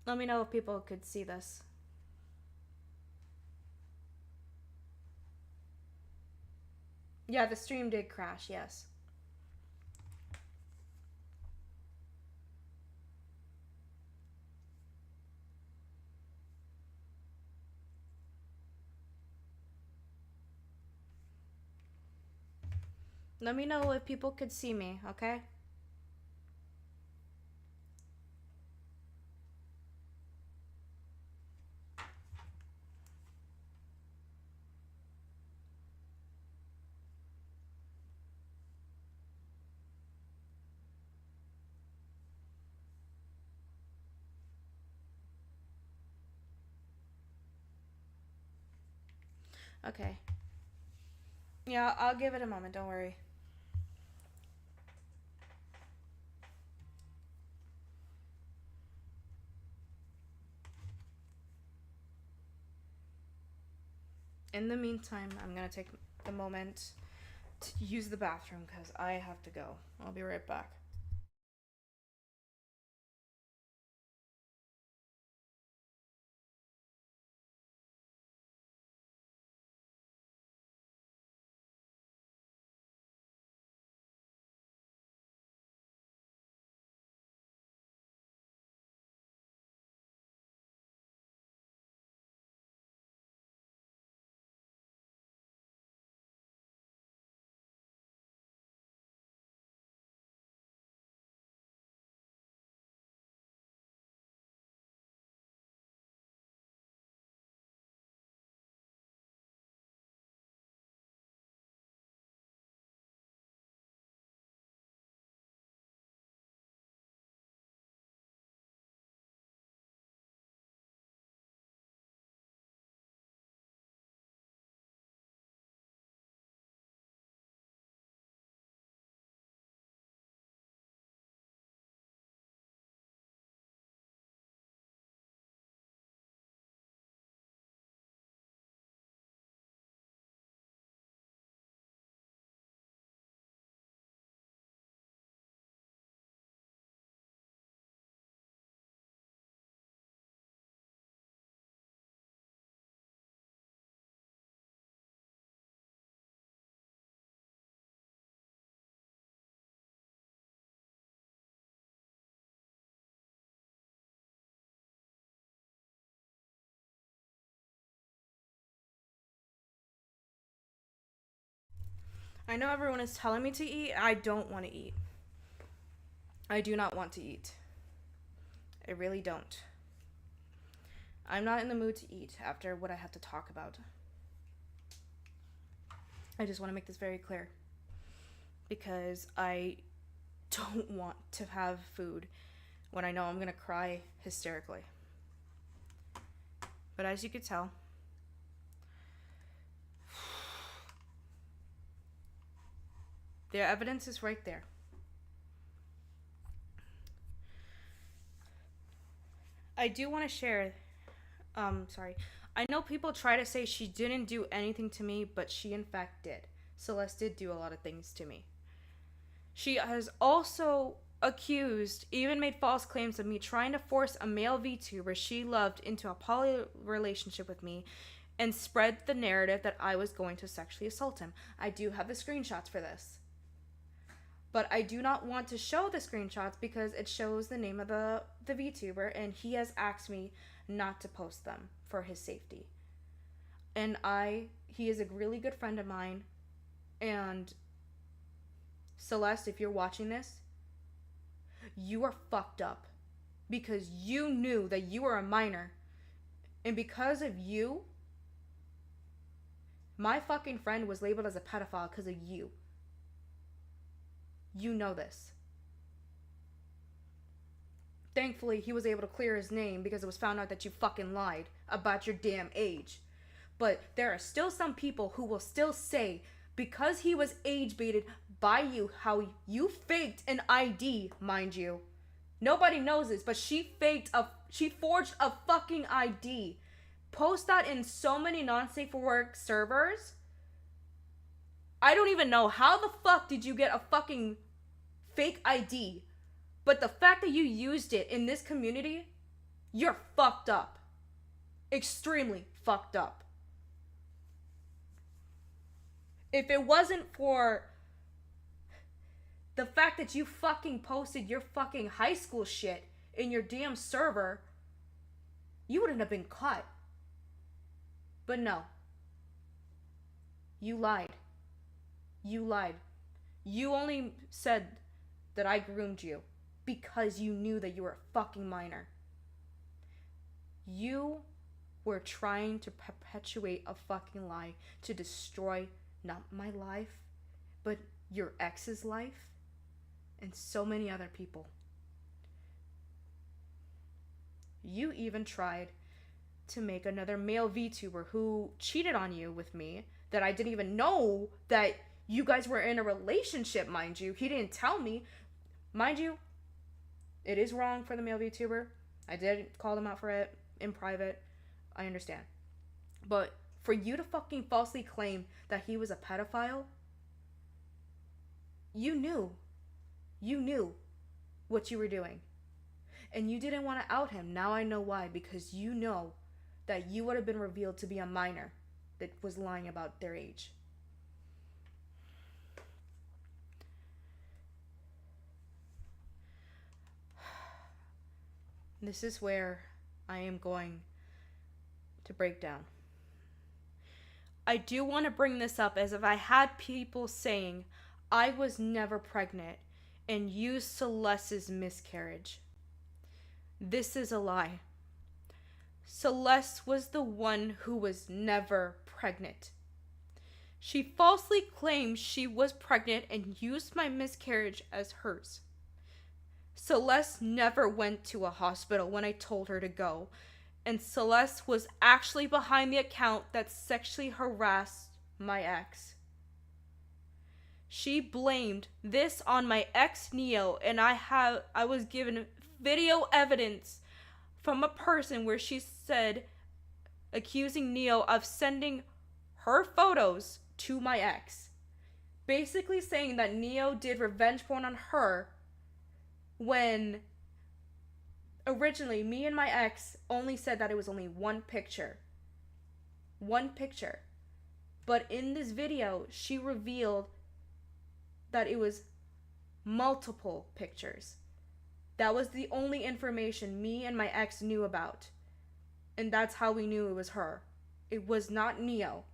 Let me know if people could see this. Yeah, the stream did crash, yes. Let me know if people could see me, okay? Okay. Yeah, I'll give it a moment, don't worry. In the meantime, I'm gonna take the moment to use the bathroom because I have to go. I'll be right back. I know everyone is telling me to eat. I don't want to eat. I do not want to eat. I really don't. I'm not in the mood to eat after what I have to talk about. I just want to make this very clear because I don't want to have food when I know I'm going to cry hysterically. But as you could tell, the evidence is right there. I do want to share. Sorry. I know people try to say she didn't do anything to me, but she in fact did. Celeste did do a lot of things to me. She has also accused, even made false claims of me trying to force a male VTuber she loved into a poly relationship with me and spread the narrative that I was going to sexually assault him. I do have the screenshots for this. But I do not want to show the screenshots because it shows the name of the VTuber and he has asked me not to post them for his safety. And he is a really good friend of mine. And Celeste, if you're watching this, you are fucked up because you knew that you were a minor. And because of you, my fucking friend was labeled as a pedophile because of you. You know this. Thankfully, he was able to clear his name because it was found out that you fucking lied about your damn age. But there are still some people who will still say, because he was age baited by you, how you faked an ID, mind you. Nobody knows this, but she forged a fucking ID. Post that in so many non-safe for work servers. I don't even know how the fuck did you get a fucking fake ID. But the fact that you used it in this community, you're fucked up. Extremely fucked up. If it wasn't for the fact that you fucking posted your fucking high school shit in your damn server, you wouldn't have been caught. But no. You lied. You lied. You only said that I groomed you because you knew that you were a fucking minor. You were trying to perpetuate a fucking lie to destroy not my life, but your ex's life and so many other people. You even tried to make another male VTuber who cheated on you with me that I didn't even know that you guys were in a relationship, mind you. He didn't tell me. Mind you, it is wrong for the male VTuber. I did call him out for it in private. I understand. But for you to fucking falsely claim that he was a pedophile, you knew. You knew what you were doing. And you didn't want to out him. Now I know why. Because you know that you would have been revealed to be a minor that was lying about their age. This is where I am going to break down. I do want to bring this up as if I had people saying I was never pregnant and used Celeste's miscarriage. This is a lie. Celeste was the one who was never pregnant. She falsely claimed she was pregnant and used my miscarriage as hers. Celeste never went to a hospital when I told her to go, and Celeste was actually behind the account that sexually harassed my ex. She blamed this on my ex Neo, and I was given video evidence from a person where she said accusing Neo of sending her photos to my ex. Basically saying that Neo did revenge porn on her when originally me and my ex only said that it was only one picture. One picture. But in this video, she revealed that it was multiple pictures. That was the only information me and my ex knew about. And that's how we knew it was her. It was not Neo.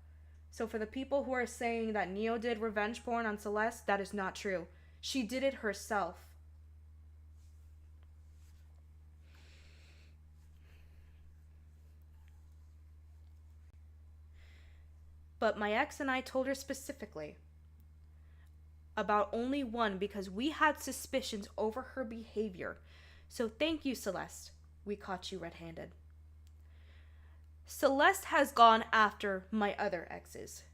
So for the people who are saying that Neo did revenge porn on Celeste, that is not true. She did it herself. But my ex and I told her specifically about only one because we had suspicions over her behavior. So thank you, Celeste. We caught you red-handed. Celeste has gone after my other exes.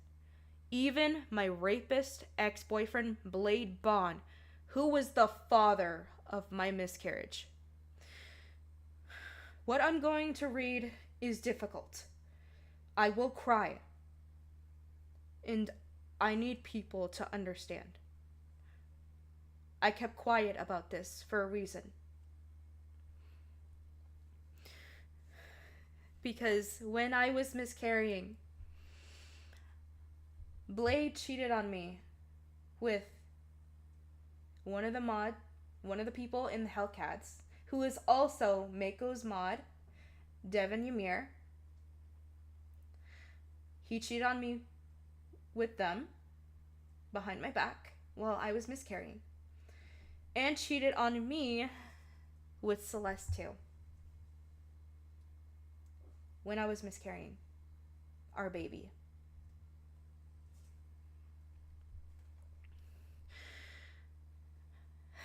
Even my rapist ex-boyfriend, Blade Bond, who was the father of my miscarriage. What I'm going to read is difficult. I will cry. And I need people to understand. I kept quiet about this for a reason. Because when I was miscarrying, Blade cheated on me with one of the people in the Hellcats, who is also Mako's mod, Devin Ymir. He cheated on me with them behind my back while I was miscarrying. And cheated on me with Celeste too. When I was miscarrying our baby.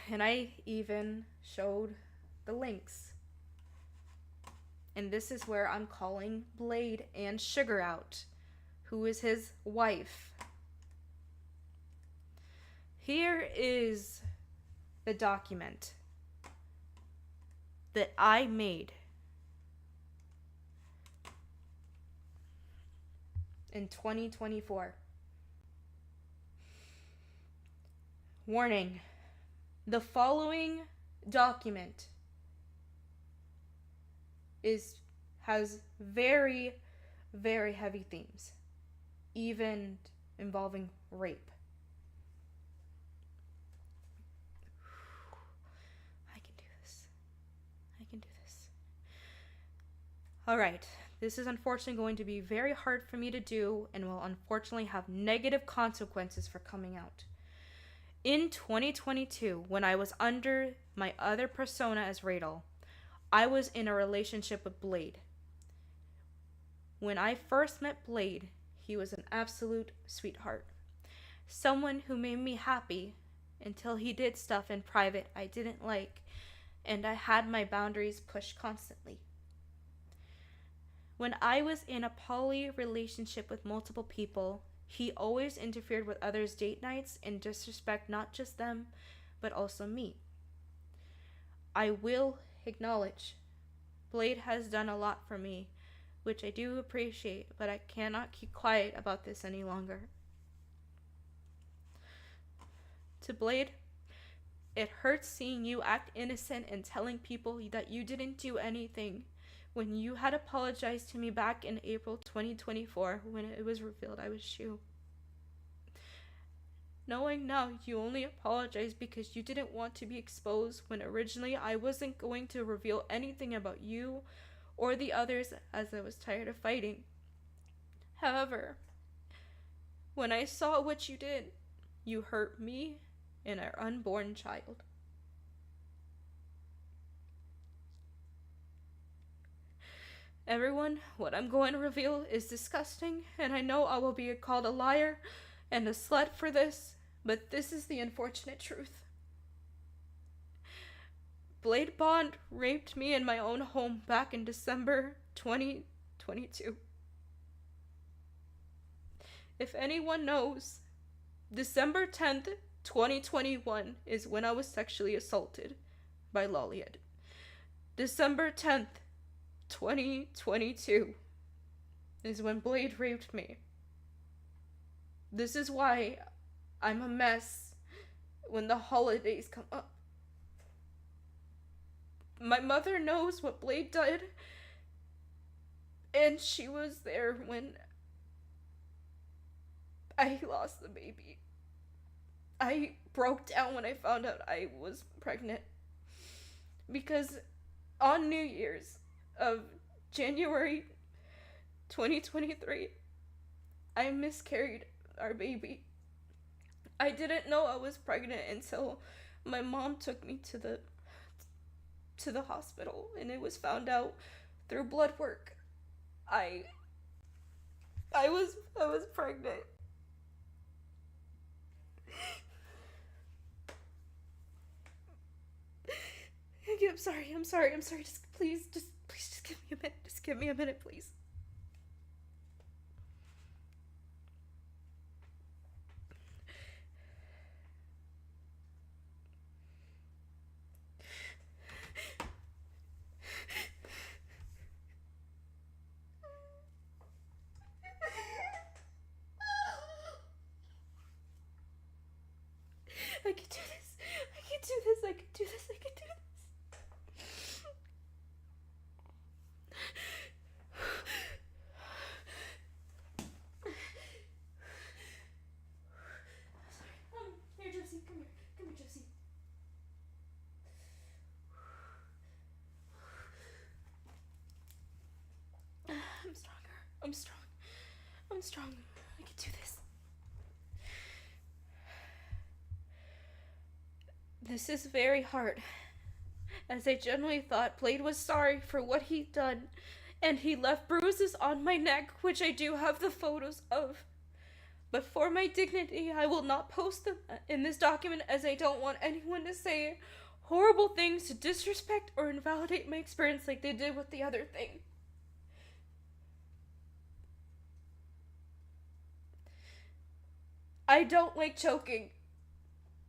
And I even showed the links. And this is where I'm calling Blade and Sugar out, who is his wife. Here is the document that I made in 2024. Warning: the following document is has very, very heavy themes, even involving rape. I can do this. I can do this. All right. This is unfortunately going to be very hard for me to do and will unfortunately have negative consequences for coming out. In 2022, when I was under my other persona as Radel, I was in a relationship with Blade. When I first met Blade, he was an absolute sweetheart. Someone who made me happy until he did stuff in private I didn't like, and I had my boundaries pushed constantly. When I was in a poly relationship with multiple people, he always interfered with others' date nights and disrespect not just them, but also me. I will acknowledge Blade has done a lot for me, which I do appreciate, but I cannot keep quiet about this any longer. To Blade, it hurts seeing you act innocent and telling people that you didn't do anything when you had apologized to me back in April 2024 when it was revealed I was Shu. Knowing now you only apologized because you didn't want to be exposed when originally I wasn't going to reveal anything about you or the others as I was tired of fighting. However, when I saw what you did, you hurt me and our unborn child. Everyone, what I'm going to reveal is disgusting, and I know I will be called a liar and a slut for this, but this is the unfortunate truth. Blade Bond raped me in my own home back in December 2022. If anyone knows, December 10th, 2021 is when I was sexually assaulted by Loliad. December 10th, 2022 is when Blade raped me. This is why I'm a mess when the holidays come up. My mother knows what Blade did, and she was there when I lost the baby. I broke down when I found out I was pregnant because on New Year's of January 2023, I miscarried our baby. I didn't know I was pregnant until my mom took me to the hospital, and it was found out through blood work. I was pregnant. I'm sorry. Please give me a minute. Just give me a minute, please. I can do this. Here, Josie. Come here, Josie. I'm stronger. I'm strong. I can do this. This is very hard, as I genuinely thought Blade was sorry for what he'd done, and he left bruises on my neck, which I do have the photos of. But for my dignity, I will not post them in this document, as I don't want anyone to say horrible things to disrespect or invalidate my experience like they did with the other thing. I don't like choking.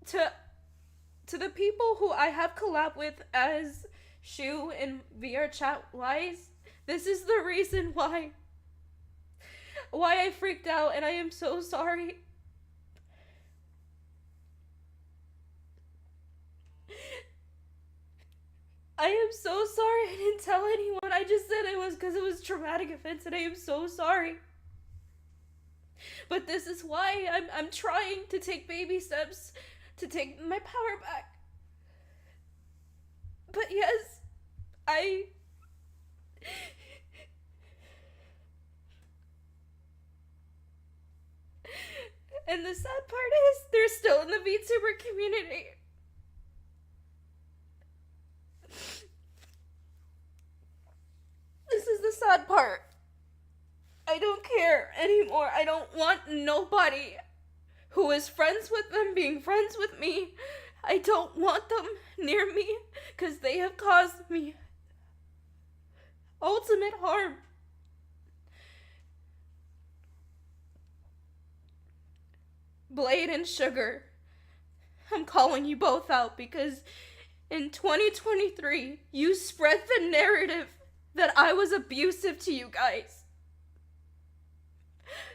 To the people who I have collabed with as Shu in VR chat wise, this is the reason why I freaked out, and I am so sorry. I am so sorry I didn't tell anyone. I just said it was because it was traumatic events, and I am so sorry. But this is why I'm trying to take baby steps to take my power back. But yes, I... And the sad part is, they're still in the VTuber community. This is the sad part. I don't care anymore. I don't want nobody who is friends with them being friends with me. I don't want them near me because they have caused me ultimate harm. Blade and Sugar, I'm calling you both out because in 2023, you spread the narrative that I was abusive to you guys.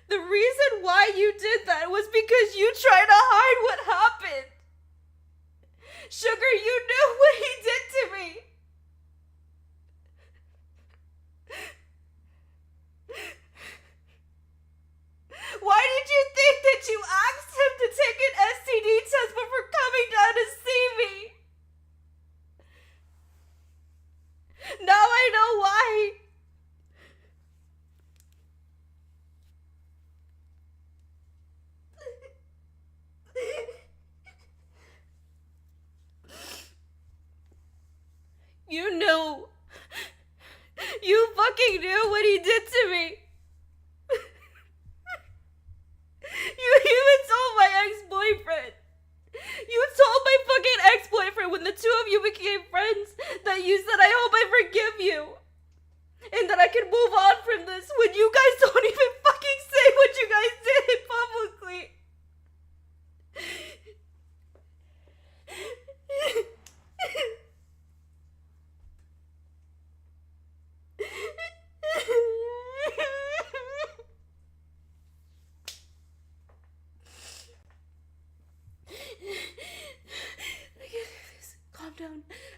The reason why you did that was because you tried to hide what happened. Sugar, you knew what he did to me. Why did you think that you asked him to take an STD test before coming down to see me? Now I know why. You knew. You fucking knew what he did to me. You even told my ex-boyfriend. You told my fucking ex-boyfriend when the two of you became friends that you said, I hope I forgive you. And that I can move on from this when you guys don't even fucking say what you guys did publicly.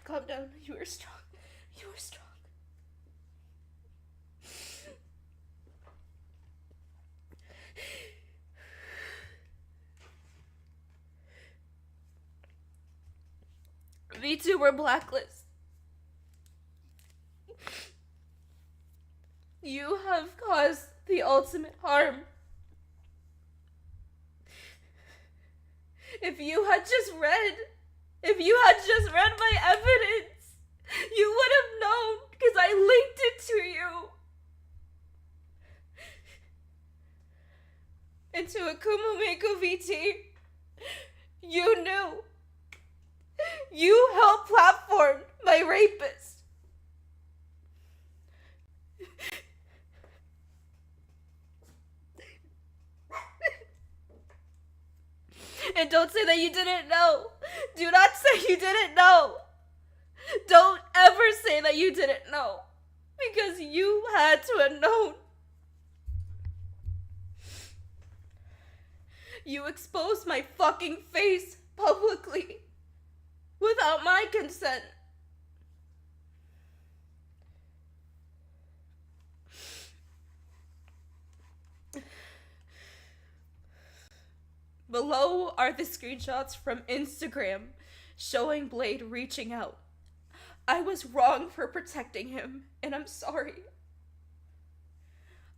Calm down. You are strong. You are strong. VTuber Blacklist. You have caused the ultimate harm. If you had just read my evidence, you would have known, because I linked it to you. Into Akuma Mako VT. You knew. You helped platform my rapist. And don't say that you didn't know. Do not say you didn't know. Don't ever say that you didn't know. Because you had to have known. You exposed my fucking face publicly without my consent. Below are the screenshots from Instagram showing Blade reaching out. I was wrong for protecting him, and I'm sorry.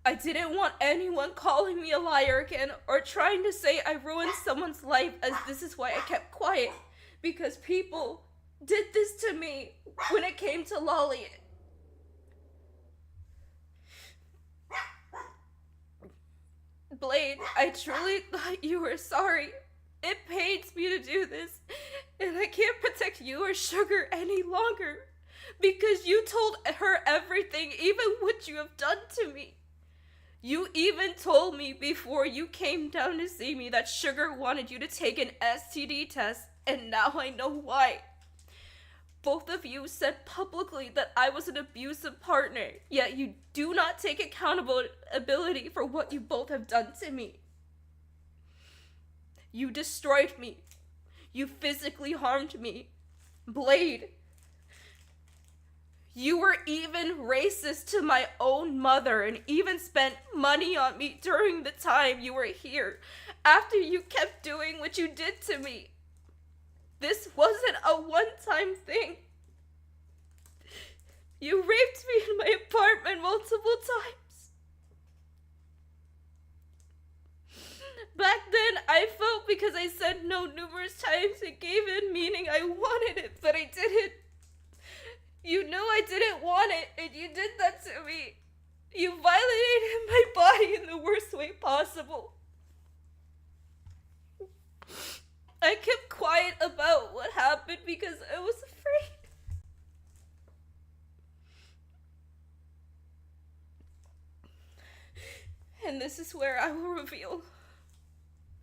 I didn't want anyone calling me a liar again or trying to say I ruined someone's life, as this is why I kept quiet. Because people did this to me when it came to Lolly. Blade, I truly thought you were sorry. It pains me to do this, and I can't protect you or Sugar any longer. Because you told her everything, even what you have done to me. You even told me before you came down to see me that Sugar wanted you to take an STD test, and now I know why. Both of you said publicly that I was an abusive partner, yet you do not take accountability for what you both have done to me. You destroyed me. You physically harmed me. Blade, You were even racist to my own mother and even spent money on me during the time you were here, after you kept doing what you did to me. This wasn't a one-time thing. You raped me in my apartment multiple times. Back then, I felt because I said no numerous times, it gave it meaning I wanted it, but I didn't. You knew I didn't want it, and you did that to me. You violated my body in the worst way possible. I kept quiet about what happened because I was afraid. And this is where I will reveal.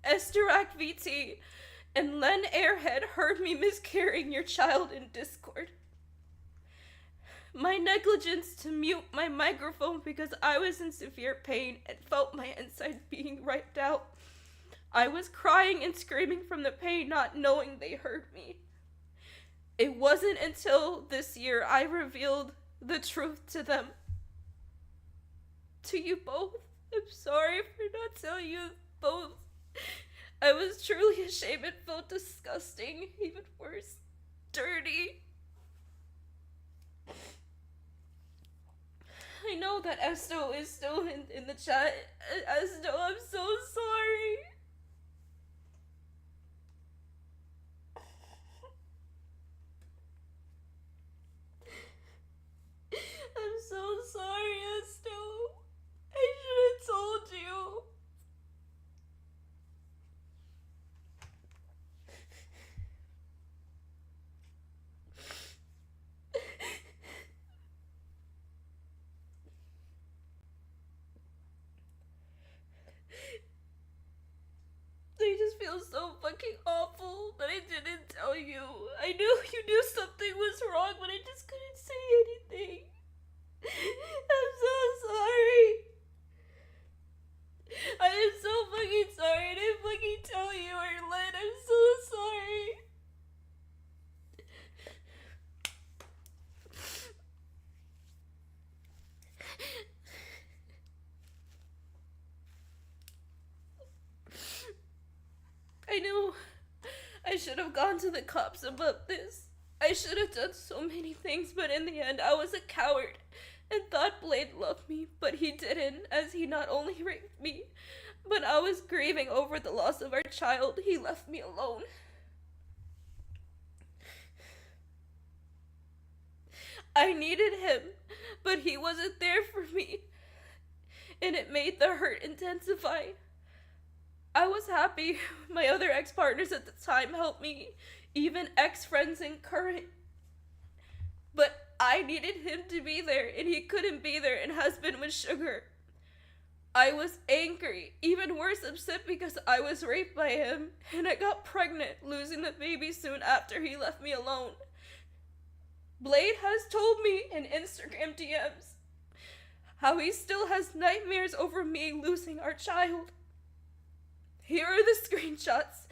Esterac VT and Len Airhead heard me miscarrying your child in Discord. My negligence to mute my microphone because I was in severe pain and felt my insides being ripped out. I was crying and screaming from the pain, not knowing they heard me. It wasn't until this year I revealed the truth to them. To you both. I'm sorry for not telling you both. I was truly ashamed. It felt disgusting, even worse, dirty. I know that Esto is still in the chat. Esto, I'm so sorry. I'm so sorry, Esto. I should have told you. I just feel so fucking awful that I didn't tell you. I knew you knew something was wrong, but I just couldn't say anything. I'm so sorry. I am so fucking sorry. I didn't fucking tell you or Len. I'm so sorry. I knew I should have gone to the cops about this. I should have done so many things, but in the end, I was a coward and thought Blade loved me, but he didn't, as he not only raped me, but I was grieving over the loss of our child. He left me alone. I needed him, but he wasn't there for me, and it made the hurt intensify. I was happy my other ex-partners at the time helped me, even ex-friends and current. But I needed him to be there, and he couldn't be there and has been with Sugar. I was angry, even worse upset because I was raped by him, and I got pregnant, losing the baby soon after he left me alone. Blade has told me in Instagram DMs how he still has nightmares over me losing our child. Here are the screenshots,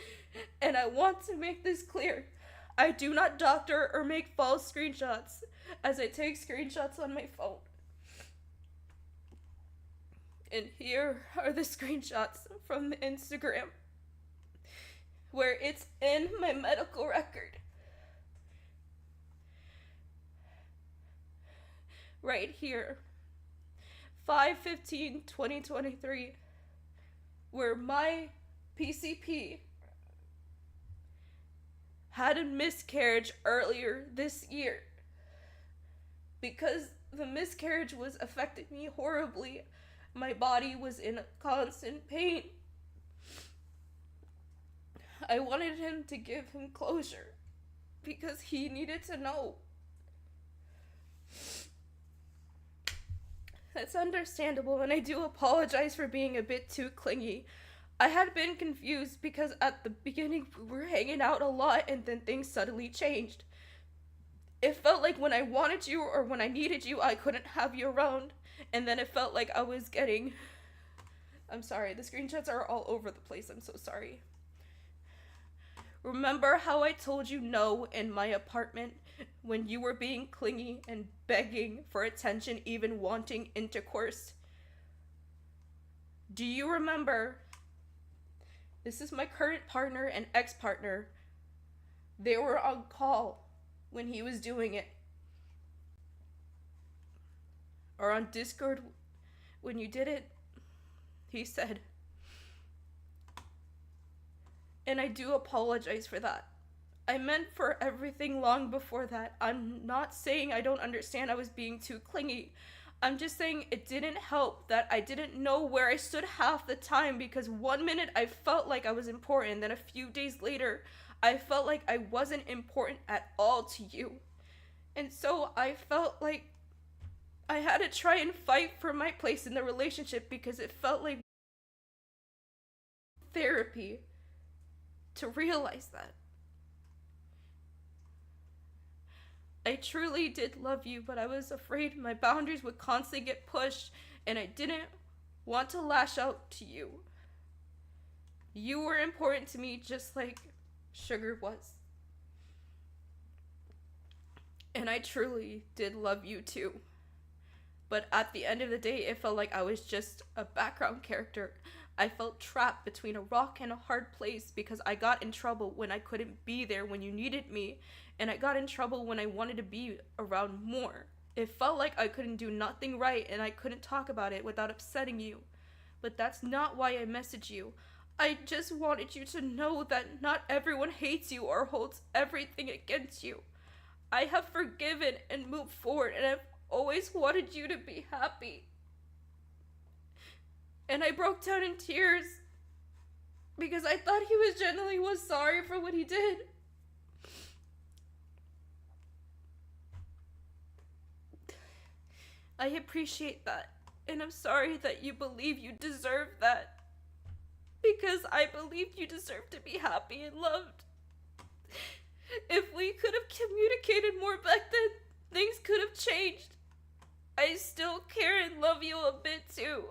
and I want to make this clear. I do not doctor or make false screenshots, as I take screenshots on my phone. And here are the screenshots from the Instagram, where it's in my medical record. Right here, 5/15/2023, where my PCP had a miscarriage earlier this year. Because the miscarriage was affecting me horribly, my body was in constant pain. I wanted him to give him closure because he needed to know. That's understandable, and I do apologize for being a bit too clingy. I had been confused because at the beginning we were hanging out a lot and then things suddenly changed. It felt like when I wanted you or when I needed you, I couldn't have you around. And then it felt like I was getting... I'm sorry, the screenshots are all over the place. I'm so sorry. Remember how I told you no in my apartment when you were being clingy and begging for attention, even wanting intercourse? Do you remember? This is my current partner and ex partner. They were on call when he was doing it. Or on Discord when you did it. He said, and I do apologize for that. I meant for everything long before that. I'm not saying I don't understand I was being too clingy. I'm just saying it didn't help that I didn't know where I stood half the time, because 1 minute I felt like I was important, then a few days later I felt like I wasn't important at all to you. And so I felt like I had to try and fight for my place in the relationship, because it felt like therapy to realize that. I truly did love you, but I was afraid my boundaries would constantly get pushed, and I didn't want to lash out to you. You were important to me just like Sugar was. And I truly did love you too. But at the end of the day, it felt like I was just a background character. I felt trapped between a rock and a hard place, because I got in trouble when I couldn't be there when you needed me, and I got in trouble when I wanted to be around more. It felt like I couldn't do nothing right, and I couldn't talk about it without upsetting you. But that's not why I messaged you. I just wanted you to know that not everyone hates you or holds everything against you. I have forgiven and moved forward, and I've always wanted you to be happy. And I broke down in tears because I thought he genuinely was sorry for what he did. I appreciate that, and I'm sorry that you believe you deserve that, because I believed you deserved to be happy and loved. If we could have communicated more back then, things could have changed. I still care and love you a bit too.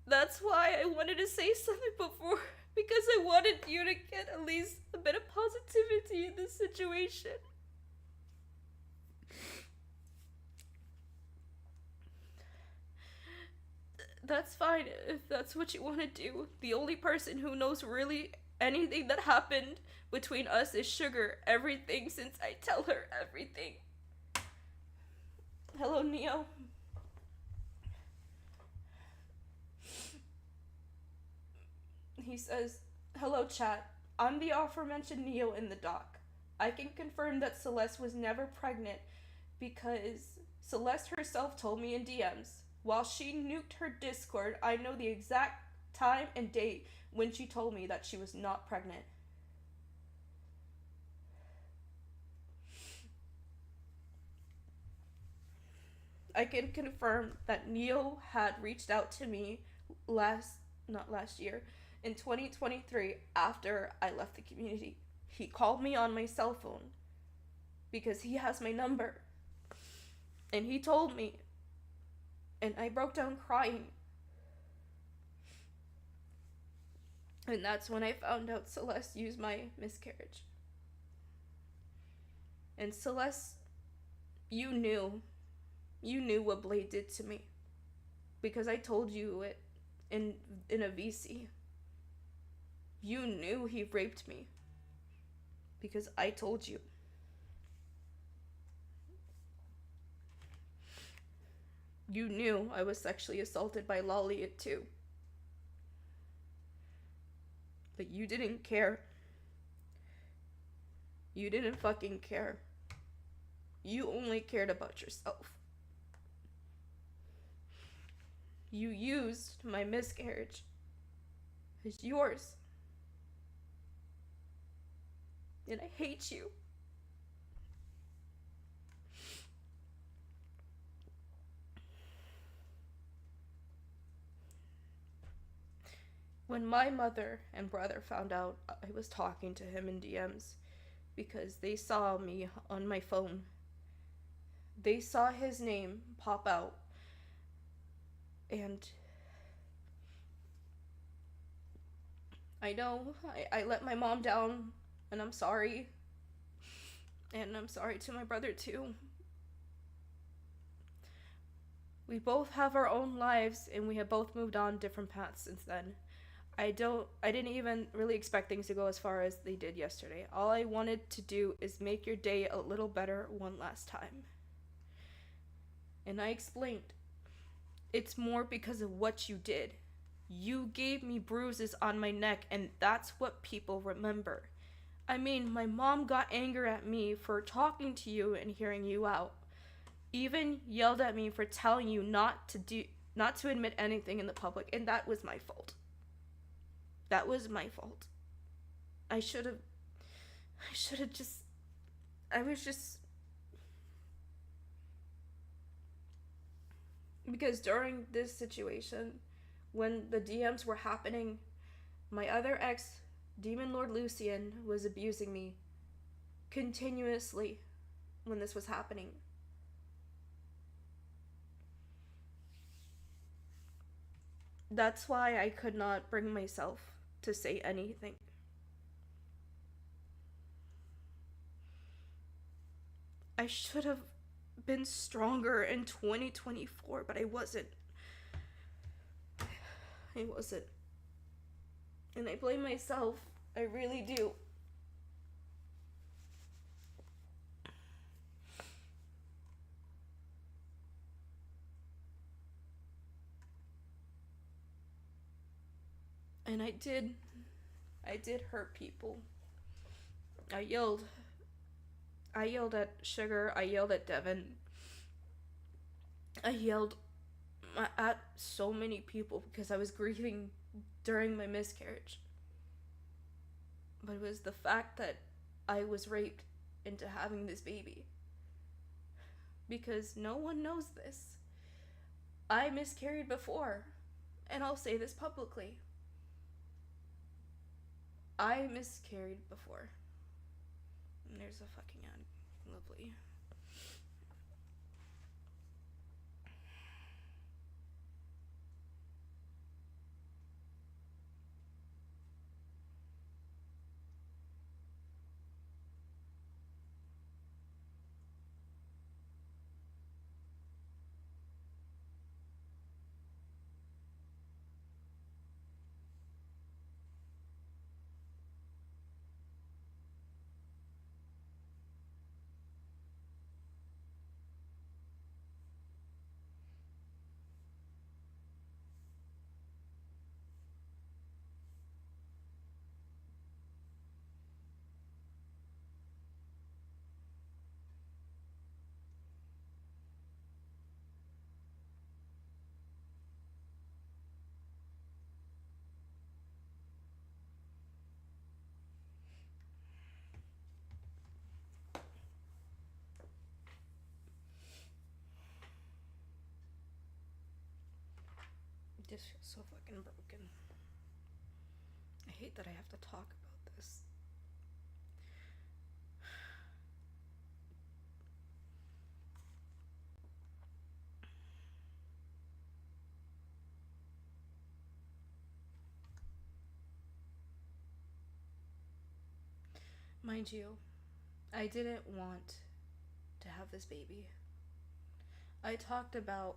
That's why I wanted to say something before, because I wanted you to get at least a bit of positivity in this situation. That's fine if that's what you want to do. The only person who knows really anything that happened between us is Sugar. Everything, since I tell her everything. Hello, Neo. He says, hello, chat. I'm the aforementioned Neo in the doc. I can confirm that Celeste was never pregnant because Celeste herself told me in DMs. While she nuked her Discord, I know the exact time and date when she told me that she was not pregnant. I can confirm that Neo had reached out to me not last year, in 2023, after I left the community. He called me on my cell phone because he has my number. And he told me, and I broke down crying. And that's when I found out Celeste used my miscarriage. And Celeste, you knew what Blade did to me, because I told you it in a VC. You knew he raped me because I told you. You knew I was sexually assaulted by Lolly too. But you didn't care. You didn't fucking care. You only cared about yourself. You used my miscarriage as yours. And I hate you. When my mother and brother found out I was talking to him in DMs, because they saw me on my phone, they saw his name pop out, and I know I let my mom down And I'm sorry. And I'm sorry to my brother too. We both have our own lives and we have both moved on different paths since then. I didn't even really expect things to go as far as they did yesterday. All I wanted to do is make your day a little better one last time. And I explained. It's more because of what you did. You gave me bruises on my neck, and that's what people remember. I mean, my mom got angry at me for talking to you and hearing you out. Even yelled at me for telling you not to admit anything in the public, and that was my fault. That was my fault. I should have just I was just because during this situation when the DMs were happening, my other ex, Demon Lord Lucian, was abusing me continuously when this was happening. That's why I could not bring myself to say anything. I should have been stronger in 2024, but I wasn't. I wasn't. And I blame myself. I really do. And I did hurt people. I yelled. I yelled at Sugar. I yelled at Devin. I yelled at so many people because I was grieving during my miscarriage. But it was the fact that I was raped into having this baby. Because no one knows this. I miscarried before. And I'll say this publicly. I miscarried before. And there's a fucking ad. Lovely. This feels so fucking broken. I hate that I have to talk about this. Mind you, I didn't want to have this baby. I talked about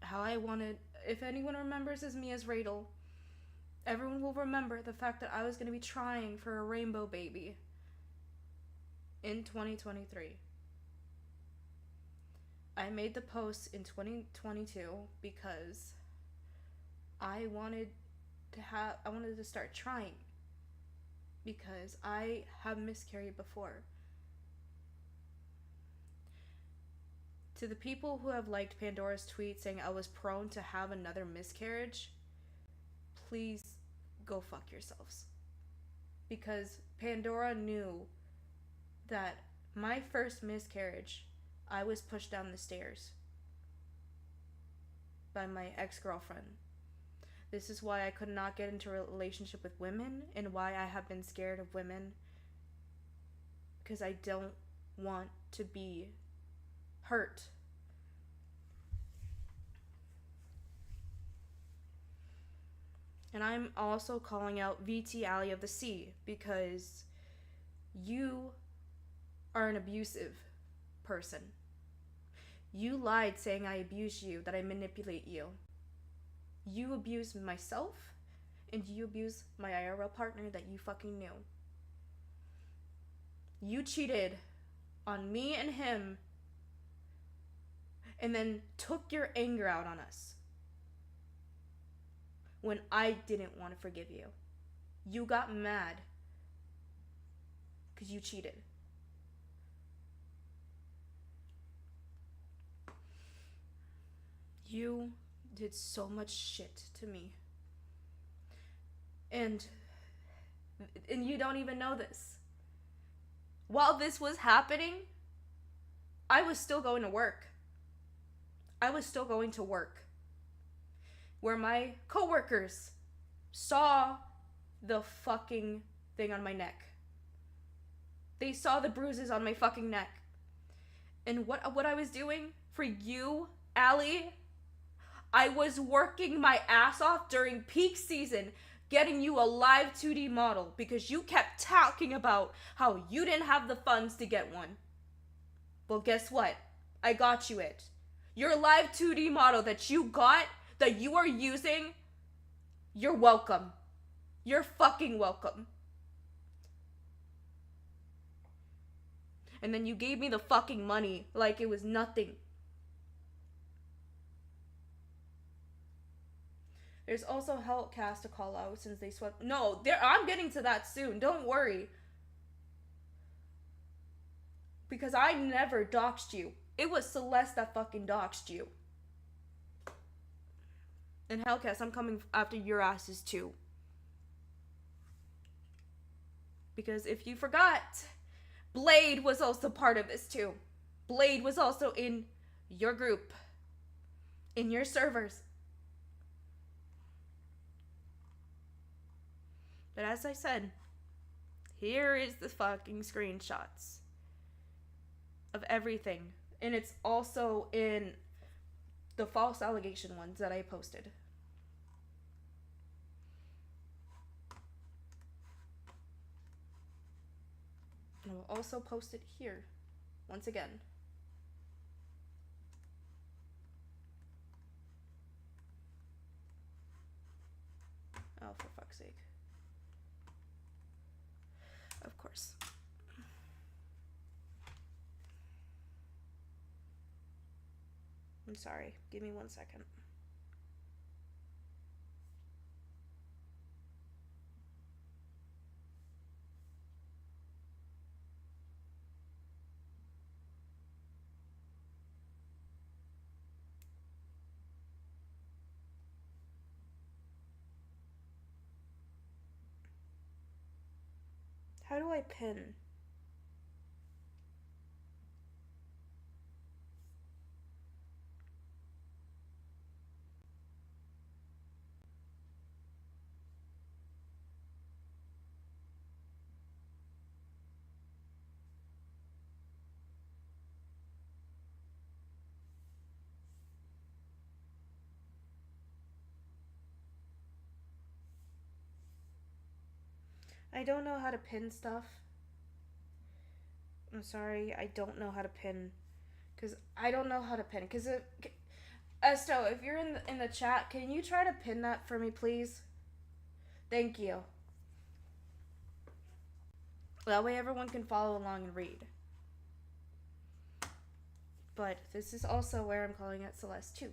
how I wanted, if anyone remembers as me as Radel, everyone will remember the fact that I was going to be trying for a rainbow baby in 2023. I made the post in 2022 because I wanted to start trying because I have miscarried before. To the people who have liked Pandora's tweet saying I was prone to have another miscarriage, please go fuck yourselves. Because Pandora knew that my first miscarriage, I was pushed down the stairs by my ex-girlfriend. This is why I could not get into a relationship with women and why I have been scared of women. Because I don't want to be hurt. And I'm also calling out VT Alley of the Sea because you are an abusive person. You lied saying I abuse you, that I manipulate you. You abuse myself, and you abuse my IRL partner that you fucking knew. You cheated on me and him, and then took your anger out on us when I didn't want to forgive you. You got mad because you cheated. You did so much shit to me. And you don't even know this. While this was happening, I was still going to work. Where my coworkers saw the fucking thing on my neck. They saw the bruises on my fucking neck. And what I was doing for you, Allie, I was working my ass off during peak season getting you a live 2D model because you kept talking about how you didn't have the funds to get one. Well, guess what? I got you it. Your live 2D model that you got, that you are using, you're welcome. You're fucking welcome. And then you gave me the fucking money like it was nothing. There's also Hellcast to call out since they swept. No, I'm getting to that soon. Don't worry. Because I never doxed you. It was Celeste that fucking doxed you. And Hellcast, I'm coming after your asses too. Because if you forgot, Blade was also part of this too. Blade was also in your group. In your servers. But as I said, here is the fucking screenshots of everything. And it's also in the false allegation ones that I posted. And I will also post it here, once again. Oh, for fuck's sake. Of course. I'm sorry. Give me 1 second. How do I pin? I don't know how to pin stuff. I'm sorry, I don't know how to pin. Because I don't know how to pin. Because Esto, if you're in the chat, can you try to pin that for me, please? Thank you. That way everyone can follow along and read. But this is also where I'm calling out Celeste too.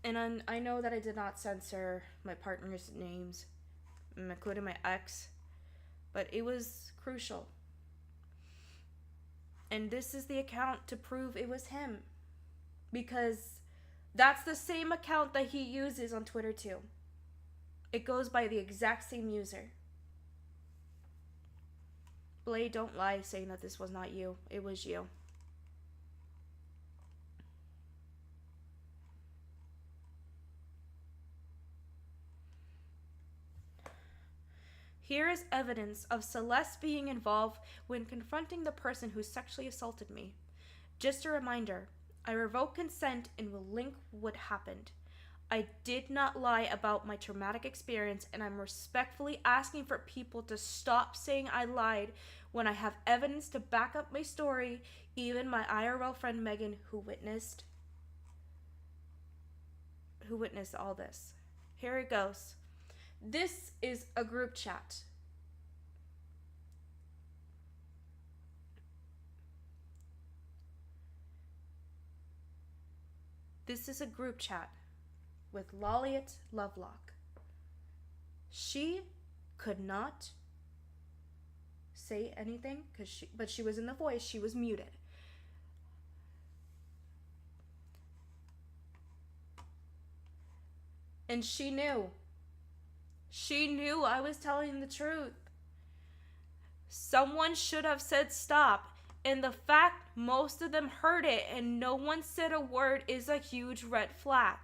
And I know that I did not censor my partner's names, including my ex, but it was crucial. And this is the account to prove it was him. Because that's the same account that he uses on Twitter too. It goes by the exact same user. Blade, don't lie saying that this was not you. It was you. Here is evidence of Celeste being involved when confronting the person who sexually assaulted me. Just a reminder, I revoke consent and will link what happened. I did not lie about my traumatic experience, and I'm respectfully asking for people to stop saying I lied when I have evidence to back up my story, even my IRL friend Megan, who witnessed all this. Here it goes. This is a group chat. This is a group chat with Loliet Lovelock. She could not say anything but she was in the voice. She was muted. And she knew. She knew I was telling the truth. Someone should have said stop. And the fact most of them heard it and no one said a word is a huge red flag.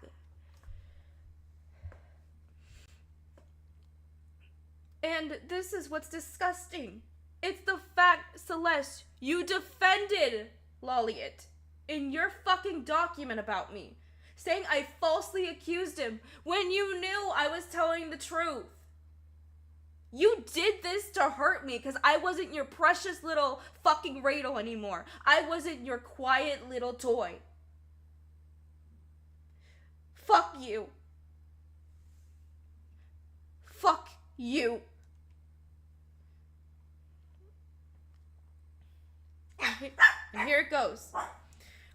And this is what's disgusting. It's the fact, Celeste, you defended Loliet in your fucking document about me, saying I falsely accused him when you knew I was telling the truth. You did this to hurt me because I wasn't your precious little fucking Radel anymore. I wasn't your quiet little toy. Fuck you. Fuck you. And here it goes.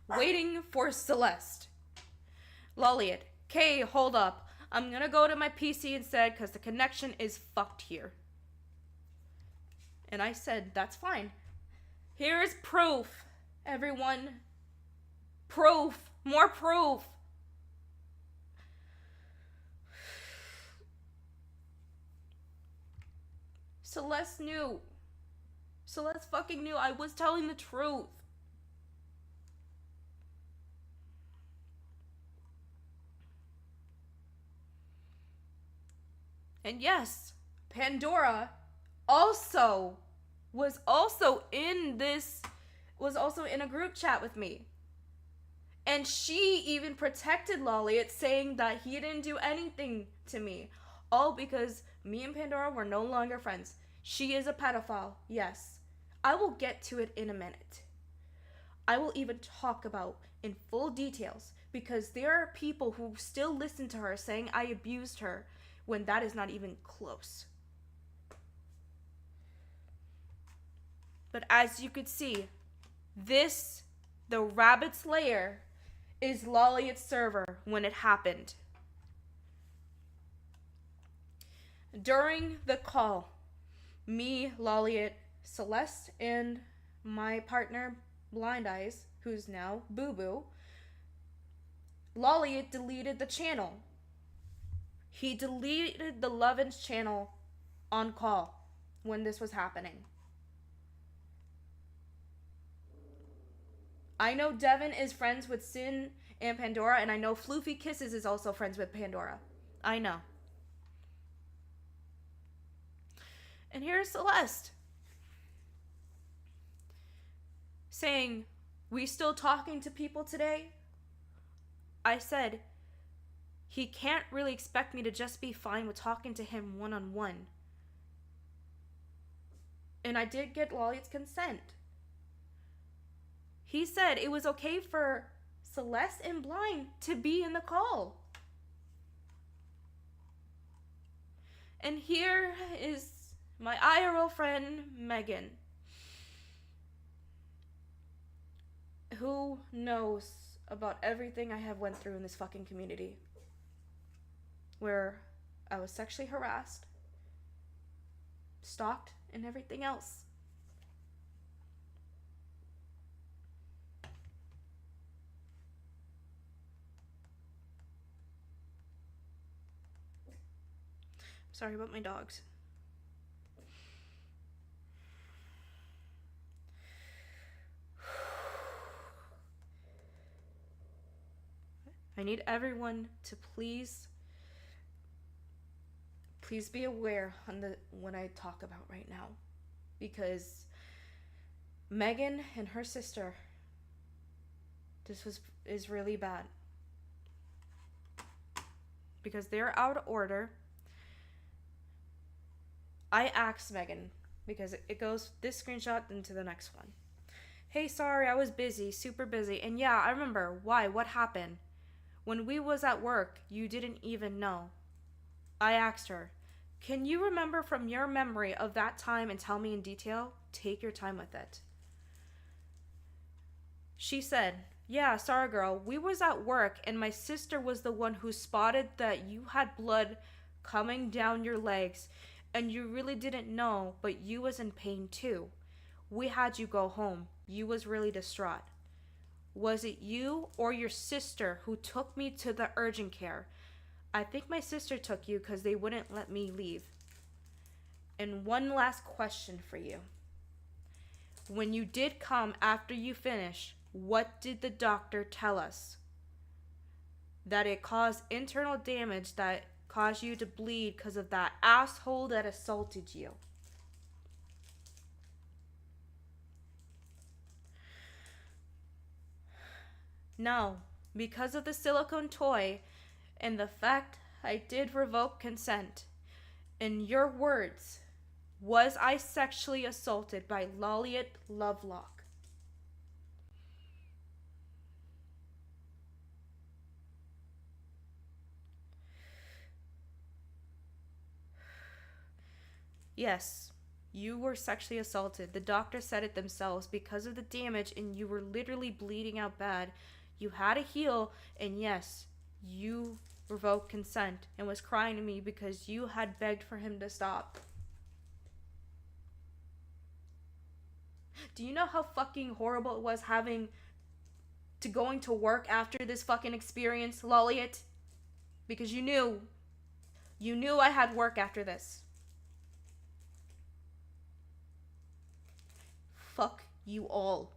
Waiting for Celeste. Loliet. Kay, hold up. I'm gonna go to my PC instead because the connection is fucked here. And I said, that's fine. Here's proof, everyone. Proof. More proof. Celeste knew. Celeste fucking knew I was telling the truth. And yes, Pandora was also in a group chat with me. And she even protected Loliet, saying that he didn't do anything to me. All because me and Pandora were no longer friends. She is a pedophile, yes. I will get to it in a minute. I will even talk about in full details because there are people who still listen to her saying I abused her when that is not even close. But as you could see, the Rabbit's Lair, is Loliet's server when it happened. During the call, me, Loliet, Celeste, and my partner, Blind Eyes, who's now Boo Boo, Loliet deleted the channel. He deleted the Lovin's channel on call when this was happening. I know Devin is friends with Sin and Pandora, and I know Floofy Kisses is also friends with Pandora. I know. And here's Celeste saying, we still talking to people today? I said, he can't really expect me to just be fine with talking to him one-on-one. And I did get Loliet's consent. He said it was okay for Celeste and Blind to be in the call. And here is my IRL friend, Megan, who knows about everything I have went through in this fucking community, where I was sexually harassed, stalked, and everything else. Sorry about my dogs. I need everyone to please please be aware on the what I talk about right now, because Megan and her sister, this was is really bad because they're out of order. I asked Megan because it goes this screenshot into the next one. Hey, sorry, I was busy, super busy. And yeah, I remember. Why? What happened? When we was at work, you didn't even know. I asked her, can you remember from your memory of that time and tell me in detail? Take your time with it. She said, yeah, sorry girl, we was at work and my sister was the one who spotted that you had blood coming down your legs and you really didn't know, but you was in pain too. We had you go home. You was really distraught. Was it you or your sister who took me to the urgent care? I think my sister took you because they wouldn't let me leave. And one last question for you. When you did come after you finished, what did the doctor tell us? That it caused internal damage that caused you to bleed because of that asshole that assaulted you. No, because of the silicone toy and the fact I did revoke consent. In your words, was I sexually assaulted by Lolliot Lovelock? Yes, you were sexually assaulted. The doctor said it themselves because of the damage, and you were literally bleeding out bad. You had to heal, and yes, you revoked consent and was crying to me because you had begged for him to stop. Do you know how fucking horrible it was having to going to work after this fucking experience, Lolliot? Because you knew I had work after this. Fuck you all.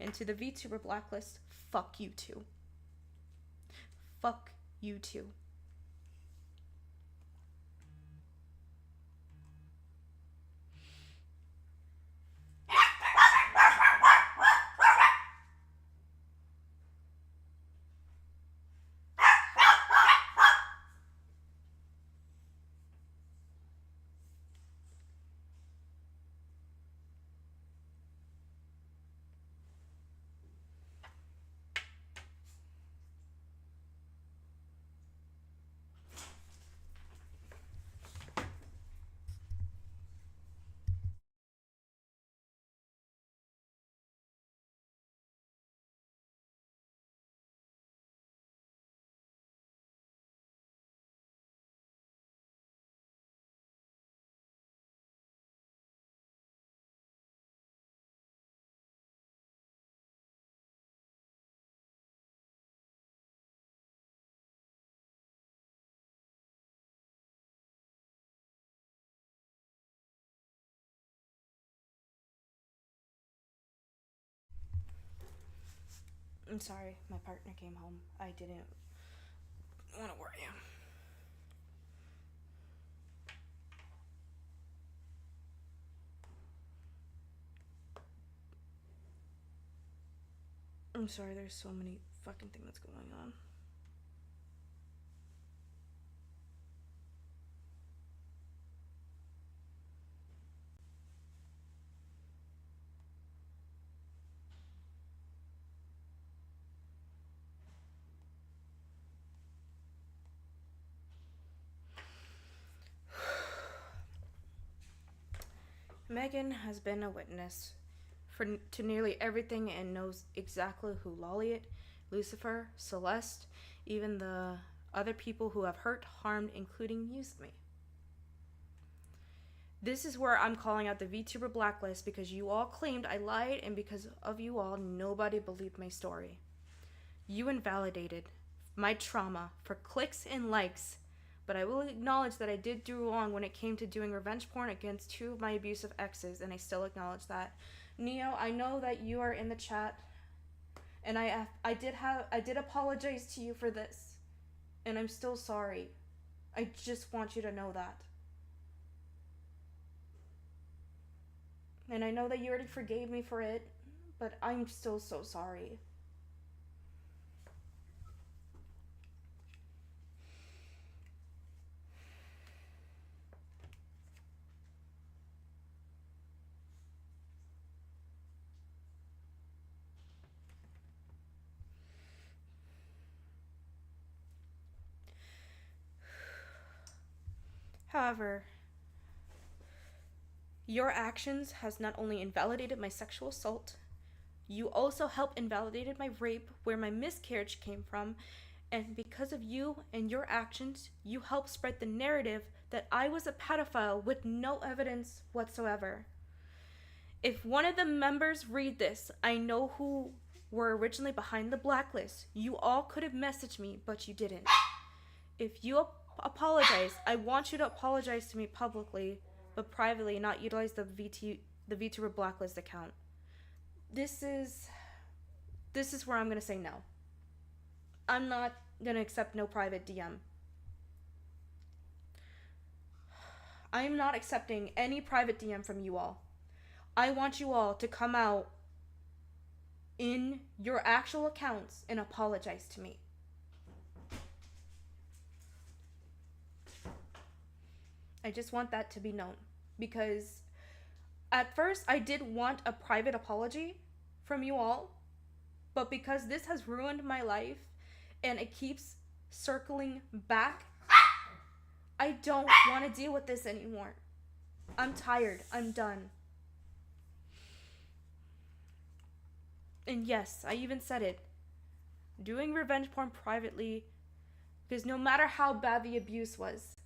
And to the VTuber blacklist, fuck you too. Fuck you too. I'm sorry, my partner came home. I didn't want to worry him. I'm sorry, there's so many fucking things that's going on. Megan has been a witness to nearly everything and knows exactly who Lolliot, Lucifer, Celeste, even the other people who have hurt, harmed, including used me. This is where I'm calling out the VTuber blacklist because you all claimed I lied, and because of you all, nobody believed my story. You invalidated my trauma for clicks and likes, but I will acknowledge that I did do wrong when it came to doing revenge porn against two of my abusive exes, and I still acknowledge that. Neo, I know that you are in the chat, and I did apologize to you for this. And I'm still sorry. I just want you to know that. And I know that you already forgave me for it, but I'm still so sorry. However, your actions has not only invalidated my sexual assault, you also helped invalidated my rape, where my miscarriage came from, and because of you and your actions, you helped spread the narrative that I was a pedophile with no evidence whatsoever. If one of the members read this, I know who were originally behind the blacklist. You all could have messaged me, but you didn't. If you apologize, I want you to apologize to me publicly, but privately, not utilize the VTuber blacklist account. This is where I'm gonna say no. I'm not gonna accept no private DM. I'm not accepting any private DM from you all. I want you all to come out in your actual accounts and apologize to me. I just want that to be known, because at first I did want a private apology from you all, but because this has ruined my life and it keeps circling back, I don't want to deal with this anymore. I'm tired. I'm done. And yes, I even said it. Doing revenge porn privately, because no matter how bad the abuse was,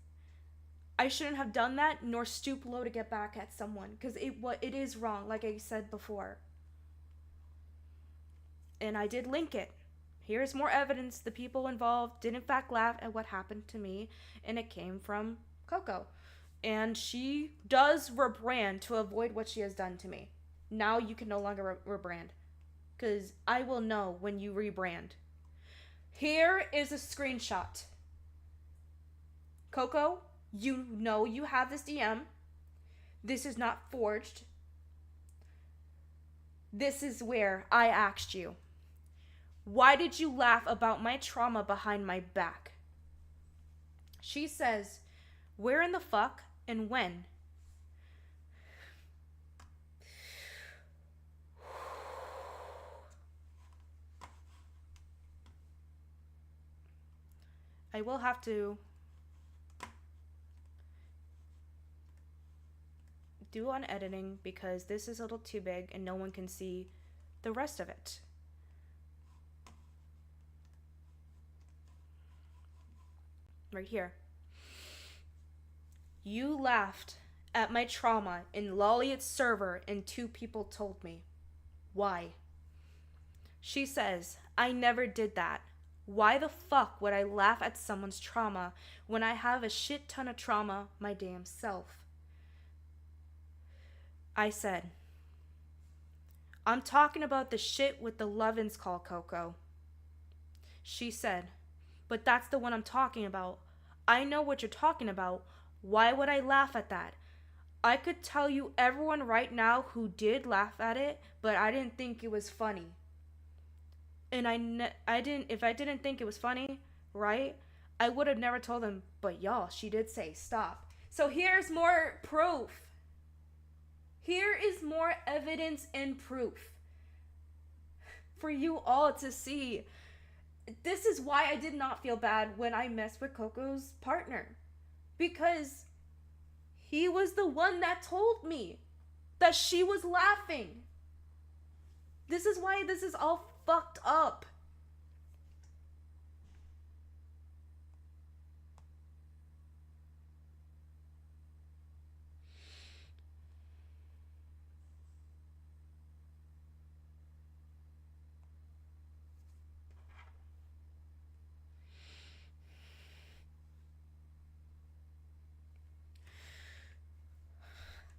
I shouldn't have done that, nor stoop low to get back at someone, because it is wrong, like I said before. And I did link it. Here's more evidence the people involved did in fact laugh at what happened to me, and it came from Coco. And she does rebrand to avoid what she has done to me. Now you can no longer rebrand, because I will know when you rebrand. Here is a screenshot. Coco, you know you have this DM. This is not forged. This is where I asked you, why did you laugh about my trauma behind my back? She says, where in the fuck and when? I will have to do on editing, because this is a little too big and no one can see the rest of it. Right here. You laughed at my trauma in Lolliot's server and 2 people told me. Why? She says, I never did that. Why the fuck would I laugh at someone's trauma when I have a shit ton of trauma my damn self? I said, I'm talking about the shit with the Lovins call, Coco. She said, but that's the one I'm talking about. I know what you're talking about. Why would I laugh at that? I could tell you everyone right now who did laugh at it, but I didn't think it was funny. And if I didn't think it was funny, right? I would have never told them, but y'all, she did say stop. So here's more proof. Here is more evidence and proof for you all to see. This is why I did not feel bad when I messed with Coco's partner, because he was the one that told me that she was laughing. This is why this is all fucked up.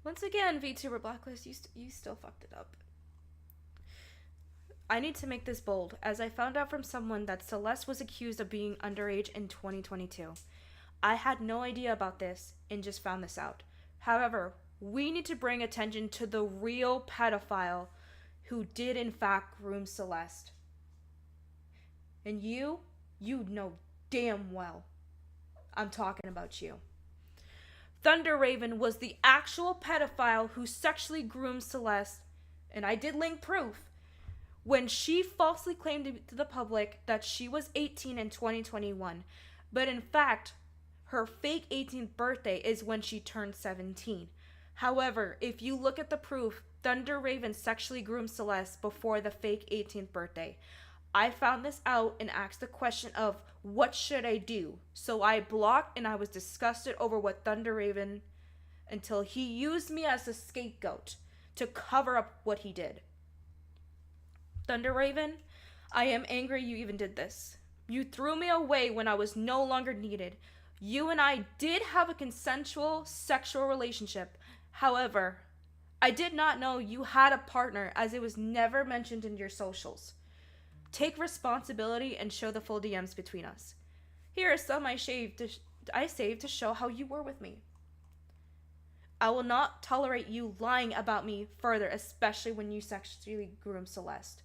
Once again, VTuber Blacklist, you still fucked it up. I need to make this bold, as I found out from someone that Celeste was accused of being underage in 2022. I had no idea about this and just found this out. However, we need to bring attention to the real pedophile who did in fact groom Celeste. And you know damn well I'm talking about you. Thunder Raven was the actual pedophile who sexually groomed Celeste, and I did link proof, when she falsely claimed to the public that she was 18 in 2021. But in fact, her fake 18th birthday is when she turned 17. However, if you look at the proof, Thunder Raven sexually groomed Celeste before the fake 18th birthday. I found this out and asked the question of, what should I do? So I blocked and I was disgusted over what Thunder Raven, until he used me as a scapegoat to cover up what he did. Thunder Raven, I am angry you even did this. You threw me away when I was no longer needed. You and I did have a consensual sexual relationship. However, I did not know you had a partner, as it was never mentioned in your socials. Take responsibility and show the full DMs between us. Here are some I saved to show how you were with me. I will not tolerate you lying about me further, especially when you sexually groom Celeste.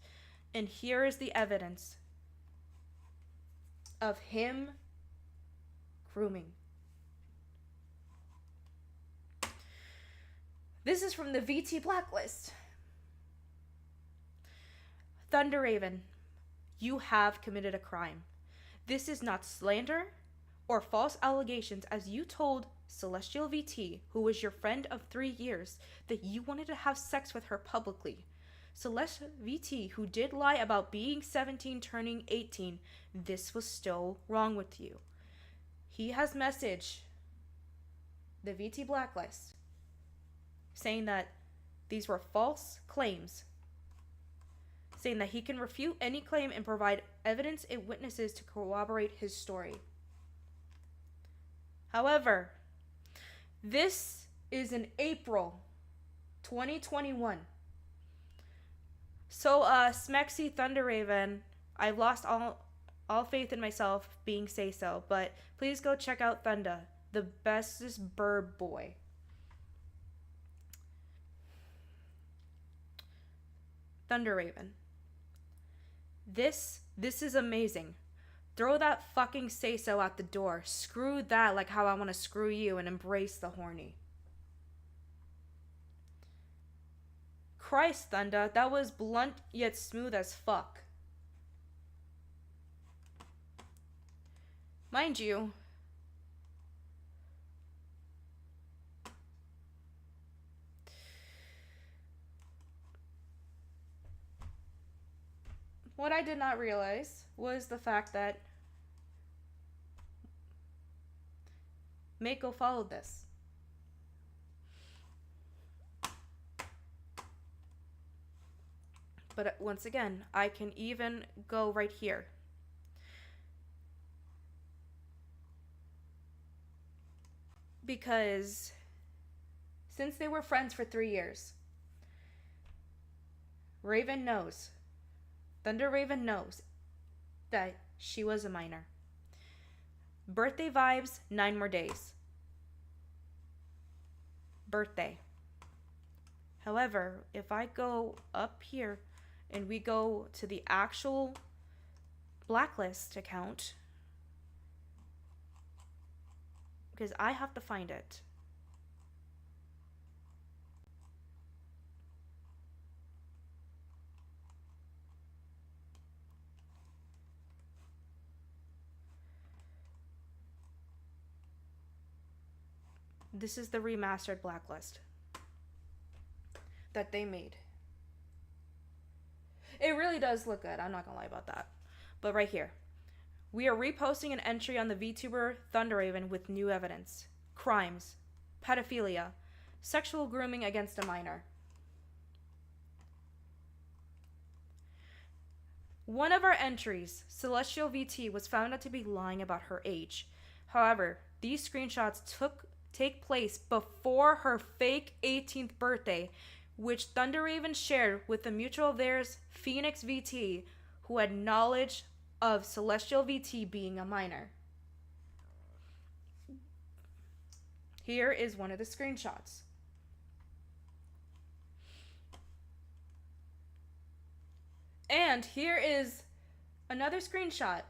And here is the evidence of him grooming. This is from the VT Blacklist. Thunder Raven, you have committed a crime. This is not slander or false allegations, as you told Celestial VT, who was your friend of 3 years, that you wanted to have sex with her publicly. Celestial VT, who did lie about being 17 turning 18, this was still wrong with you. He has messaged the VT Blacklist saying that these were false claims, saying that he can refute any claim and provide evidence and witnesses to corroborate his story. However, this is in April 2021. So, Smexy Thunder Raven, I've lost all faith in myself being say-so, but please go check out Thunda, the bestest bird boy. Thunder Raven. This is amazing. Throw that fucking say-so out the door. Screw that, like how I want to screw you, and embrace the horny. Christ, Thunda, that was blunt yet smooth as fuck. Mind you, what I did not realize was the fact that Mako followed this. But once again, I can even go right here. Because since they were friends for 3 years, Raven knows, Thunder Raven knows that she was a minor. Birthday vibes, 9 more days. Birthday. However, if I go up here and we go to the actual Blacklist account, because I have to find it. This is the remastered Blacklist that they made. It really does look good. I'm not gonna lie about that. But right here, we are reposting an entry on the VTuber Thunder Raven with new evidence. Crimes, pedophilia, sexual grooming against a minor. One of our entries, Celestial VT, was found out to be lying about her age. However, these screenshots take place before her fake 18th birthday, which Thunder Raven shared with the mutual of theirs, Phoenix VT, who had knowledge of Celestial VT being a minor. Here is one of the screenshots. And here is another screenshot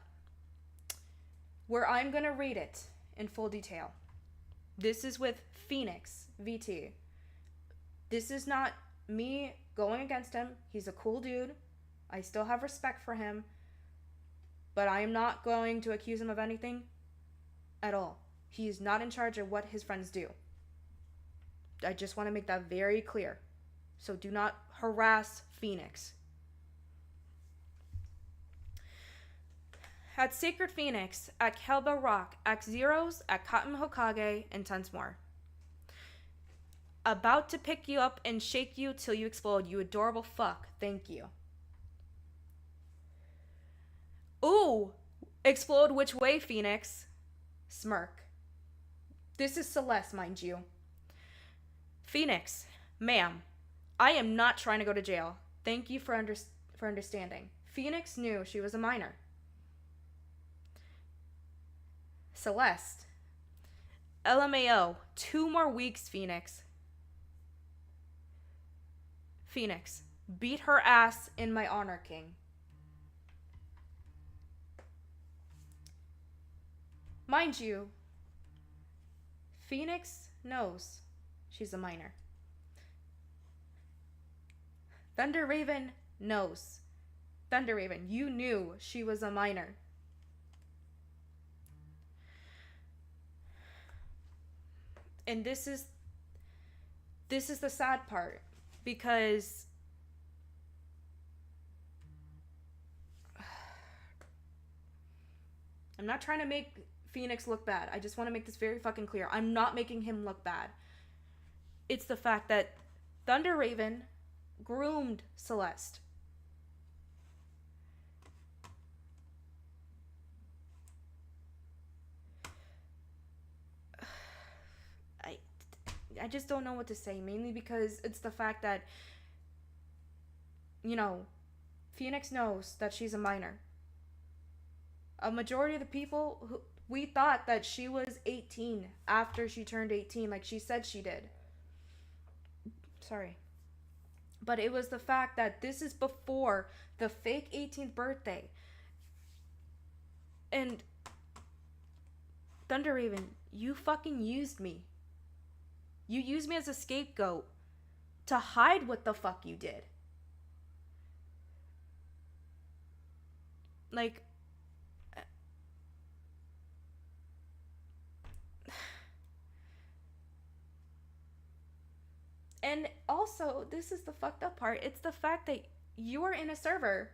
where I'm going to read it in full detail. This is with Phoenix VT. This is not me going against him. He's a cool dude. I still have respect for him. But I am not going to accuse him of anything at all. He is not in charge of what his friends do. I just want to make that very clear. So do not harass Phoenix. At Sacred Phoenix, at Kelba Rock, at Zeros, at Cotton Hokage, and tons more. About to pick you up and shake you till you explode, you adorable fuck. Thank you. Ooh, explode which way, Phoenix? Smirk. This is Celeste, mind you. Phoenix, ma'am, I am not trying to go to jail. Thank you for understanding. Phoenix knew she was a minor. Celeste. LMAO, 2 more weeks, Phoenix. Phoenix, beat her ass in my honor, King. Mind you, Phoenix knows she's a minor. Thunder Raven knows. Thunder Raven, you knew she was a minor. And this is the sad part, because I'm not trying to make Phoenix look bad. I just want to make this very fucking clear. I'm not making him look bad. It's the fact that Thunder Raven groomed Celeste. I just don't know what to say, mainly because it's the fact that, you know, Phoenix knows that she's a minor. A majority of the people, we thought that she was 18 after she turned 18, like she said she did. Sorry. But it was the fact that this is before the fake 18th birthday. And Thunder Raven, you fucking used me. You used me as a scapegoat to hide what the fuck you did. Like, and also, this is the fucked up part. It's the fact that you are in a server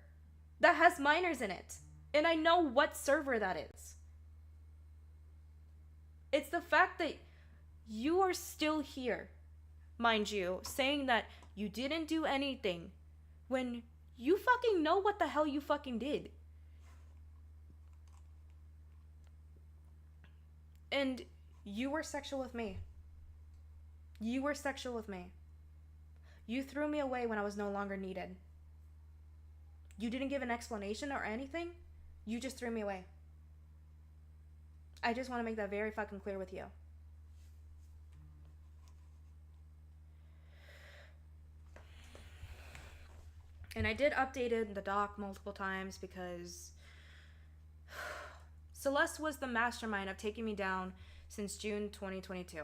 that has minors in it. And I know what server that is. It's the fact that you are still here, mind you, saying that you didn't do anything when you fucking know what the hell you fucking did. And you were sexual with me. You were sexual with me. You threw me away when I was no longer needed. You didn't give an explanation or anything. You just threw me away. I just want to make that very fucking clear with you. And I did update it in the doc multiple times because Celeste was the mastermind of taking me down since June 2022.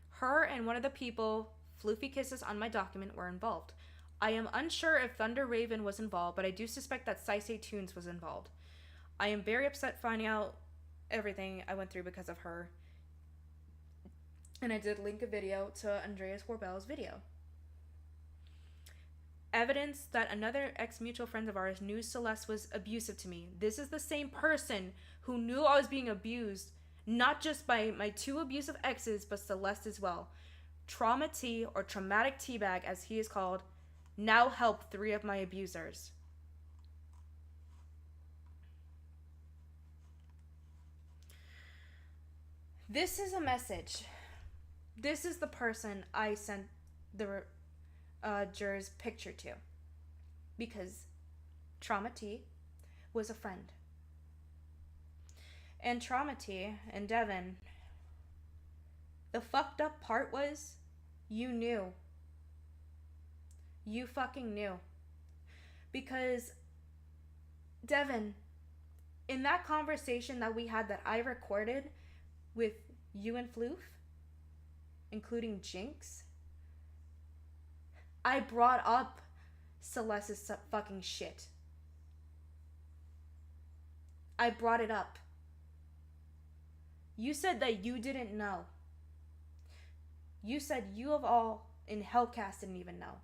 Her and one of the people, Floofy Kisses on my document, were involved. I am unsure if Thunder Raven was involved, but I do suspect that Saisei Tunes was involved. I am very upset finding out everything I went through because of her. And I did link a video to Andreas Corbell's video. Evidence that another ex-mutual friend of ours knew Celeste was abusive to me. This is the same person who knew I was being abused, not just by my 2 abusive exes, but Celeste as well. Trauma T, or Traumatic Teabag as he is called, now helped 3 of my abusers. This is a message. This is the person I sent the juror's picture to, because Trauma T was a friend. And Trauma T and Devin, the fucked up part was, you knew. You fucking knew. Because, Devin, in that conversation that we had that I recorded with you and Floof, including Jinx, I brought up Celeste's fucking shit. I brought it up. You said that you didn't know. You said you of all in Hellcast didn't even know.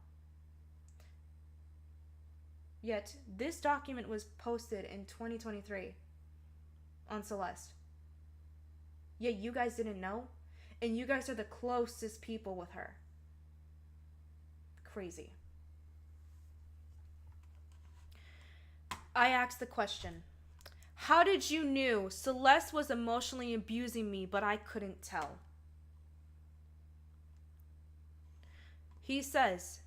Yet, this document was posted in 2023 on Celeste. Yet you guys didn't know, and you guys are the closest people with her. Crazy. I asked the question, how did you knew Celeste was emotionally abusing me, but I couldn't tell? He says,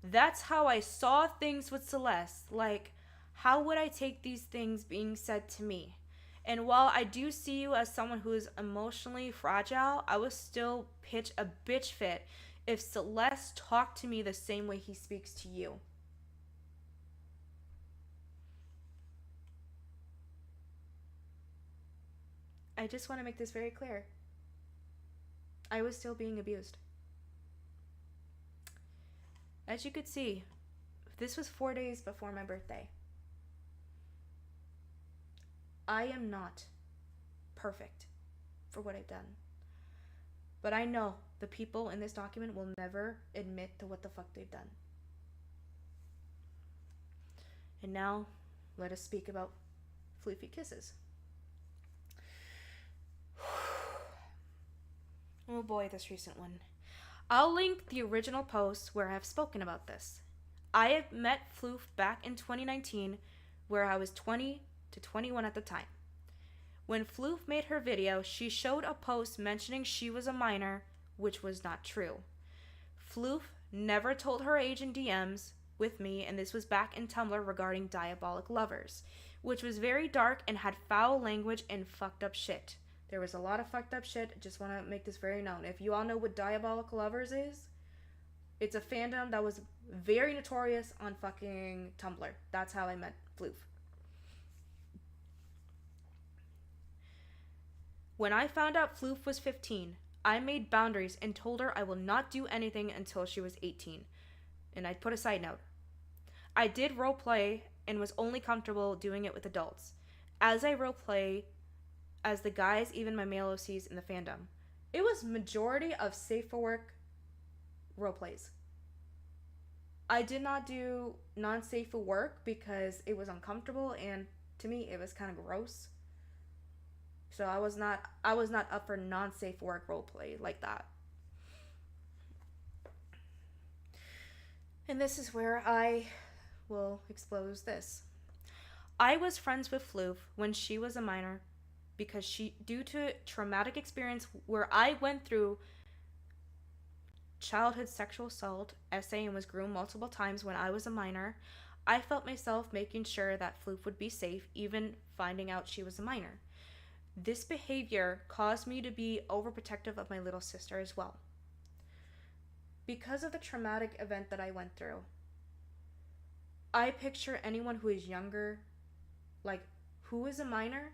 that's how I saw things with Celeste. Like, how would I take these things being said to me? And while I do see you as someone who is emotionally fragile, I would still pitch a bitch fit if Celeste talked to me the same way he speaks to you. I just want to make this very clear. I was still being abused. As you could see, this was 4 days before my birthday. I am not perfect for what I've done. But I know the people in this document will never admit to what the fuck they've done. And now, let us speak about Floofy Kisses. Oh boy, this recent one. I'll link the original post where I have spoken about this. I have met Floof back in 2019, where I was 20 to 21 at the time. When Floof made her video, she showed a post mentioning she was a minor, which was not true. Floof never told her age in DMs with me, and this was back in Tumblr regarding Diabolic Lovers, which was very dark and had foul language and fucked up shit. There was a lot of fucked up shit. I just want to make this very known. If you all know what Diabolic Lovers is, it's a fandom that was very notorious on fucking Tumblr. That's how I met Floof. When I found out Floof was 15, I made boundaries and told her I will not do anything until she was 18. And I put a side note. I did roleplay and was only comfortable doing it with adults. As I roleplay as the guys, even my male OCs in the fandom, it was majority of safe for work roleplays. I did not do non-safe for work because it was uncomfortable, and to me it was kind of gross. So I was not up for non-safe work roleplay like that. And this is where I will expose this. I was friends with Floof when she was a minor because she, due to traumatic experience where I went through childhood sexual assault, SA, and was groomed multiple times when I was a minor, I felt myself making sure that Floof would be safe, even finding out she was a minor. This behavior caused me to be overprotective of my little sister as well. Because of the traumatic event that I went through, I picture anyone who is younger, like who is a minor,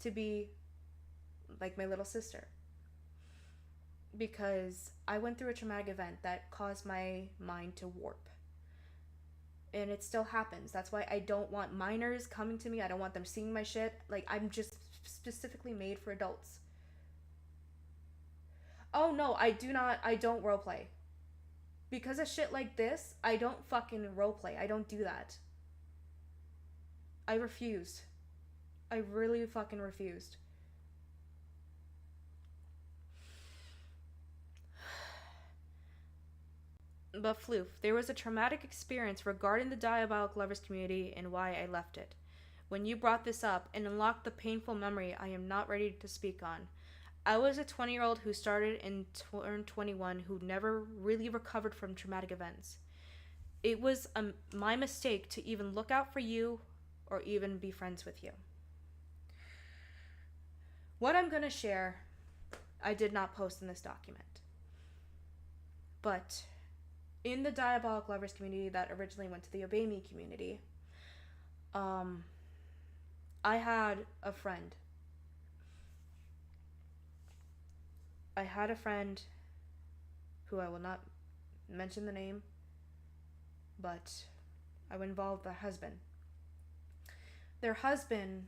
to be like my little sister. Because I went through a traumatic event that caused my mind to warp. And it still happens. That's why I don't want minors coming to me. I don't want them seeing my shit. Like, I'm just specifically made for adults. Oh no, I don't roleplay. Because of shit like this, I don't fucking roleplay. I don't do that. I refused. I really fucking refused. But Floof, there was a traumatic experience regarding the Diabolic Lovers community and why I left it. When you brought this up and unlocked the painful memory I am not ready to speak on, I was a 20-year-old who started and turned 21 who never really recovered from traumatic events. It was my mistake to even look out for you or even be friends with you. What I'm going to share, I did not post in this document. But in the Diabolic Lovers community that originally went to the Obey Me community, I had a friend. Who I will not mention the name, but I would involve the husband. Their husband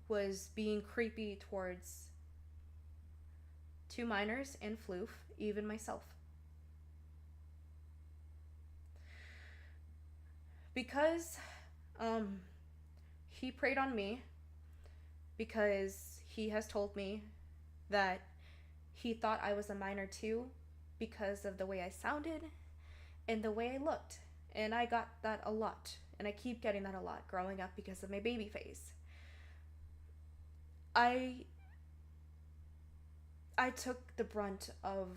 was being creepy towards 2 minors and Floof, even myself. Because he preyed on me, because he has told me that he thought I was a minor too because of the way I sounded and the way I looked. And I got that a lot. And I keep getting that a lot growing up because of my baby face. I took the brunt of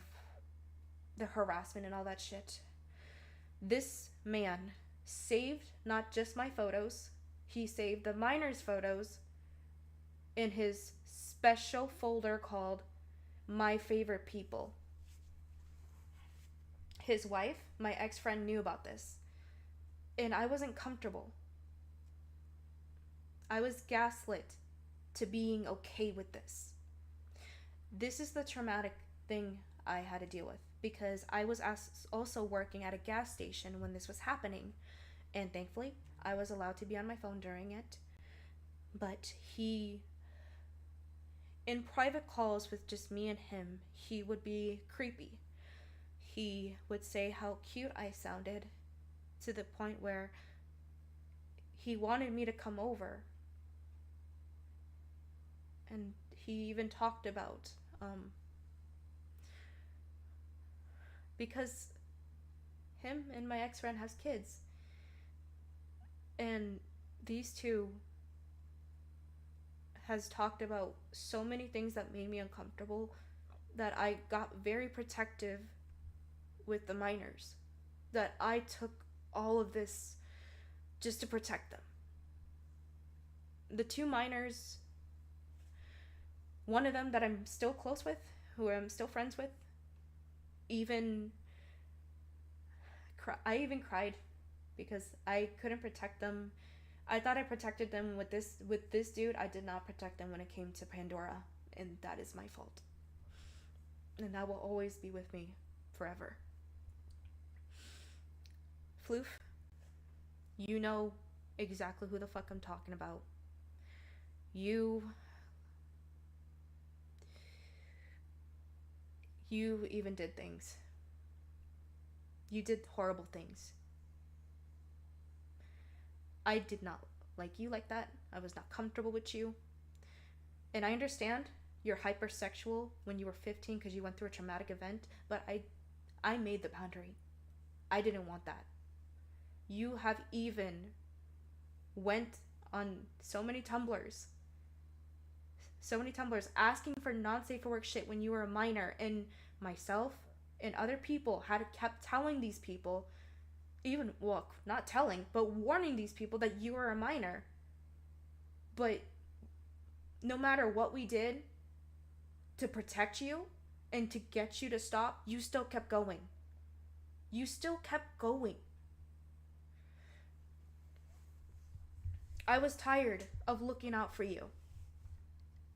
the harassment and all that shit. This man saved not just my photos, he saved the minors' photos in his special folder called My Favorite People. His wife, my ex-friend, knew about this. And I wasn't comfortable. I was gaslit to being okay with this. This is the traumatic thing I had to deal with, because I was also working at a gas station when this was happening. And thankfully, I was allowed to be on my phone during it. But he, in private calls with just me and him, he would be creepy. He would say how cute I sounded, to the point where he wanted me to come over. And he even talked about, because him and my ex-friend has kids. And these two has talked about so many things that made me uncomfortable that I got very protective with the minors. That I took all of this just to protect them. The 2 minors, one of them that I'm still close with, who I'm still friends with, I even cried because I couldn't protect them. I thought I protected them with this dude. I did not protect them when it came to Pandora, and that is my fault. And that will always be with me forever. Floof, you know exactly who the fuck I'm talking about. You even did things. You did horrible things. I did not like you like that. I was not comfortable with you. And I understand you're hypersexual when you were 15 because you went through a traumatic event, but I made the boundary. I didn't want that. You have even went on so many Tumblrs asking for non-safe for work shit when you were a minor, and myself and other people had kept telling these people, not telling, but warning these people that you were a minor. But no matter what we did to protect you and to get you to stop, you still kept going. I was tired of looking out for you.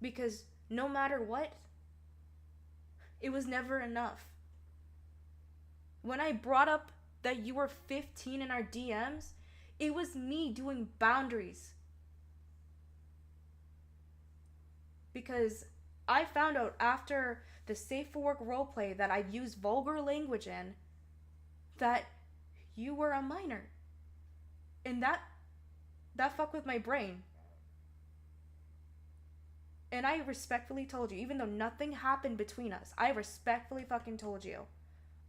Because no matter what, it was never enough. When I brought up that you were 15 in our DMs, it was me doing boundaries. Because I found out after the Safe for Work roleplay that I'd used vulgar language in, that you were a minor. And that fucked with my brain. And I respectfully told you, even though nothing happened between us, I respectfully fucking told you,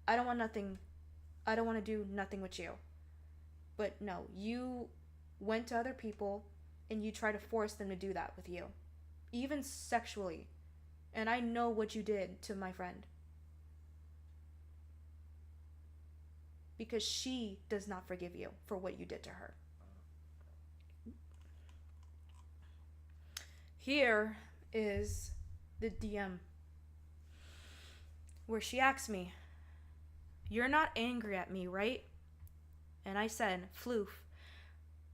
I don't want to do nothing with you. But no, you went to other people and you tried to force them to do that with you. even sexually. And I know what you did to my friend. Because she does not forgive you for what you did to her. Here is the DM where she asks me, "You're not angry at me, right?" And I said, "Floof,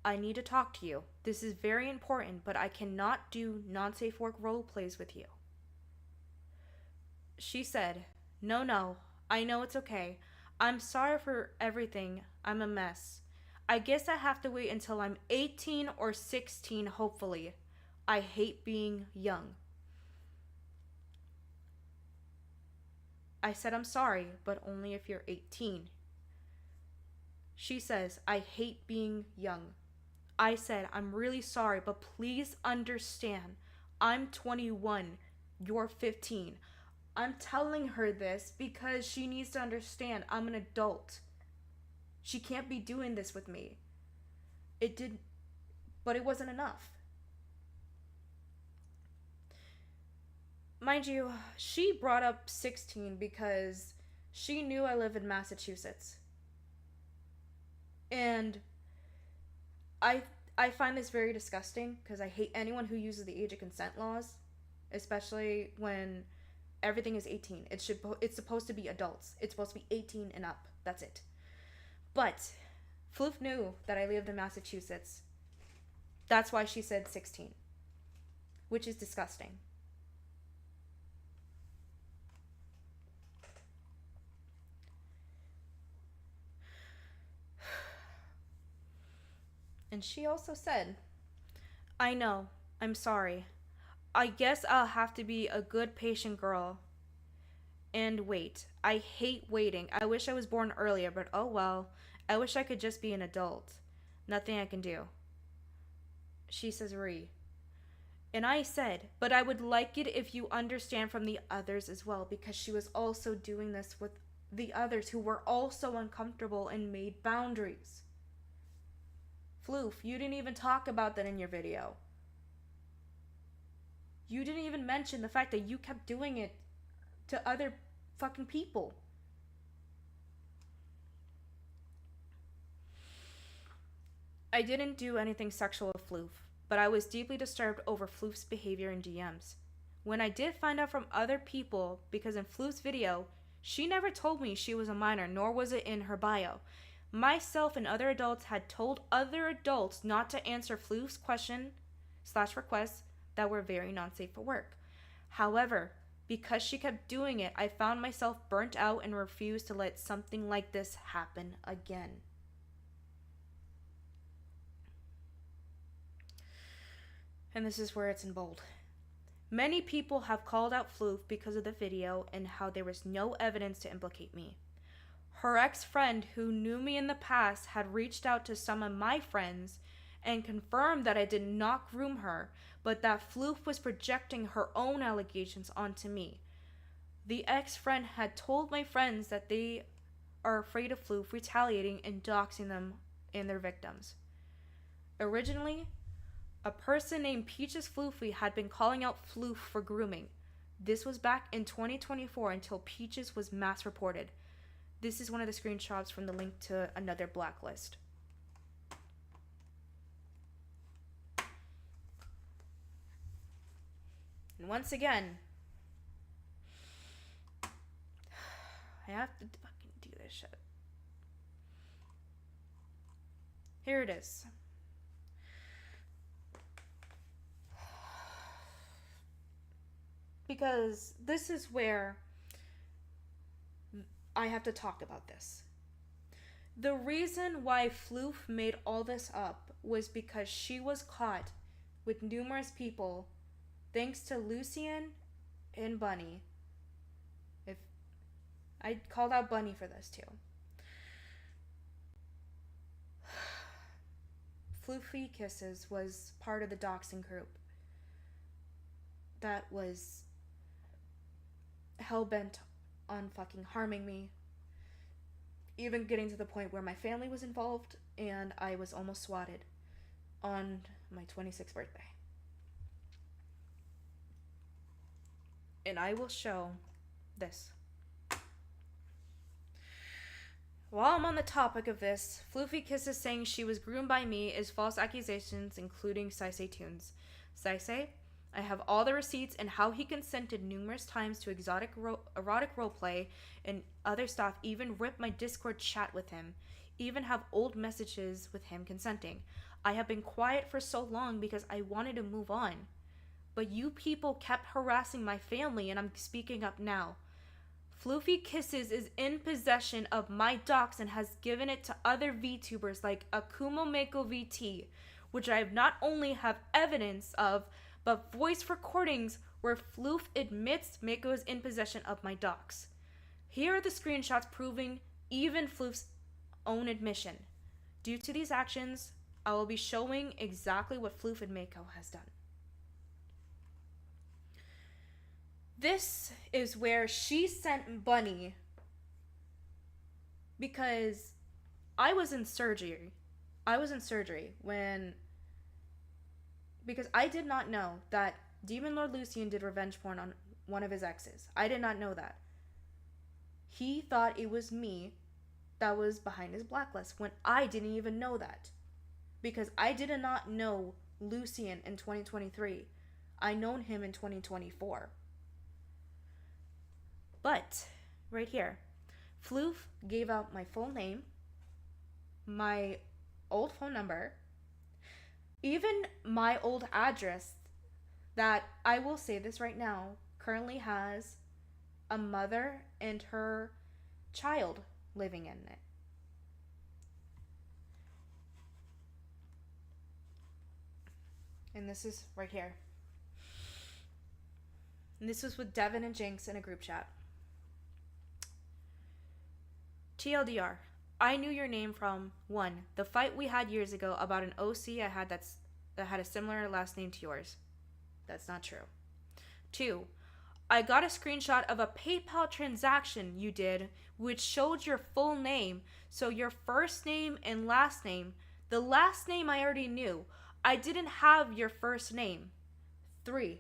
I need to talk to you. This is very important, but I cannot do non-safe work role plays with you." She said, No, I know it's okay. I'm sorry for everything. I'm a mess. I guess I have to wait until I'm 18 or 16, hopefully. I hate being young. I said, I'm sorry, but only if you're 18. She says, I hate being young. I said, I'm really sorry, but please understand. I'm 21. You're 15. I'm telling her this because she needs to understand I'm an adult. She can't be doing this with me. But it wasn't enough. Mind you, she brought up 16 because she knew I live in Massachusetts. And I find this very disgusting because I hate anyone who uses the age of consent laws, especially when everything is 18. It's supposed to be adults. It's supposed to be 18 and up. That's it. But Floof knew that I lived in Massachusetts. That's why she said 16, which is disgusting. And she also said, I know, I'm sorry. I guess I'll have to be a good patient girl and wait. I hate waiting. I wish I was born earlier, but oh well. I wish I could just be an adult. Nothing I can do. She says, Ree. And I said, but I would like it if you understand from the others as well, because she was also doing this with the others who were also uncomfortable and made boundaries. Floof, you didn't even talk about that in your video. You didn't even mention the fact that you kept doing it to other fucking people. I didn't do anything sexual with Floof, but I was deeply disturbed over Floof's behavior in DMs. When I did find out from other people, because in Floof's video, she never told me she was a minor, nor was it in her bio. Myself and other adults had told other adults not to answer Floof's question/requests that were very non-safe for work. However, because she kept doing it, I found myself burnt out and refused to let something like this happen again. And this is where it's in bold. Many people have called out Floof because of the video and how there was no evidence to implicate me. Her ex-friend who knew me in the past had reached out to some of my friends and confirmed that I did not groom her, but that Floof was projecting her own allegations onto me. The ex-friend had told my friends that they are afraid of Floof retaliating and doxing them and their victims. Originally, a person named Peaches Floofy had been calling out Floof for grooming. This was back in 2024 until Peaches was mass reported. This is one of the screenshots from the link to another blacklist. And once again, I have to fucking do this shit. Here it is. Because this is where I have to talk about this. The reason why Floof made all this up was because she was caught with numerous people, thanks to Lucian and Bunny. If I called out Bunny for this too. Floofy Kisses was part of the doxing group that was hell-bent on fucking harming me, even getting to the point where my family was involved and I was almost swatted on my 26th birthday. And I will show this. While I'm on the topic of this, Floofy Kisses saying she was groomed by me is false accusations, including Saisei Tunes. Saisei, I have all the receipts and how he consented numerous times to erotic roleplay and other stuff, even ripped my Discord chat with him, even have old messages with him consenting. I have been quiet for so long because I wanted to move on. But you people kept harassing my family and I'm speaking up now. Floofy Kisses is in possession of my docs and has given it to other VTubers like Akumo Mako VT, which I not only have evidence of, but voice recordings where Floof admits Mako is in possession of my docs. Here are the screenshots proving even Floof's own admission. Due to these actions, I will be showing exactly what Floof and Mako has done. This is where she sent Bunny because I was in surgery. Because I did not know that Demon Lord Lucian did revenge porn on one of his exes. I did not know that. He thought it was me that was behind his blacklist when I didn't even know that. Because I did not know Lucian in 2023. I known him in 2024. But, right here, Floof gave out my full name, my old phone number, even my old address that, I will say this right now, currently has a mother and her child living in it. And this is right here. And this was with Devin and Jinx in a group chat. TLDR, I knew your name from 1. The fight we had years ago about an OC I had that had a similar last name to yours. That's not true. 2. I got a screenshot of a PayPal transaction you did which showed your full name, so your first name and last name. The last name I already knew. I didn't have your first name. 3.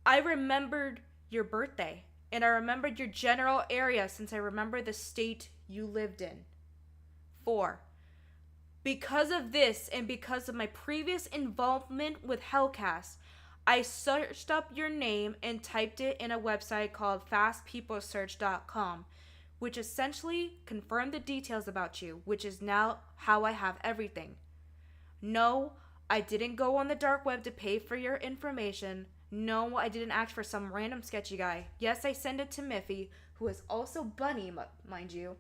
I remembered your birthday. And I remembered your general area since I remember the state you lived in. 4. Because of this and because of my previous involvement with Hellcast, I searched up your name and typed it in a website called fastpeoplesearch.com, which essentially confirmed the details about you, which is now how I have everything. No, I didn't go on the dark web to pay for your information. No, I didn't ask for some random sketchy guy. Yes, I sent it to Miffy, who is also Bunny, mind you.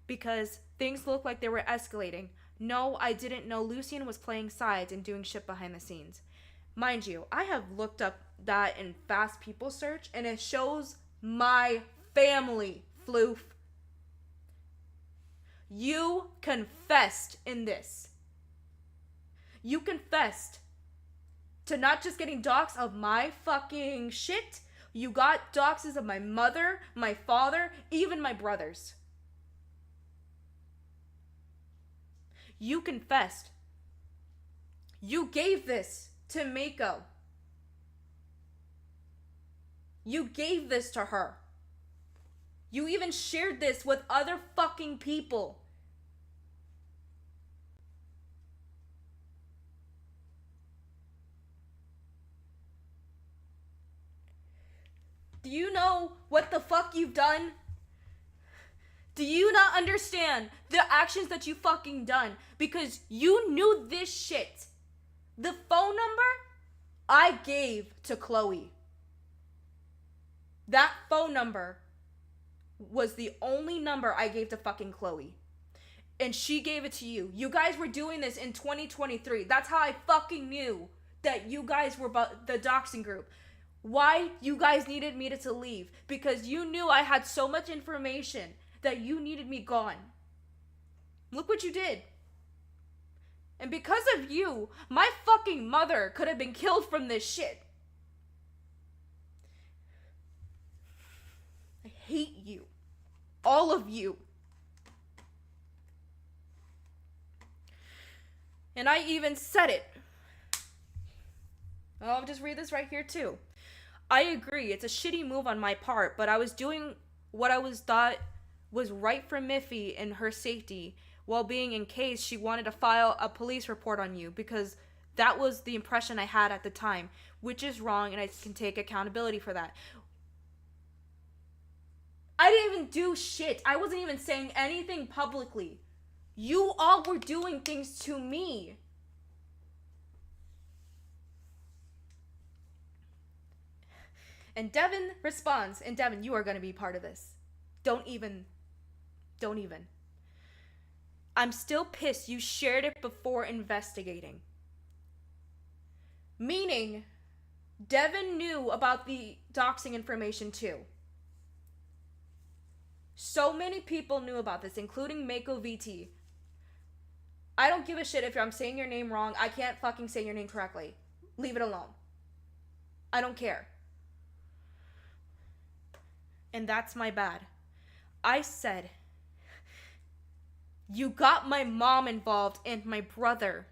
Because things looked like they were escalating. No, I didn't know Lucian was playing sides and doing shit behind the scenes. Mind you, I have looked up that in Fast People Search, and it shows my family, Floof. You confessed in this. You confessed to not just getting docs of my fucking shit. You got doxes of my mother, my father, even my brothers. You confessed. You gave this to Mako. You gave this to her. You even shared this with other fucking people. Do you know what the fuck you've done? Do you not understand the actions that you fucking done? Because you knew this shit. The phone number I gave to Chloe. That phone number was the only number I gave to fucking Chloe. And she gave it to you. You guys were doing this in 2023. That's how I fucking knew that you guys were the doxing group. Why you guys needed me to leave? Because you knew I had so much information that you needed me gone. Look what you did. And because of you, my fucking mother could have been killed from this shit. I hate you. All of you. And I even said it. I'll just read this right here too. I agree, it's a shitty move on my part, but I was doing what I was thought was right for Miffy and her safety, while being in case she wanted to file a police report on you, because that was the impression I had at the time, which is wrong, and I can take accountability for that. I didn't even do shit. I wasn't even saying anything publicly. You all were doing things to me. And Devin responds, and Devin, you are going to be part of this. Don't even. I'm still pissed you shared it before investigating. Meaning, Devin knew about the doxing information too. So many people knew about this, including Mako VT. I don't give a shit if I'm saying your name wrong. I can't fucking say your name correctly. Leave it alone. I don't care. And that's my bad. I said, you got my mom involved and my brother.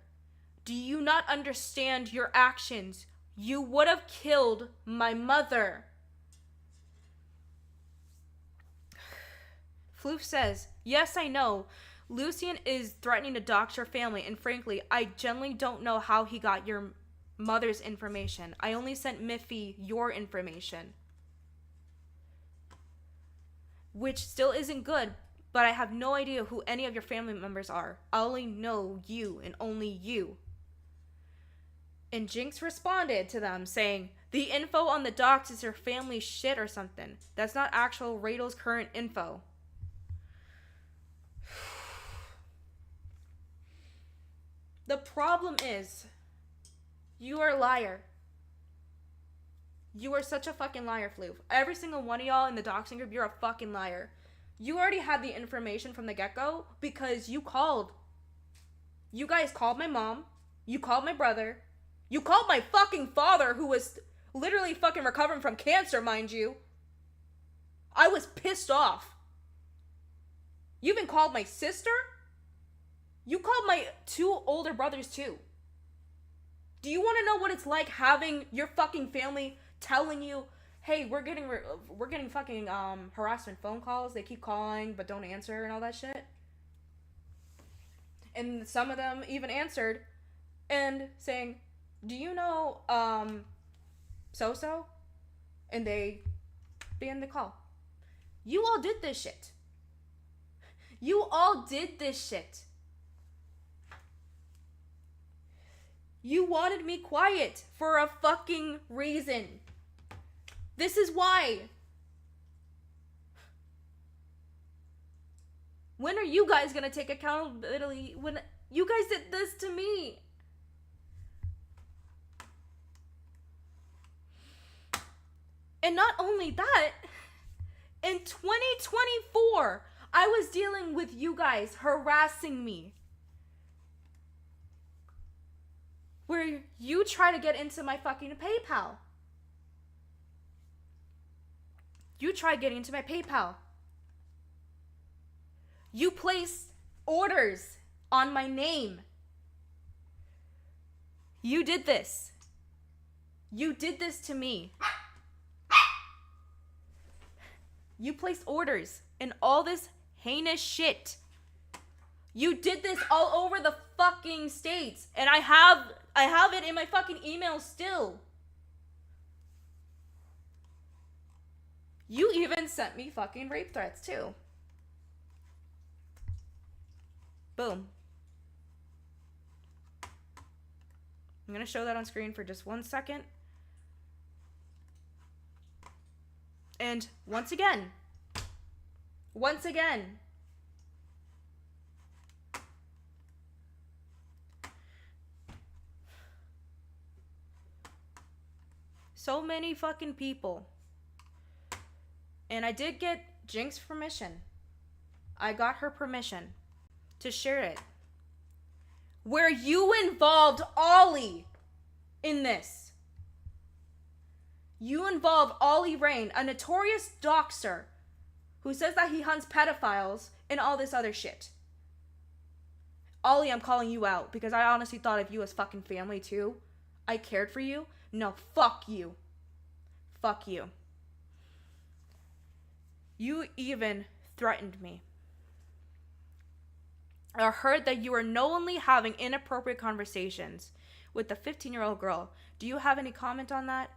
Do you not understand your actions? You would have killed my mother. Floof says, yes, I know. Lucien is threatening to dox your family, and frankly, I genuinely don't know how he got your mother's information. I only sent Miffy your information. Which still isn't good, but I have no idea who any of your family members are. I only know you and only you. And Jinx responded to them saying, the info on the docs is your family's shit or something. That's not actual Raidel's current info. The problem is, you are a liar. You are such a fucking liar, Floof. Every single one of y'all in the doxing group, you're a fucking liar. You already had the information from the get-go because you called. You guys called my mom. You called my brother. You called my fucking father, who was literally fucking recovering from cancer, mind you. I was pissed off. You even called my sister? You called my 2 older brothers too. Do you want to know what it's like having your fucking family telling you, hey, we're getting fucking harassment phone calls. They keep calling but don't answer and all that shit. And some of them even answered and saying, do you know so-so? And they began the call. You all did this shit. You all did this shit. You wanted me quiet for a fucking reason. This is why. When are you guys gonna take accountability when you guys did this to me? And not only that, in 2024, I was dealing with you guys harassing me. Where you try to get into my fucking PayPal. You tried getting into my PayPal. You placed orders on my name. You did this. You did this to me. You placed orders and all this heinous shit. You did this all over the fucking states. And I have it in my fucking email still. You even sent me fucking rape threats too. Boom. I'm gonna show that on screen for just 1 second. And once again, so many fucking people. And I did get Jinx's permission. I got her permission to share it. Where you involved Ollie in this. You involved Ollie Rain, a notorious doxer who says that he hunts pedophiles and all this other shit. Ollie, I'm calling you out because I honestly thought of you as fucking family too. I cared for you No, fuck you. Fuck you. You even threatened me. I heard that you were knowingly having inappropriate conversations with the 15-year-old girl. Do you have any comment on that?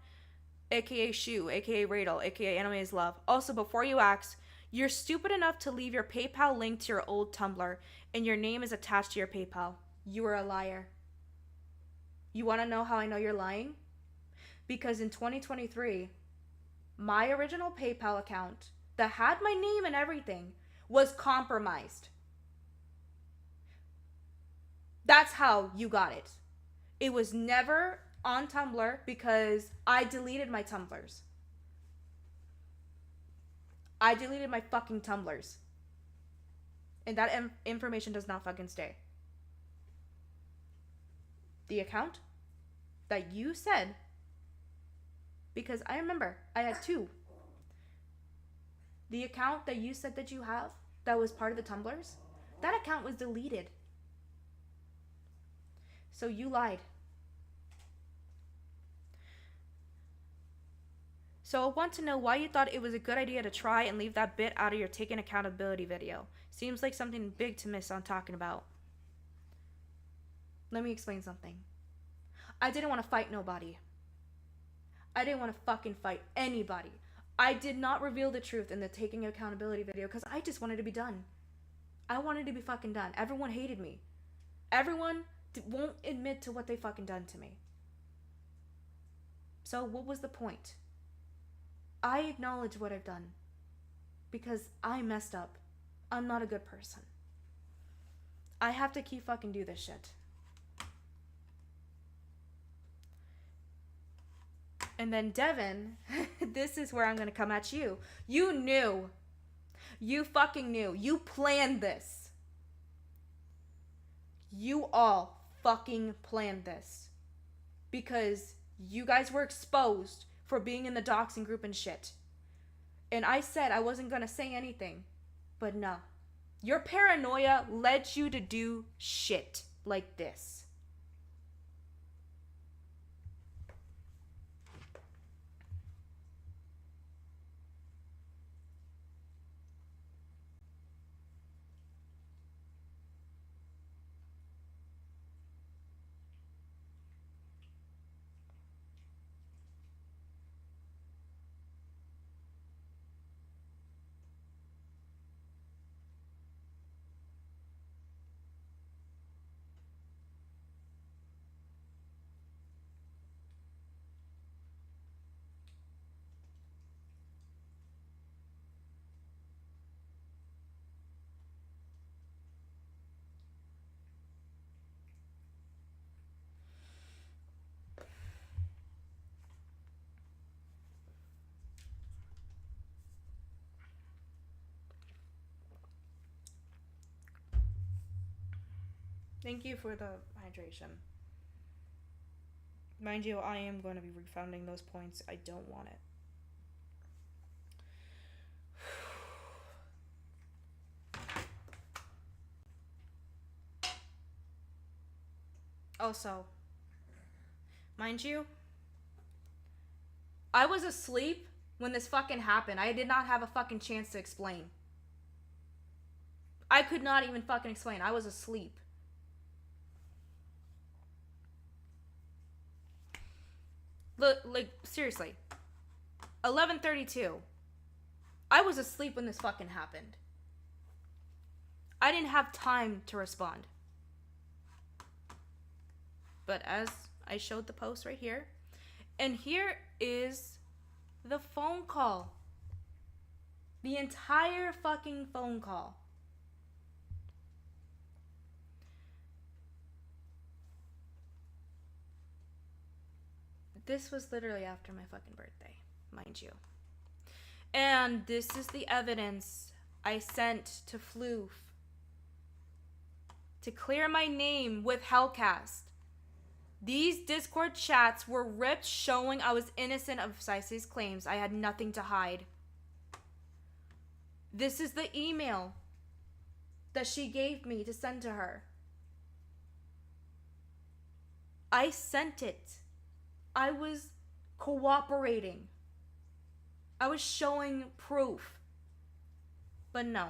AKA Shu, AKA Radel, AKA Anime is Love. Also, before you ask, you're stupid enough to leave your PayPal link to your old Tumblr and your name is attached to your PayPal. You are a liar. You want to know how I know you're lying? Because in 2023, my original PayPal account that had my name and everything was compromised. That's how you got it. It was never on Tumblr because I deleted my Tumblrs. I deleted my fucking Tumblrs. And that information does not fucking stay. The account that you said, because I remember I had two. The account that you said that you have that was part of the Tumblrs, that account was deleted. So you lied. So I want to know why you thought it was a good idea to try and leave that bit out of your taking accountability video. Seems like something big to miss on talking about. Let me explain something. I didn't want to fight nobody. I didn't want to fucking fight anybody. I did not reveal the truth in the taking accountability video because I just wanted to be done. I wanted to be fucking done. Everyone hated me. Everyone won't admit to what they fucking done to me. So what was the point? I acknowledge what I've done because I messed up. I'm not a good person. I have to keep fucking do this shit. And then Devin, this is where I'm gonna come at you. You knew. You fucking knew. You planned this. You all fucking planned this. Because you guys were exposed for being in the doxing group and shit. And I said I wasn't gonna say anything. But no. Your paranoia led you to do shit like this. Thank you for the hydration. Mind you, I am going to be refunding those points. I don't want it. Also, mind you, I was asleep when this fucking happened. I did not have a fucking chance to explain. I could not even fucking explain. I was asleep. Look, like, seriously. 11:32. I was asleep when this fucking happened. I didn't have time to respond. But as I showed the post right here, and here is the phone call. The entire fucking phone call. This was literally after my fucking birthday, mind you. And this is the evidence I sent to Floof to clear my name with Hellcast. These Discord chats were ripped showing I was innocent of Saisei's claims. I had nothing to hide. This is the email that she gave me to send to her. I sent it. I was cooperating. I was showing proof. But no.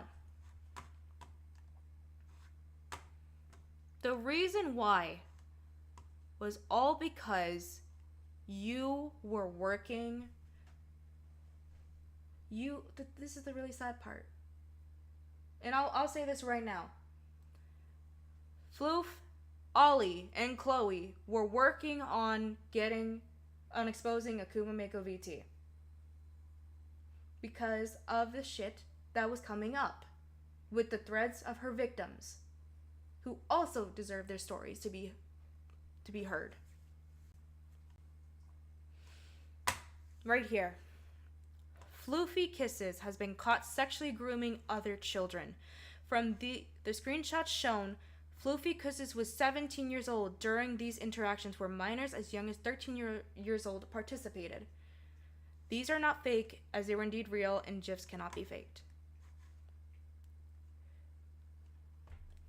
The reason why was all because you were working. This is the really sad part. And I'll say this right now. Floof, Ollie, and Chloe were working on exposing Akuma Mako VT. Because of the shit that was coming up with the threads of her victims, who also deserve their stories to be heard. Right here. Floofy Kisses has been caught sexually grooming other children. From the screenshots shown, Floofy Kisses was 17 years old during these interactions where minors as young as 13 years old participated. These are not fake, as they were indeed real, and GIFs cannot be faked.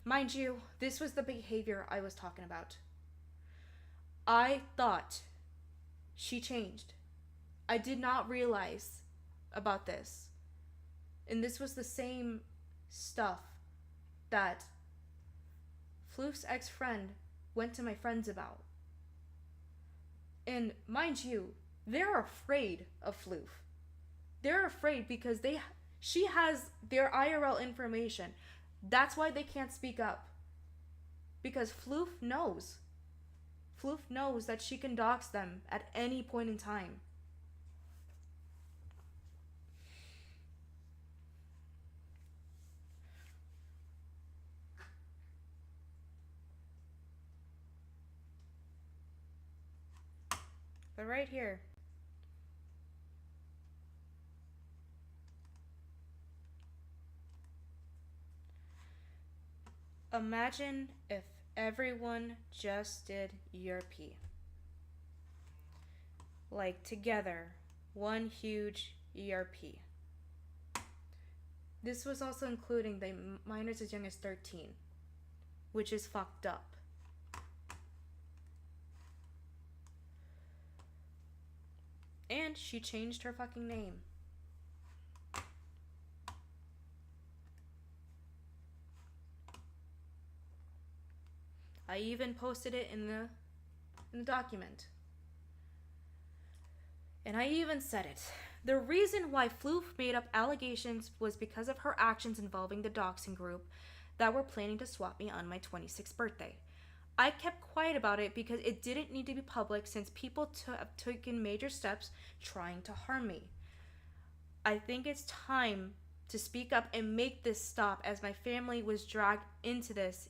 Mind you, this was the behavior I was talking about. I thought she changed. I did not realize about this. And this was the same stuff that Floof's ex-friend went to my friends about. And mind you, they're afraid of Floof. They're afraid because she has their IRL information. That's why they can't speak up. Because Floof knows. Floof knows that she can dox them at any point in time. But right here. Imagine if everyone just did ERP. Like together, one huge ERP. This was also including the minors as young as 13, which is fucked up. And she changed her fucking name. I even posted it in the document. And I even said it. The reason why Floof made up allegations was because of her actions involving the doxing group that were planning to swap me on my 26th birthday. I kept quiet about it because it didn't need to be public since people have taken major steps trying to harm me. I think it's time to speak up and make this stop, as my family was dragged into this.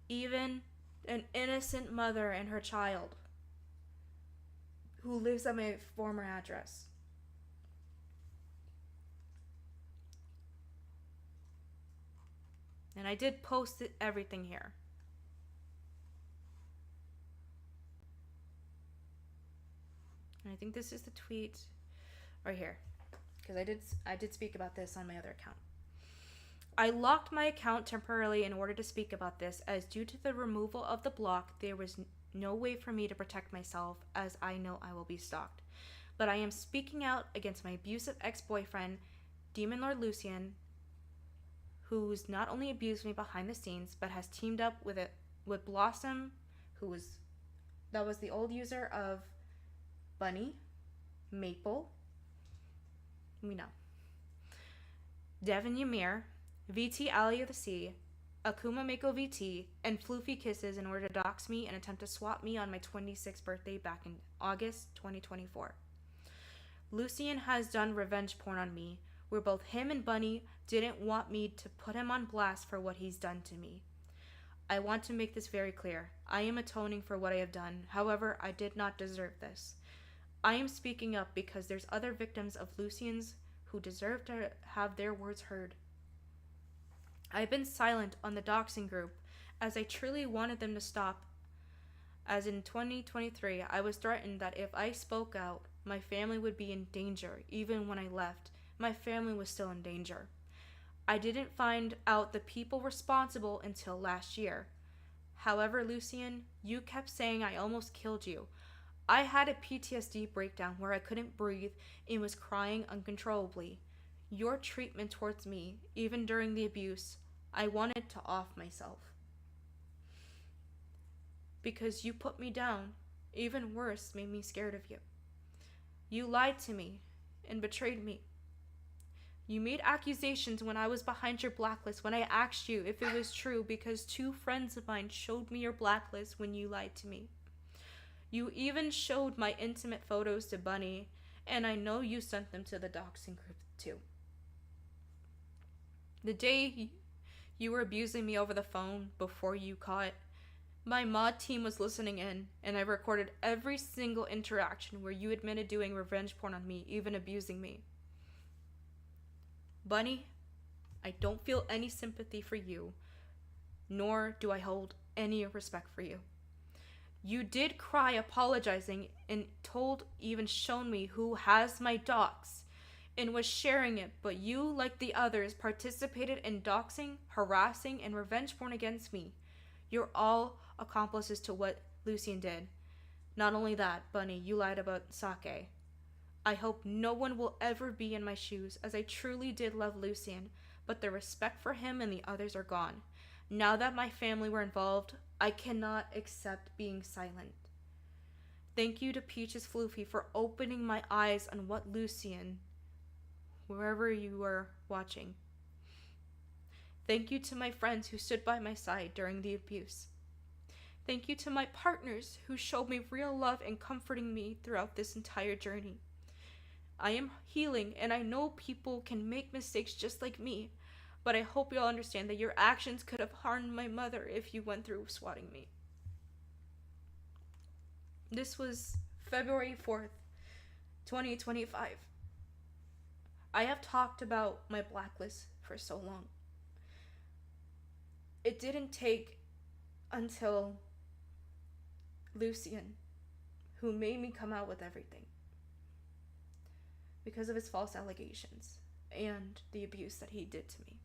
Even an innocent mother and her child who lives at my former address. And I did post everything here. And I think this is the tweet right here, because I did speak about this on my other account. I locked my account temporarily in order to speak about this, as due to the removal of the block, there was no way for me to protect myself, as I know I will be stalked. But I am speaking out against my abusive ex-boyfriend, Demon Lord Lucian, who's not only abused me behind the scenes, but has teamed up with Blossom, that was the old user of Bunny, Maple, we know, Devin Ymir, VT Alley of the Sea, Akuma Mako VT, and Floofy Kisses in order to dox me and attempt to swap me on my 26th birthday back in August 2024. Lucian has done revenge porn on me, where both him and Bunny didn't want me to put him on blast for what he's done to me. I want to make this very clear. I am atoning for what I have done. However, I did not deserve this. I am speaking up because there's other victims of Lucian's who deserve to have their words heard. I've been silent on the doxing group as I truly wanted them to stop, as in 2023 I was threatened that if I spoke out, my family would be in danger. Even when I left, my family was still in danger. I didn't find out the people responsible until last year. However, Lucian, you kept saying I almost killed you. I had a PTSD breakdown where I couldn't breathe and was crying uncontrollably. Your treatment towards me, even during the abuse, I wanted to off myself. Because you put me down, even worse, made me scared of you. You lied to me and betrayed me. You made accusations when I was behind your blacklist when I asked you if it was true because 2 friends of mine showed me your blacklist when you lied to me. You even showed my intimate photos to Bunny, and I know you sent them to the doxing group too. The day you were abusing me over the phone before you caught, my mod team was listening in, and I recorded every single interaction where you admitted doing revenge porn on me, even abusing me. Bunny, I don't feel any sympathy for you, nor do I hold any respect for you. You did cry apologizing and even shown me who has my docs and was sharing it, but you, like the others, participated in doxing, harassing, and revenge porn against me. You're all accomplices to what Lucien did. Not only that, Bunny, you lied about Sake. I hope no one will ever be in my shoes, as I truly did love Lucien, but the respect for him and the others are gone. Now that my family were involved, I cannot accept being silent. Thank you to Peaches Floofy for opening my eyes on what Lucien, wherever you were watching. Thank you to my friends who stood by my side during the abuse. Thank you to my partners who showed me real love and comforting me throughout this entire journey. I am healing, and I know people can make mistakes just like me, but I hope you'll understand that your actions could have harmed my mother if you went through swatting me. This was February 4th, 2025. I have talked about my blacklist for so long. It didn't take until Lucien, who made me come out with everything because of his false allegations and the abuse that he did to me.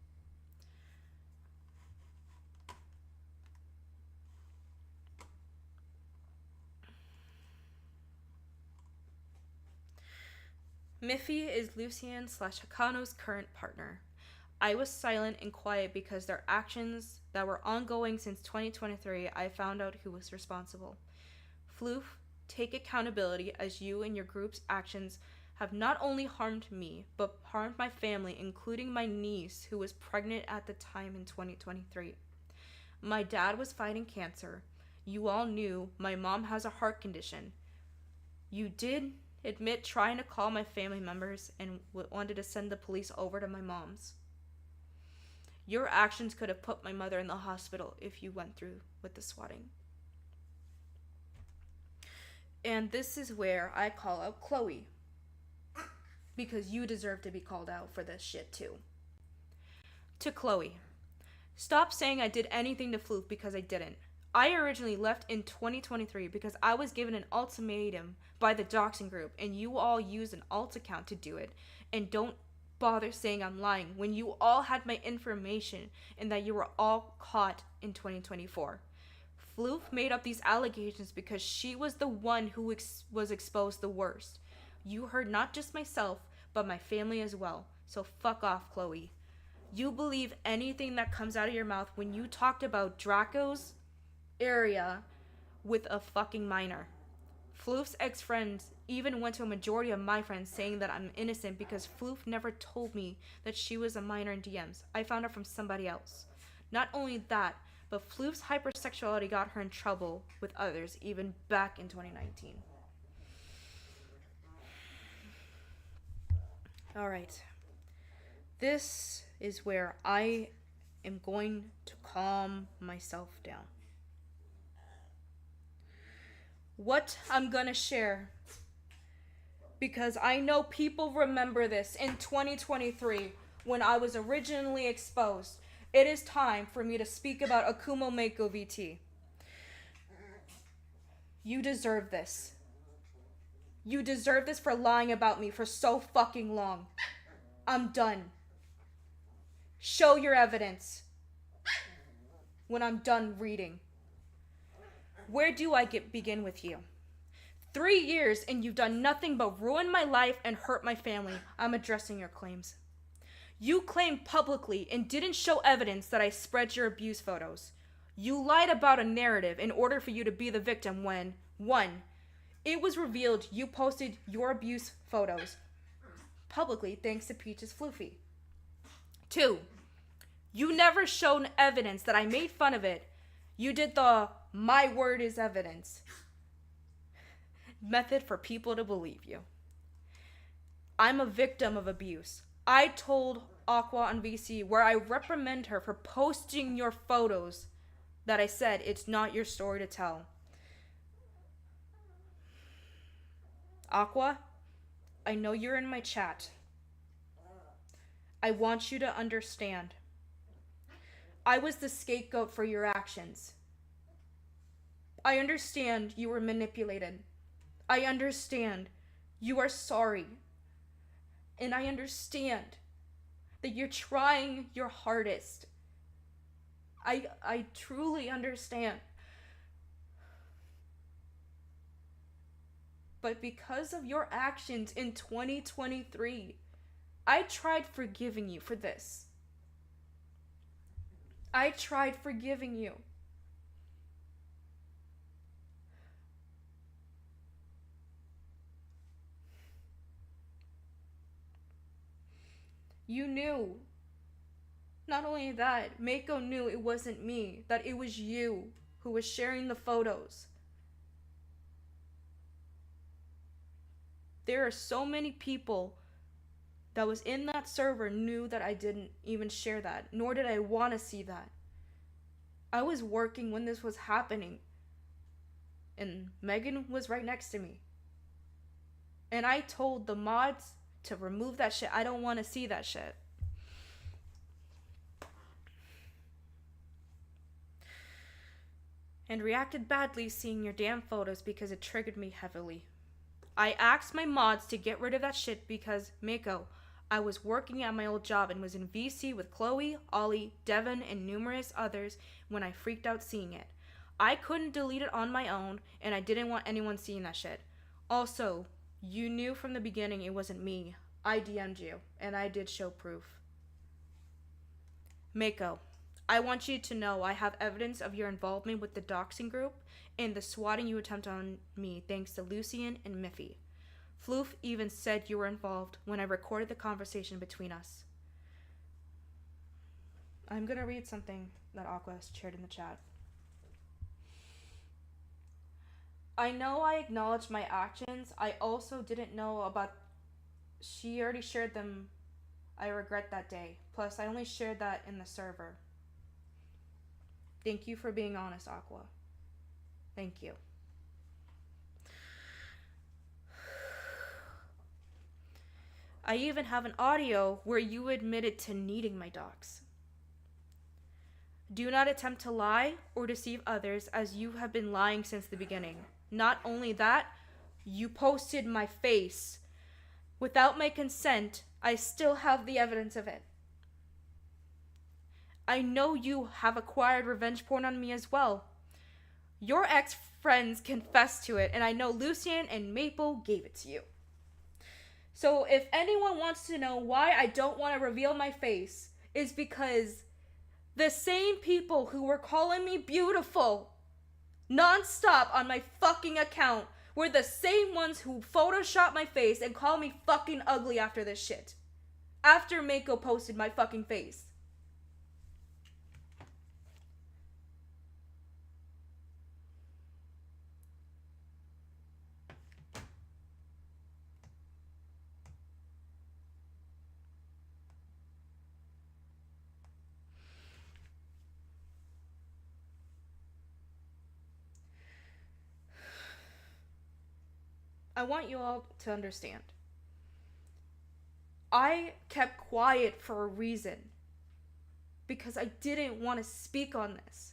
Miffy is Lucien/Hakano's current partner. I was silent and quiet because their actions that were ongoing since 2023, I found out who was responsible. Floof, take accountability as you and your group's actions have not only harmed me, but harmed my family, including my niece, who was pregnant at the time in 2023. My dad was fighting cancer. You all knew my mom has a heart condition. You did admit trying to call my family members and wanted to send the police over to my mom's. Your actions could have put my mother in the hospital if you went through with the swatting. And this is where I call out Chloe, because you deserve to be called out for this shit too. To Chloe, stop saying I did anything to Floof because I didn't. I originally left in 2023 because I was given an ultimatum by the doxing group, and you all used an alt account to do it. And don't bother saying I'm lying when you all had my information and that you were all caught in 2024. Floof made up these allegations because she was the one who was exposed the worst. You heard not just myself, but my family as well. So fuck off, Chloe. You believe anything that comes out of your mouth when you talked about Draco's area with a fucking minor. Floof's ex-friends even went to a majority of my friends saying that I'm innocent because Floof never told me that she was a minor in DMs. I found her from somebody else. Not only that, but Floof's hypersexuality got her in trouble with others even back in 2019. Alright. This is where I am going to calm myself down. What I'm gonna share, because I know people remember this in 2023 when I was originally exposed. It is time for me to speak about Akumo Mako VT. You deserve this. You deserve this for lying about me for so fucking long. I'm done. Show your evidence when I'm done reading. Where do I begin with you? 3 years and you've done nothing but ruin my life and hurt my family. I'm addressing your claims. You claimed publicly and didn't show evidence that I spread your abuse photos. You lied about a narrative in order for you to be the victim when, 1, it was revealed you posted your abuse photos publicly thanks to Peach's Floofy. 2, you never shown evidence that I made fun of it. You did the my word is evidence method for people to believe you. I'm a victim of abuse. I told Aqua on VC where I reprimand her for posting your photos that I said it's not your story to tell. Aqua, I know you're in my chat. I want you to understand. I was the scapegoat for your actions. I understand you were manipulated. I understand you are sorry. And I understand that you're trying your hardest. I truly understand. But because of your actions in 2023, I tried forgiving you for this. I tried forgiving you. You knew. Not only that, Mako knew it wasn't me, that it was you who was sharing the photos. There are so many people that was in that server knew that I didn't even share that, nor did I want to see that. I was working when this was happening, and Megan was right next to me. And I told the mods to remove that shit. I don't want to see that shit. And reacted badly seeing your damn photos because it triggered me heavily. I asked my mods to get rid of that shit because, Mako, I was working at my old job and was in VC with Chloe, Ollie, Devin, and numerous others when I freaked out seeing it. I couldn't delete it on my own, and I didn't want anyone seeing that shit. Also, you knew from the beginning it wasn't me. I DM'd you, and I did show proof. Mako, I want you to know I have evidence of your involvement with the doxing group and the swatting you attempt on me thanks to Lucian and Miffy. Floof even said you were involved when I recorded the conversation between us. I'm gonna read something that Aqua shared in the chat. I know I acknowledged my actions. I also didn't know about... She already shared them. I regret that day. Plus, I only shared that in the server. Thank you for being honest, Aqua. Thank you. I even have an audio where you admitted to needing my docs. Do not attempt to lie or deceive others as you have been lying since the beginning. Not only that, you posted my face. Without my consent, I still have the evidence of it. I know you have acquired revenge porn on me as well. Your ex-friends confessed to it, and I know Lucian and Maple gave it to you. So if anyone wants to know why I don't want to reveal my face, is because the same people who were calling me beautiful non-stop on my fucking account were the same ones who photoshopped my face and called me fucking ugly after this shit. After Mako posted my fucking face. I want you all to understand. I kept quiet for a reason. Because I didn't want to speak on this.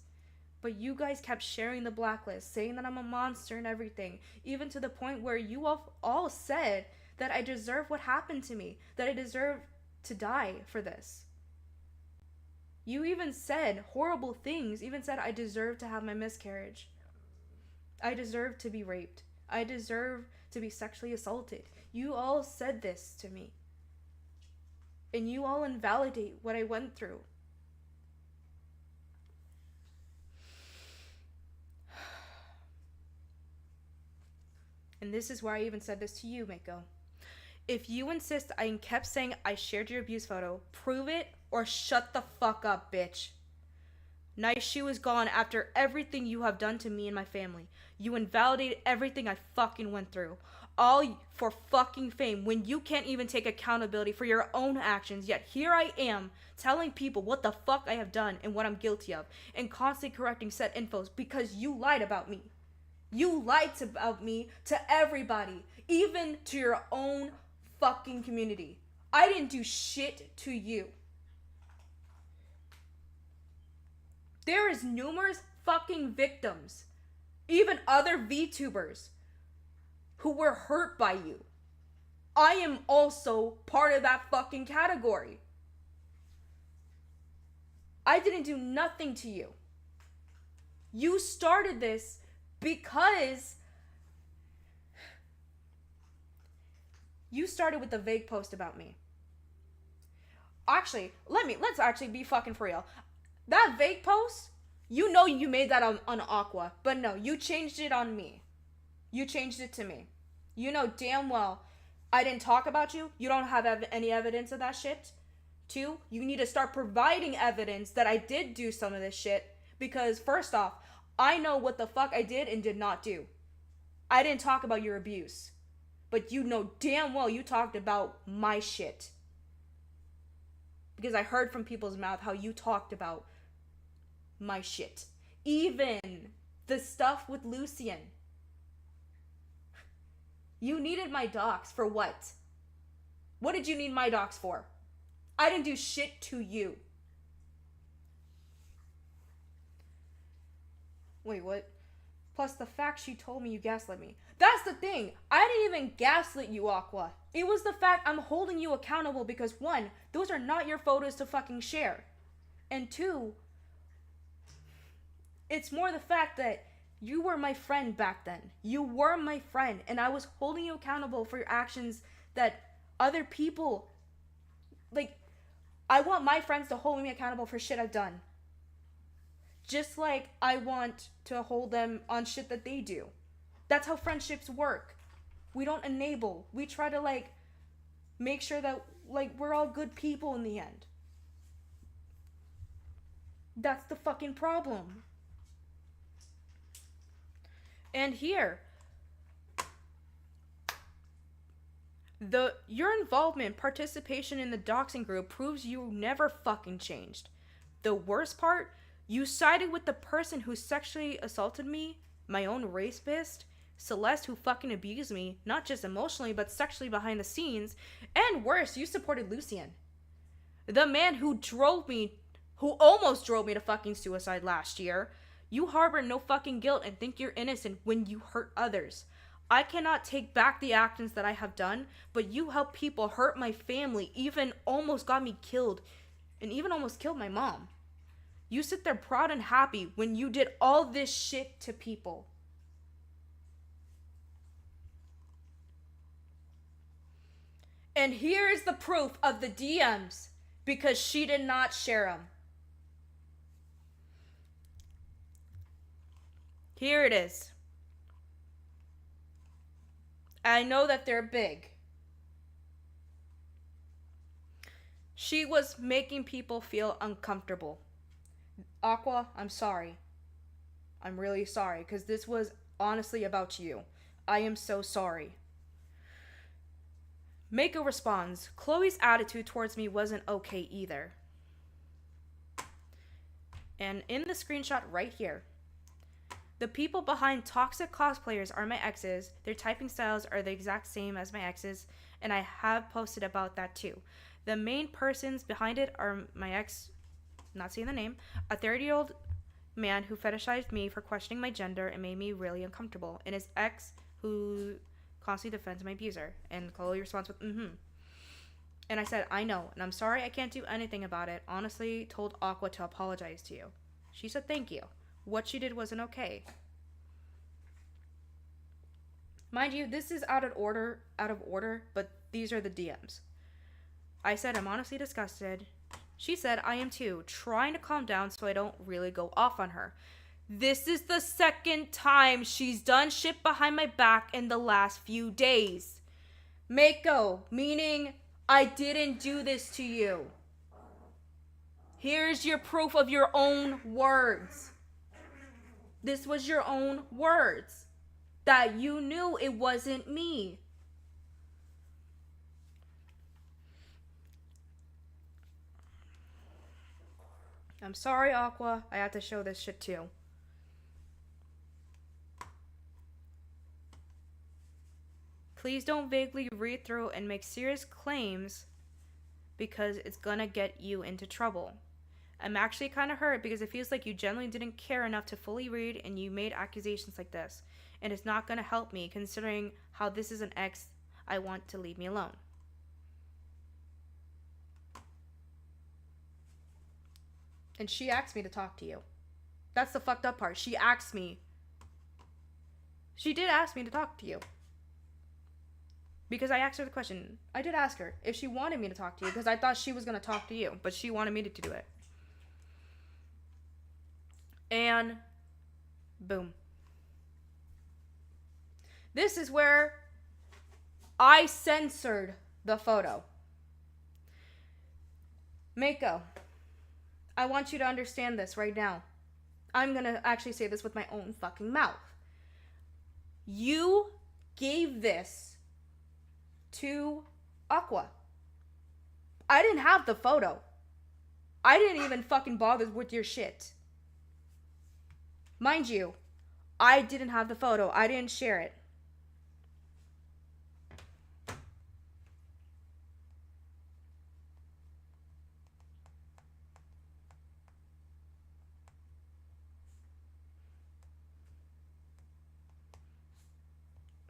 But you guys kept sharing the blacklist, saying that I'm a monster and everything. Even to the point where you all said that I deserve what happened to me. That I deserve to die for this. You even said horrible things. Even said I deserve to have my miscarriage. I deserve to be raped. I deserve to be sexually assaulted. You all said this to me. And you all invalidate what I went through. And this is why I even said this to you, Mako. If you insist I kept saying I shared your abuse photo, prove it or shut the fuck up, bitch. Nice Shoe is gone after everything you have done to me and my family. You invalidated everything I fucking went through. All for fucking fame when you can't even take accountability for your own actions. Yet here I am telling people what the fuck I have done and what I'm guilty of. And constantly correcting said infos because you lied about me. You lied about me to everybody. Even to your own fucking community. I didn't do shit to you. There is numerous fucking victims, even other VTubers, who were hurt by you. I am also part of that fucking category. I didn't do nothing to you. You started this because you started with a vague post about me. Actually, let's actually be fucking for real. That vague post, you know you made that on Aqua, but no, you changed it on me. You changed it to me. You know damn well I didn't talk about you. You don't have any evidence of that shit. 2, you need to start providing evidence that I did do some of this shit because first off, I know what the fuck I did and did not do. I didn't talk about your abuse. But you know damn well you talked about my shit. Because I heard from people's mouth how you talked about my shit. Even the stuff with Lucien. You needed my docs for what? What did you need my docs for? I didn't do shit to you. Wait, what? Plus the fact she told me you gaslit me. That's the thing. I didn't even gaslit you, Aqua. It was the fact I'm holding you accountable because 1, those are not your photos to fucking share. And 2, it's more the fact that you were my friend back then. You were my friend and I was holding you accountable for your actions that other people, like, I want my friends to hold me accountable for shit I've done. Just like I want to hold them on shit that they do. That's how friendships work. We don't enable. We try to, like, make sure that, like, we're all good people in the end. That's the fucking problem. And here, your involvement, participation in the doxing group proves you never fucking changed. The worst part, you sided with the person who sexually assaulted me, my own rapist, Celeste, who fucking abused me, not just emotionally, but sexually behind the scenes, and worse, you supported Lucien. The man who almost drove me to fucking suicide last year. You harbor no fucking guilt and think you're innocent when you hurt others. I cannot take back the actions that I have done, but you help people hurt my family, even almost got me killed, and even almost killed my mom. You sit there proud and happy when you did all this shit to people. And here is the proof of the DMs, because she did not share them. Here it is. I know that they're big. She was making people feel uncomfortable. Aqua, I'm sorry. I'm really sorry, because this was honestly about you. I am so sorry. Mako responds, Chloe's attitude towards me wasn't okay either. And in the screenshot right here, the people behind toxic cosplayers are my exes. Their typing styles are the exact same as my exes, and I have posted about that too. The main persons behind it are my ex, not saying the name, a 30-year-old man who fetishized me for questioning my gender and made me really uncomfortable, and his ex who constantly defends my abuser. And Chloe responds with, And I said, I know, and I'm sorry I can't do anything about it. Honestly, told Aqua to apologize to you. She said thank you. What she did wasn't okay. Mind you, this is out of order, but these are the DMs. I said, I'm honestly disgusted. She said, I am too, trying to calm down so I don't really go off on her. This is the second time she's done shit behind my back in the last few days. Mako, meaning I didn't do this to you. Here's your proof of your own words. This was your own words. That you knew it wasn't me. I'm sorry, Aqua. I have to show this shit too. Please don't vaguely read through and make serious claims because it's gonna get you into trouble. I'm actually kind of hurt because it feels like you genuinely didn't care enough to fully read and you made accusations like this. And it's not gonna help me considering how this is an ex I want to leave me alone. And she asked me to talk to you. That's the fucked up part. She asked me. She did ask me to talk to you. Because I asked her the question. I did ask her if she wanted me to talk to you because I thought she was going to talk to you. But she wanted me to do it. And boom. This is where I censored the photo. Mako, I want you to understand this right now. I'm going to actually say this with my own fucking mouth. You gave this to Aqua. I didn't have the photo. I didn't even fucking bother with your shit. Mind you, I didn't have the photo. I didn't share it.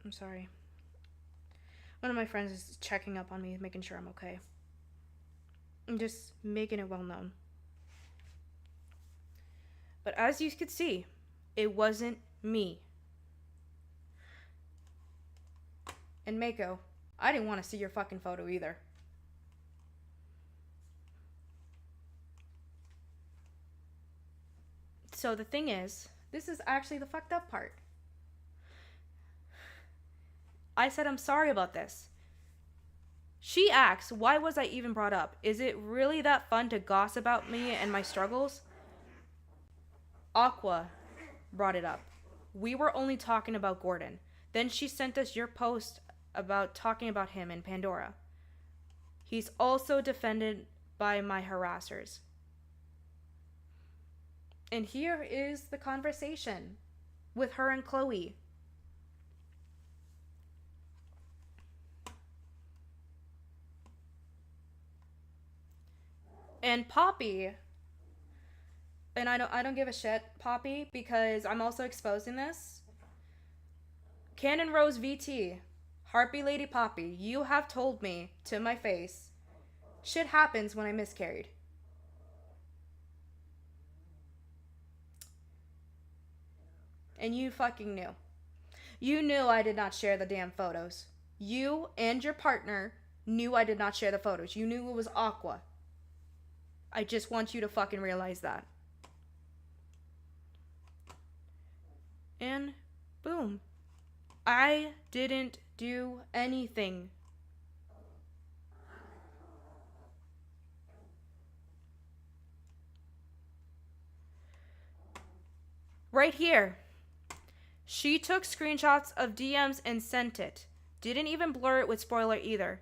I'm sorry. One of my friends is checking up on me, making sure I'm okay. I'm just making it well known. But as you could see, it wasn't me. And Mako, I didn't want to see your fucking photo either. So the thing is, this is actually the fucked up part. I said, I'm sorry about this. She asks, why was I even brought up? Is it really that fun to gossip about me and my struggles? Aqua brought it up. We were only talking about Gordon. Then she sent us your post about talking about him in Pandora. He's also defended by my harassers. And here is the conversation with her and Chloe. And Poppy, and I don't give a shit, Poppy, because I'm also exposing this. Canon Rose VT, Harpy Lady Poppy, you have told me to my face, shit happens when I miscarried. And you fucking knew. You knew I did not share the damn photos. You and your partner knew I did not share the photos. You knew it was Aqua. I just want you to fucking realize that. And boom. I didn't do anything. Right here. She took screenshots of DMs and sent it. Didn't even blur it with spoiler either.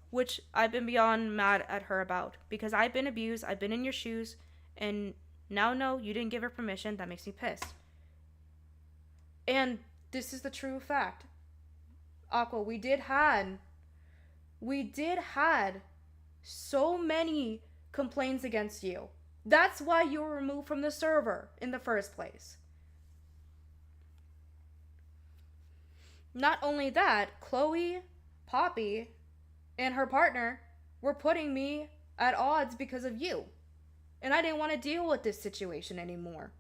Which I've been beyond mad at her about. Because I've been abused, I've been in your shoes, and now no, you didn't give her permission. That makes me pissed. And this is the true fact. Aqua, we did had so many complaints against you. That's why you were removed from the server in the first place. Not only that, Chloe, Poppy, and her partner were putting me at odds because of you. And I didn't want to deal with this situation anymore.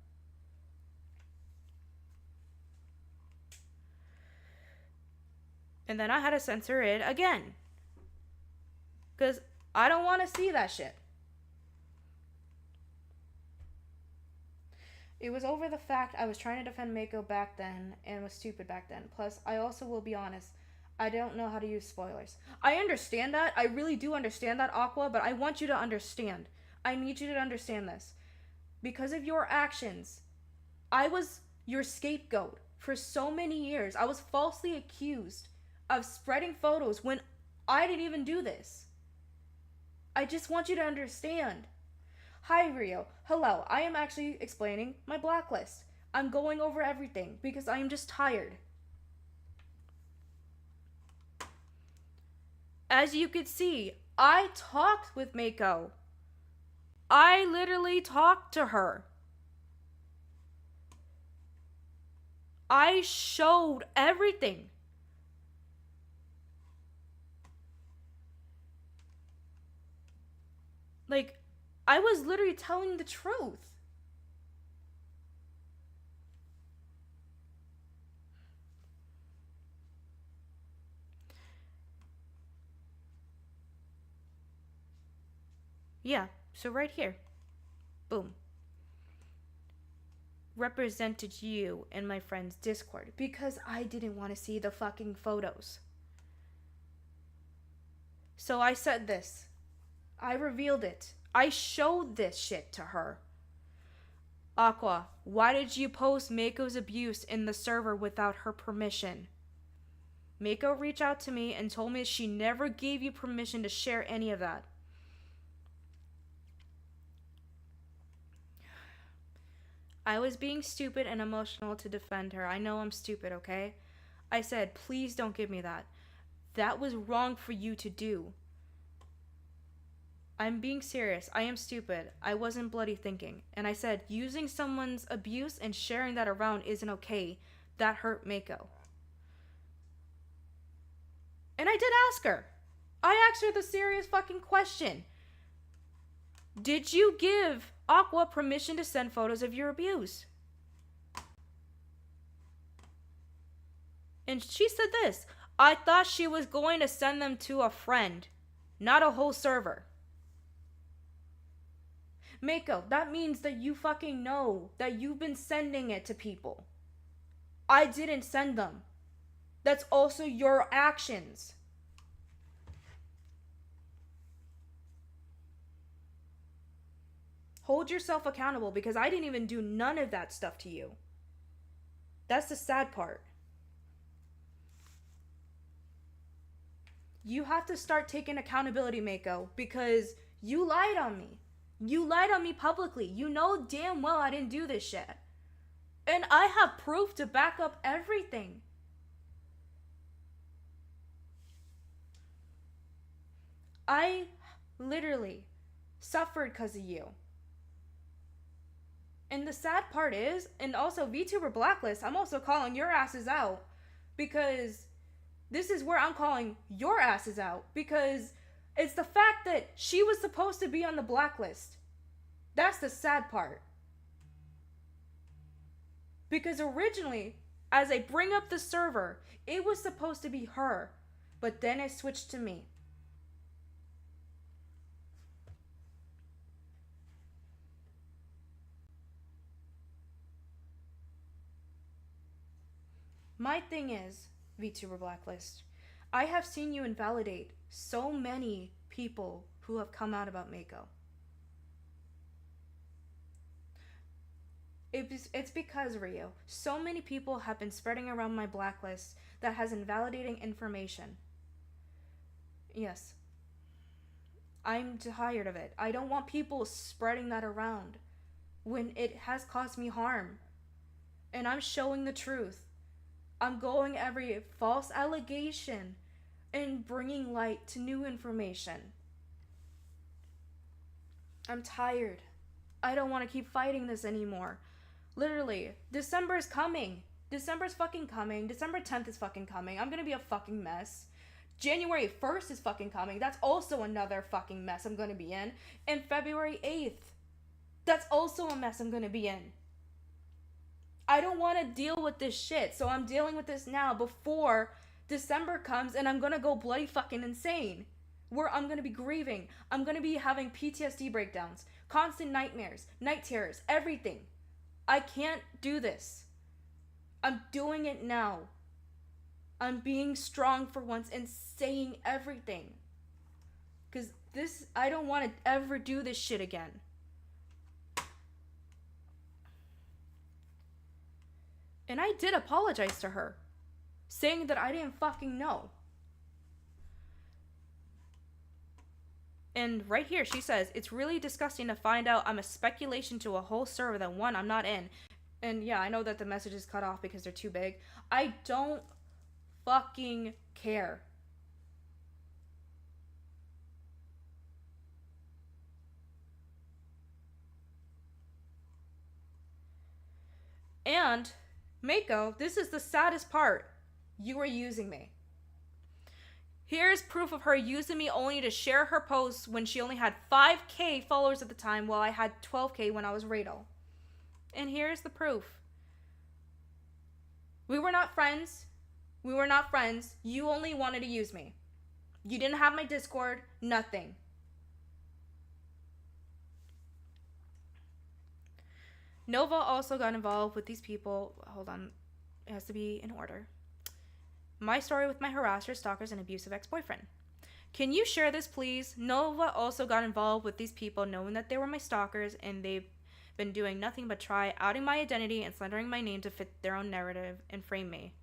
And then I had to censor it again. Because I don't want to see that shit. It was over the fact I was trying to defend Mako back then and was stupid back then. Plus, I also will be honest, I don't know how to use spoilers. I understand that. I really do understand that, Aqua, but I want you to understand. I need you to understand this. Because of your actions, I was your scapegoat for so many years. I was falsely accused of spreading photos when I didn't even do this. I just want you to understand. Hi, Rio. Hello. I am actually explaining my blacklist. I'm going over everything because I am just tired. As you could see, I talked with Mako. I literally talked to her. I showed everything. Like, I was literally telling the truth. Yeah, so right here. Boom. Represented you in my friend's Discord because I didn't want to see the fucking photos. So I said this. I revealed it. I showed this shit to her. Aqua, why did you post Mako's abuse in the server without her permission? Mako reached out to me and told me she never gave you permission to share any of that. I was being stupid and emotional to defend her. I know I'm stupid, okay? I said, please don't give me that. That was wrong for you to do. I'm being serious. I am stupid. I wasn't bloody thinking. And I said, using someone's abuse and sharing that around isn't okay. That hurt Mako. And I did ask her. I asked her the serious fucking question. Did you give Aqua permission to send photos of your abuse? And she said this. I thought she was going to send them to a friend, not a whole server. Mako, that means that you fucking know that you've been sending it to people. I didn't send them. That's also your actions. Hold yourself accountable because I didn't even do none of that stuff to you. That's the sad part. You have to start taking accountability, Mako, because you lied on me. You lied on me publicly. You know damn well I didn't do this shit. And I have proof to back up everything. I literally suffered because of you. And the sad part is, and also VTuber Blacklist, I'm also calling your asses out because this is where I'm calling your asses out because it's the fact that she was supposed to be on the blacklist. That's the sad part. Because originally, as I bring up the server, it was supposed to be her, but then it switched to me. My thing is, VTuber Blacklist, I have seen you invalidate so many people who have come out about Mako. It's because, Rio, so many people have been spreading around my blacklist that has invalidating information. Yes. I'm tired of it. I don't want people spreading that around when it has caused me harm. And I'm showing the truth. I'm going every false allegation and bringing light to new information. I'm tired. I don't want to keep fighting this anymore. Literally, December is coming. December's fucking coming. December 10th is fucking coming. I'm gonna be a fucking mess. January 1st is fucking coming. That's also another fucking mess I'm gonna be in. And February 8th. That's also a mess I'm gonna be in. I don't want to deal with this shit, so I'm dealing with this now before December comes and I'm gonna go bloody fucking insane. Where I'm gonna be grieving. I'm gonna be having PTSD breakdowns, constant nightmares, night terrors, everything. I can't do this. I'm doing it now. I'm being strong for once and saying everything. Because this, I don't want to ever do this shit again. And I did apologize to her, saying that I didn't fucking know. And right here, she says, it's really disgusting to find out I'm a speculation to a whole server that one, I'm not in. And yeah, I know that the message is cut off because they're too big. I don't fucking care. And, Mako, this is the saddest part. You were using me. Here's proof of her using me only to share her posts when she only had 5K followers at the time while I had 12K when I was Radel. And here's the proof. We were not friends. We were not friends. You only wanted to use me. You didn't have my Discord, nothing. Nova also got involved with these people. Hold on. It has to be in order. My story with my harasser, stalkers, and abusive ex-boyfriend. Can you share this, please? Nova also got involved with these people knowing that they were my stalkers, and they've been doing nothing but try outing my identity and slandering my name to fit their own narrative and frame me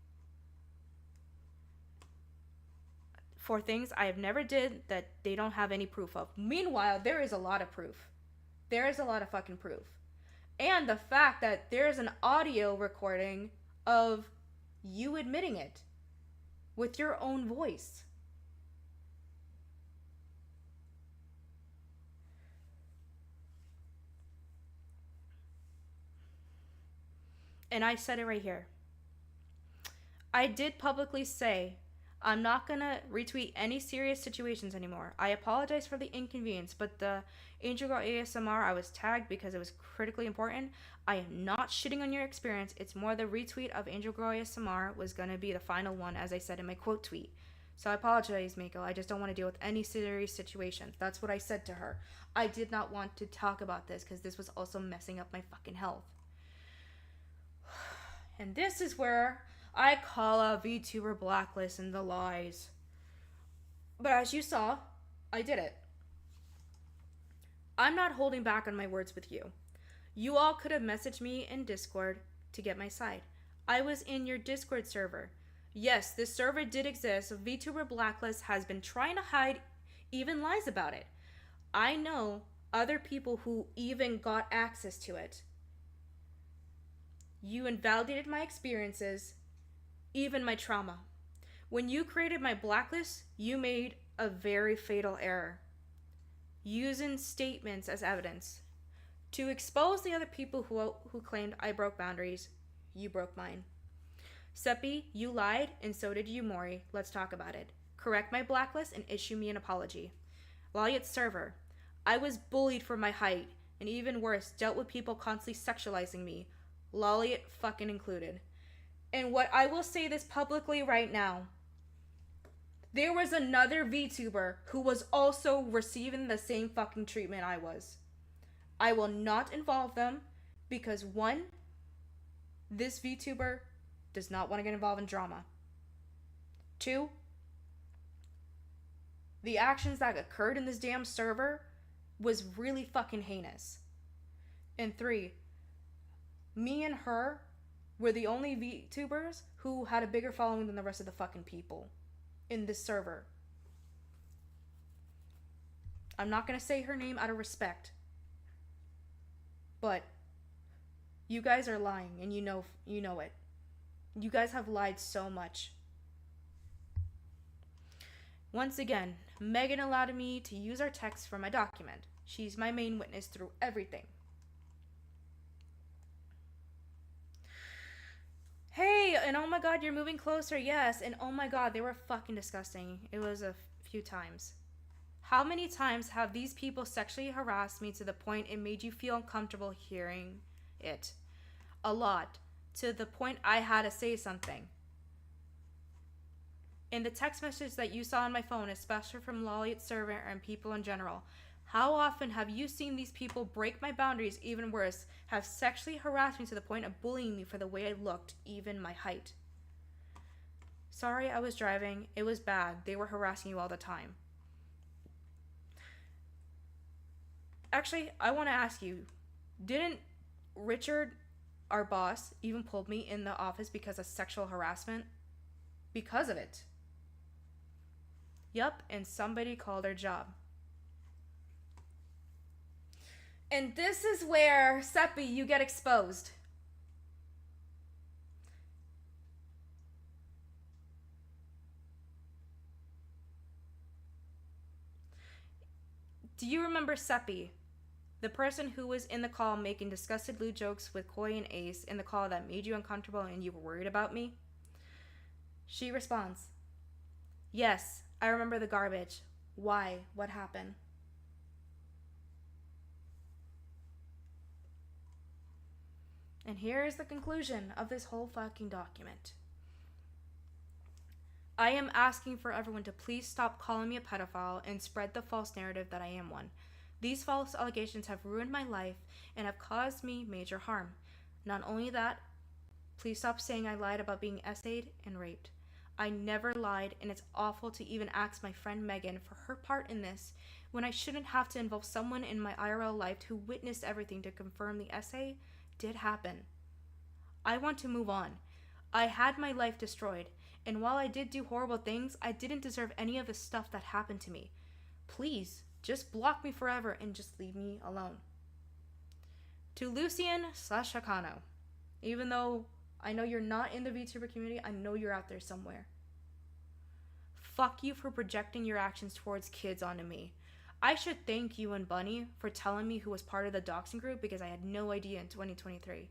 for things I have never did that they don't have any proof of. Meanwhile, there is a lot of proof. There is a lot of fucking proof. And the fact that there's an audio recording of you admitting it with your own voice. And I said it right here. I did publicly say I'm not gonna retweet any serious situations anymore. I apologize for the inconvenience, but the Angel Girl ASMR, I was tagged because it was critically important. I am not shitting on your experience. It's more the retweet of Angel Girl ASMR was gonna be the final one, as I said in my quote tweet. So I apologize, Mako. I just don't want to deal with any serious situations. That's what I said to her. I did not want to talk about this because this was also messing up my fucking health. And this is where I call out VTuber Blacklist and the lies. But as you saw, I did it. I'm not holding back on my words with you. You all could have messaged me in Discord to get my side. I was in your Discord server. Yes, this server did exist. VTuber Blacklist has been trying to hide even lies about it. I know other people who even got access to it. You invalidated my experiences, even my trauma. When you created my blacklist, you made a very fatal error, using statements as evidence. To expose the other people who claimed I broke boundaries, you broke mine. Seppi, you lied, and so did you, Mori. Let's talk about it. Correct my blacklist and issue me an apology. Laliat server, I was bullied for my height, and even worse, dealt with people constantly sexualizing me, Laliat fucking included. And what I will say this publicly right now, there was another VTuber who was also receiving the same fucking treatment I was. I will not involve them because one, this VTuber does not want to get involved in drama. Two, the actions that occurred in this damn server was really fucking heinous. And three, me and her were the only VTubers who had a bigger following than the rest of the fucking people in this server. I'm not gonna say her name out of respect, but you guys are lying, and you know it. You guys have lied so much. Once again, Megan allowed me to use our text for my document. She's my main witness through everything. Hey, and oh my god, you're moving closer, yes. And oh my god, they were fucking disgusting. It was a few times. How many times have these people sexually harassed me to the point it made you feel uncomfortable hearing it? A lot. To the point I had to say something. In the text message that you saw on my phone, especially from Lolly's servant and people in general, how often have you seen these people break my boundaries, even worse, have sexually harassed me to the point of bullying me for the way I looked, even my height? Sorry, I was driving. It was bad. They were harassing you all the time. Actually, I want to ask you, didn't Richard, our boss, even pulled me in the office because of sexual harassment? Because of it. Yup, and somebody called her job. And this is where, Seppi, you get exposed. Do you remember Seppi? The person who was in the call making disgusted lewd jokes with Koi and Ace in the call that made you uncomfortable and you were worried about me? She responds, yes, I remember the garbage. Why? What happened? And here is the conclusion of this whole fucking document. I am asking for everyone to please stop calling me a pedophile and spread the false narrative that I am one. These false allegations have ruined my life and have caused me major harm. Not only that, please stop saying I lied about being essayed and raped. I never lied, and it's awful to even ask my friend Megan for her part in this when I shouldn't have to involve someone in my IRL life who witnessed everything to confirm the essay did happen. I want to move on. I had my life destroyed, and while I did do horrible things, I didn't deserve any of the stuff that happened to me. Please, just block me forever and just leave me alone. To Lucian/Hakano, even though I know you're not in the VTuber community, I know you're out there somewhere. Fuck you for projecting your actions towards kids onto me. I should thank you and Bunny for telling me who was part of the doxing group because I had no idea in 2023.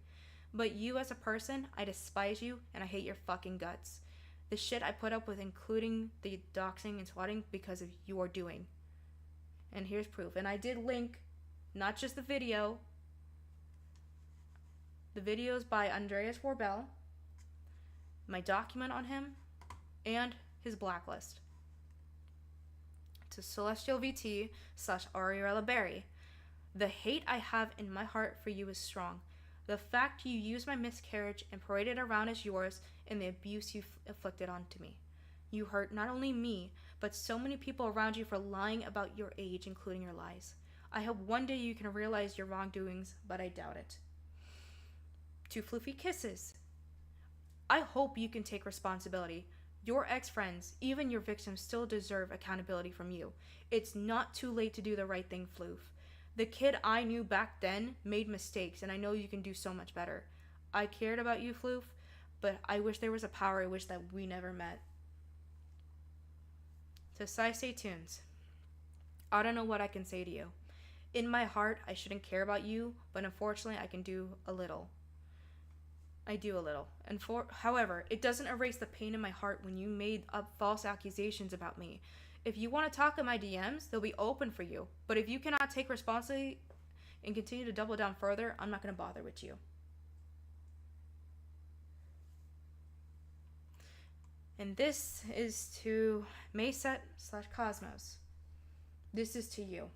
But you as a person, I despise you and I hate your fucking guts. The shit I put up with, including the doxing and swatting, because of your doing. And here's proof. And I did link not just the video. The videos by Andreas Warbel, my document on him, and his blacklist. To Celestial VT/Ariella Berry. The hate I have in my heart for you is strong. The fact you used my miscarriage and paraded around as yours and the abuse you inflicted onto me. You hurt not only me, but so many people around you for lying about your age, including your lies. I hope one day you can realize your wrongdoings, but I doubt it. To Floofy Kisses. I hope you can take responsibility. Your ex-friends, even your victims, still deserve accountability from you. It's not too late to do the right thing, Floof. The kid I knew back then made mistakes, and I know you can do so much better. I cared about you, Floof, but I wish there was a power I wish that we never met. To Saisei Tunes. I don't know what I can say to you. In my heart, I shouldn't care about you, but unfortunately I can do a little. I do a little. However, it doesn't erase the pain in my heart when you made up false accusations about me. If you want to talk in my DMs, they'll be open for you. But if you cannot take responsibility and continue to double down further, I'm not going to bother with you. And this is to Mayset/Cosmos. This is to you.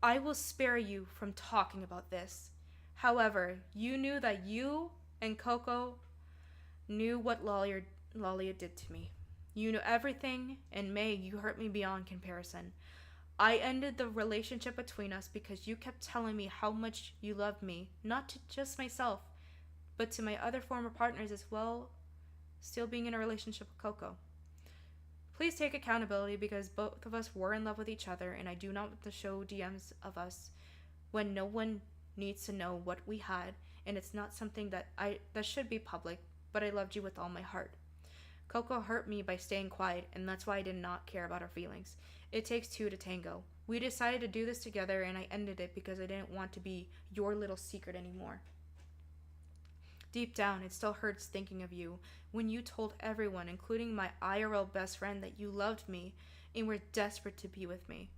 I will spare you from talking about this. However, you knew that you and Coco knew what Lalia did to me. You knew everything, and May, you hurt me beyond comparison. I ended the relationship between us because you kept telling me how much you loved me, not to just myself, but to my other former partners as well, still being in a relationship with Coco. Please take accountability because both of us were in love with each other, and I do not want to show DMs of us when no one needs to know what we had, and it's not something that should be public, but I loved you with all my heart. Coco hurt me by staying quiet, and that's why I did not care about her feelings. It takes two to tango. We decided to do this together, and I ended it because I didn't want to be your little secret anymore. Deep down, it still hurts thinking of you when you told everyone, including my IRL best friend, that you loved me and were desperate to be with me.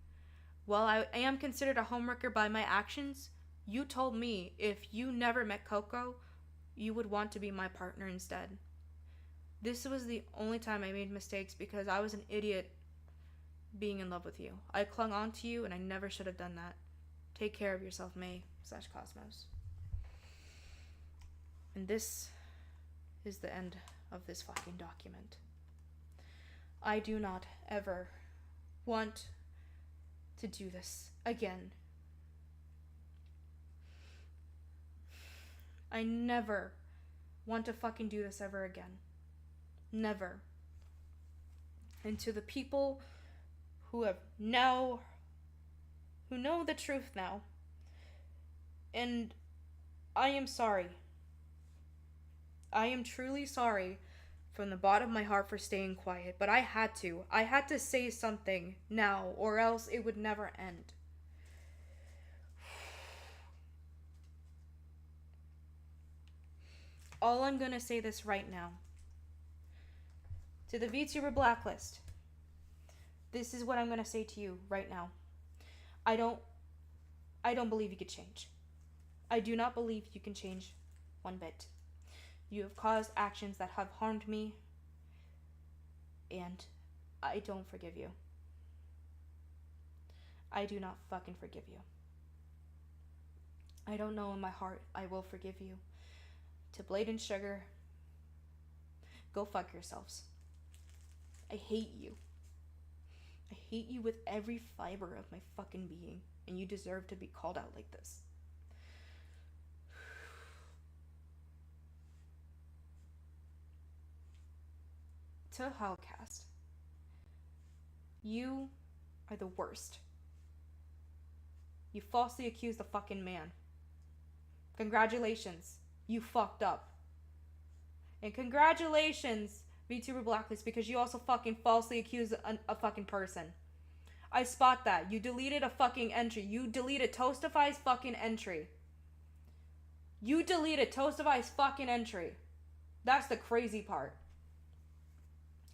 While I am considered a homewrecker by my actions, you told me if you never met Coco, you would want to be my partner instead. This was the only time I made mistakes because I was an idiot being in love with you. I clung on to you and I never should have done that. Take care of yourself, May/Cosmos. And this is the end of this fucking document. I do not ever want to do this again. I never want to fucking do this ever again. Never. And to the people who know the truth now, and I am sorry. I am truly sorry from the bottom of my heart for staying quiet, but I had to. I had to say something now, or else it would never end. All I'm gonna say this right now. To the VTuber Blacklist, this is what I'm gonna say to you right now. I don't believe you could change. I do not believe you can change one bit. You have caused actions that have harmed me, and I don't forgive you. I do not fucking forgive you. I don't know in my heart I will forgive you. To Blade and Sugar, go fuck yourselves. I hate you. I hate you with every fiber of my fucking being, and you deserve to be called out like this. To Hellcast, you are the worst. You falsely accused the fucking man. Congratulations, you fucked up. And congratulations, VTuber Blacklist, because you also fucking falsely accused a fucking person. I spot that. You deleted a fucking entry. You deleted Toastify's fucking entry. You deleted Toastify's fucking entry. That's the crazy part.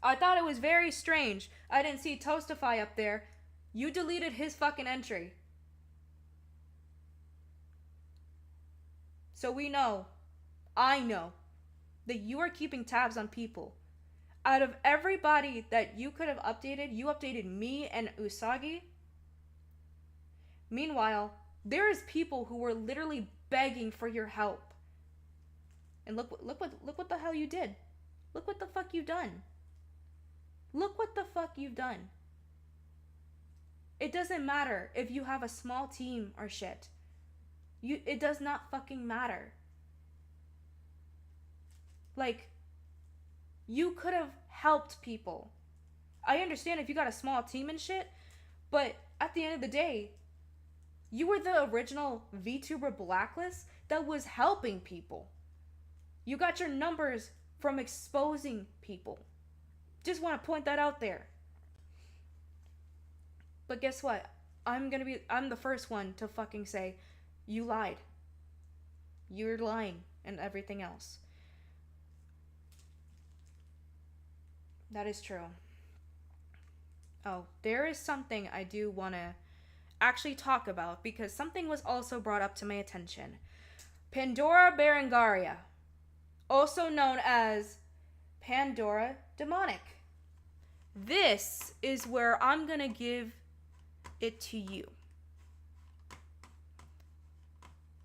I thought it was very strange. I didn't see Toastify up there. You deleted his fucking entry. So we know, I know, that you are keeping tabs on people. Out of everybody that you could have updated, you updated me and Usagi. Meanwhile, there is people who were literally begging for your help. And look what the hell you did. Look what the fuck you've done. Look what the fuck you've done. It doesn't matter if you have a small team or shit. It does not fucking matter. Like, you could have helped people. I understand if you got a small team and shit, but at the end of the day, you were the original VTuber Blacklist that was helping people. You got your numbers from exposing people. Just want to point that out there. But guess what? I'm the first one to fucking say, you lied. You're lying and everything else. That is true. Oh, there is something I do want to actually talk about because something was also brought up to my attention. Pandora Berengaria, also known as Pandora Demonic. This is where I'm gonna give it to you.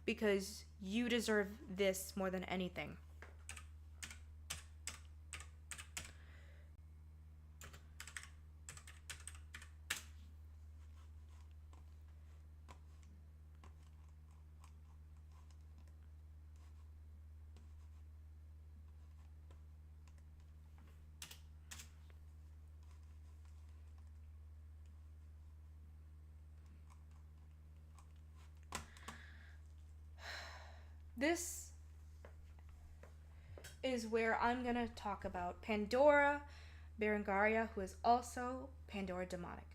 Because you deserve this more than anything. This is where I'm going to talk about Pandora Berengaria, who is also Pandora Demonic.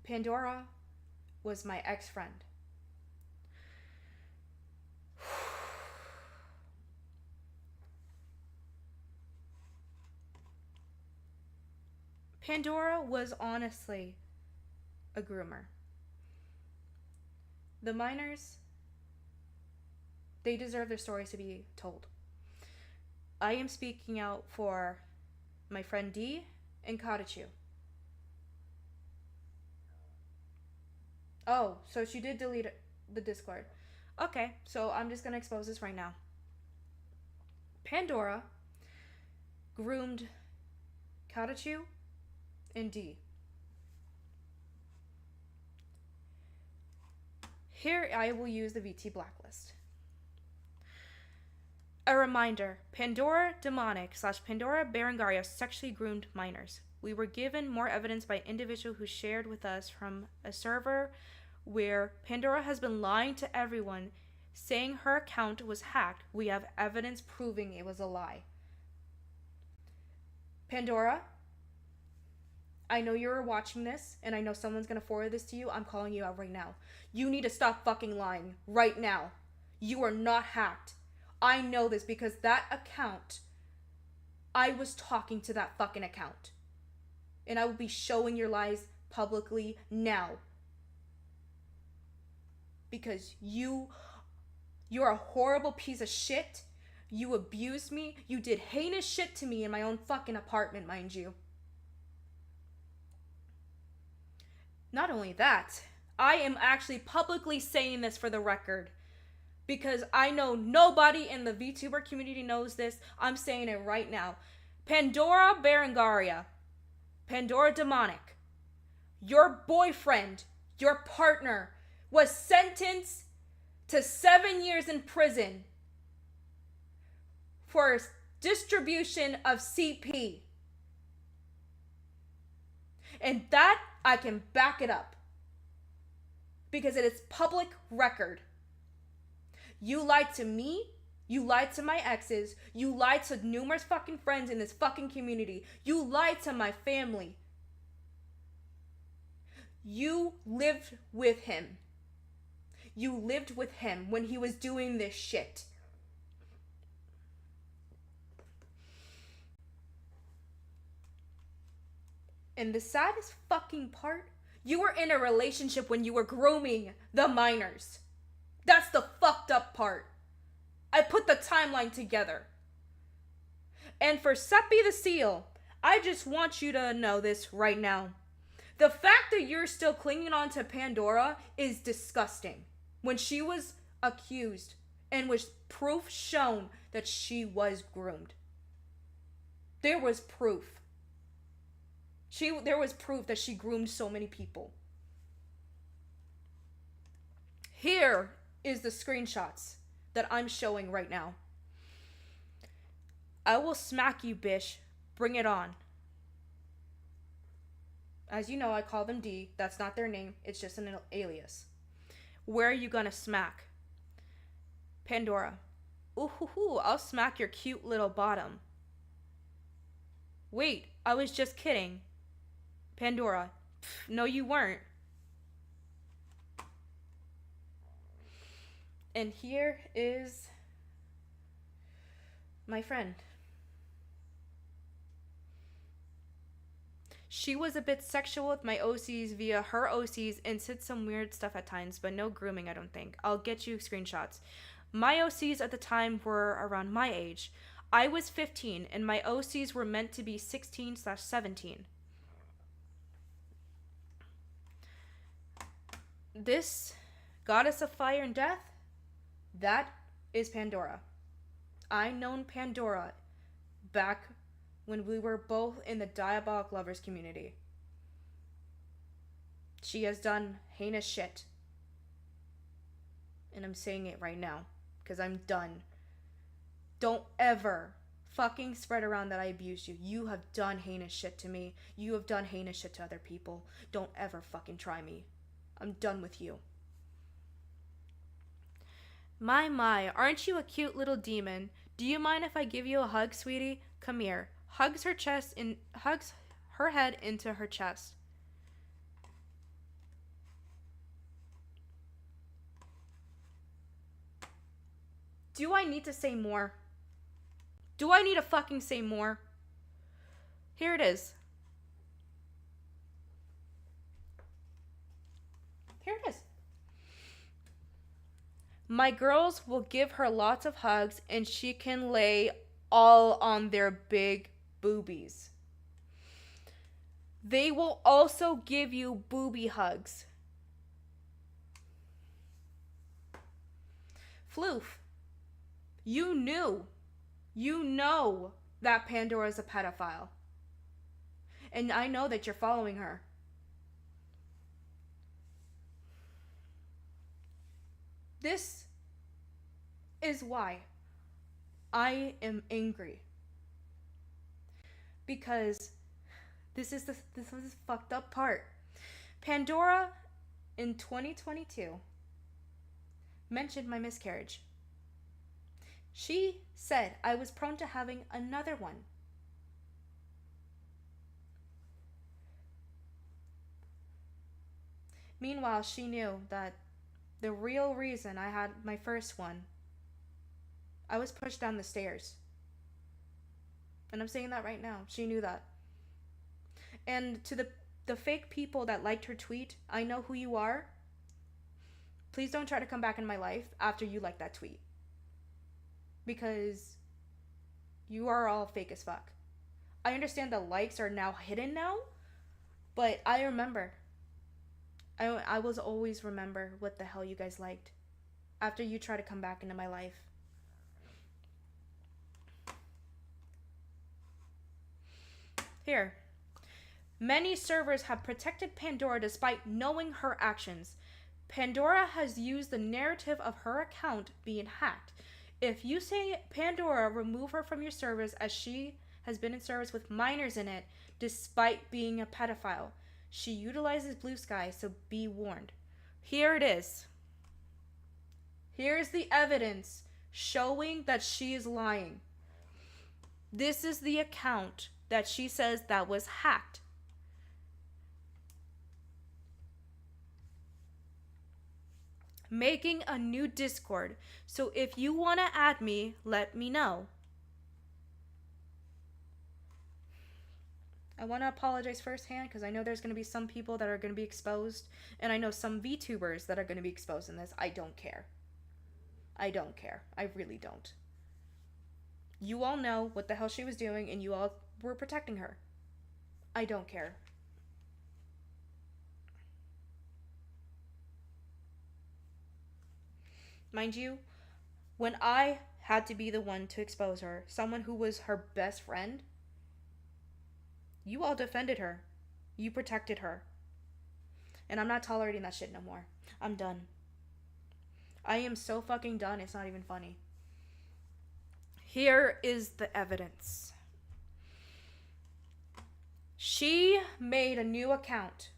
Pandora was my ex-friend. Pandora was honestly a groomer. The minors, they deserve their stories to be told. I am speaking out for my friend D and Katachu. Oh, so she did delete the Discord. Okay, so I'm just gonna expose this right now. Pandora groomed Katachu and D. Here I will use the VT blacklist. A reminder, Pandora Demonic / Pandora Berengaria sexually groomed minors. We were given more evidence by an individual who shared with us from a server where Pandora has been lying to everyone, saying her account was hacked. We have evidence proving it was a lie. Pandora, I know you're watching this, and I know someone's gonna forward this to you. I'm calling you out right now. You need to stop fucking lying right now. You are not hacked. I know this because that account, I was talking to that fucking account. And I will be showing your lies publicly now. Because you're a horrible piece of shit. You abused me. You did heinous shit to me in my own fucking apartment, mind you. Not only that, I am actually publicly saying this for the record. Because I know nobody in the VTuber community knows this. I'm saying it right now. Pandora Berengaria, Pandora Demonic, your boyfriend, your partner, was sentenced to 7 years in prison for distribution of CP. And that, I can back it up. Because it is public record. You lied to me. You lied to my exes. You lied to numerous fucking friends in this fucking community. You lied to my family. You lived with him. You lived with him when he was doing this shit. And the saddest fucking part, you were in a relationship when you were grooming the minors. That's the fucked up part. I put the timeline together. And for Seppi the Seal, I just want you to know this right now. The fact that you're still clinging on to Pandora is disgusting. When she was accused and was proof shown that she was groomed. There was proof. There was proof that she groomed so many people. Here is the screenshots that I'm showing right now. I will smack you, bish. Bring it on. As you know, I call them D. That's not their name. It's just an alias. Where are you gonna smack? Pandora. Ooh, I'll smack your cute little bottom. Wait, I was just kidding. Pandora. No, you weren't. And here is my friend. She was a bit sexual with my OCs via her OCs and said some weird stuff at times, but no grooming, I don't think. I'll get you screenshots. My OCs at the time were around my age. I was 15 and my OCs were meant to be 16/17. This goddess of fire and death, that is Pandora. I known Pandora back when we were both in the Diabolic Lovers community. She has done heinous shit. And I'm saying it right now, because I'm done. Don't ever fucking spread around that I abused you. You have done heinous shit to me. You have done heinous shit to other people. Don't ever fucking try me. I'm done with you. My, aren't you a cute little demon? Do you mind if I give you a hug, sweetie? Come here. Hugs her head into her chest. Do I need to say more? Do I need to fucking say more? Here it is. Here it is. My girls will give her lots of hugs and she can lay all on their big boobies. They will also give you booby hugs. Floof, you know that Pandora is a pedophile. And I know that you're following her. This is why I am angry. Because this is the fucked up part. Pandora in 2022 mentioned my miscarriage. She said I was prone to having another one. Meanwhile, she knew that the real reason I had my first one, I was pushed down the stairs. And I'm saying that right now. She knew that. And to the fake people that liked her tweet, I know who you are. Please don't try to come back in my life after you like that tweet. Because you are all fake as fuck. I understand the likes are now hidden now, but I remember. I will always remember what the hell you guys liked after you try to come back into my life. Here. Many servers have protected Pandora despite knowing her actions. Pandora has used the narrative of her account being hacked. If you say Pandora, remove her from your servers as she has been in service with minors in it despite being a pedophile. She utilizes Blue Sky, so be warned. Here it is. Here's the evidence showing that she is lying. This is the account that she says that was hacked. Making a new Discord. So if you want to add me, let me know. I want to apologize firsthand because I know there's going to be some people that are going to be exposed. And I know some VTubers that are going to be exposed in this. I don't care. I don't care. I really don't. You all know what the hell she was doing and you all were protecting her. I don't care. Mind you, when I had to be the one to expose her, someone who was her best friend, you all defended her. You protected her. And I'm not tolerating that shit no more. I'm done. I am so fucking done, it's not even funny. Here is the evidence. She made a new account.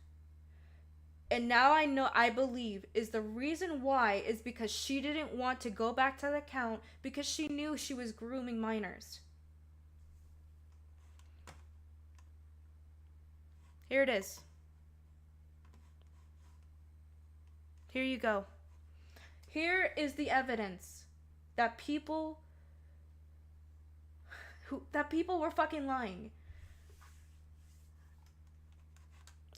And now I believe is the reason why is because she didn't want to go back to the account because she knew she was grooming minors. Here it is. Here you go. Here is the evidence that people were fucking lying.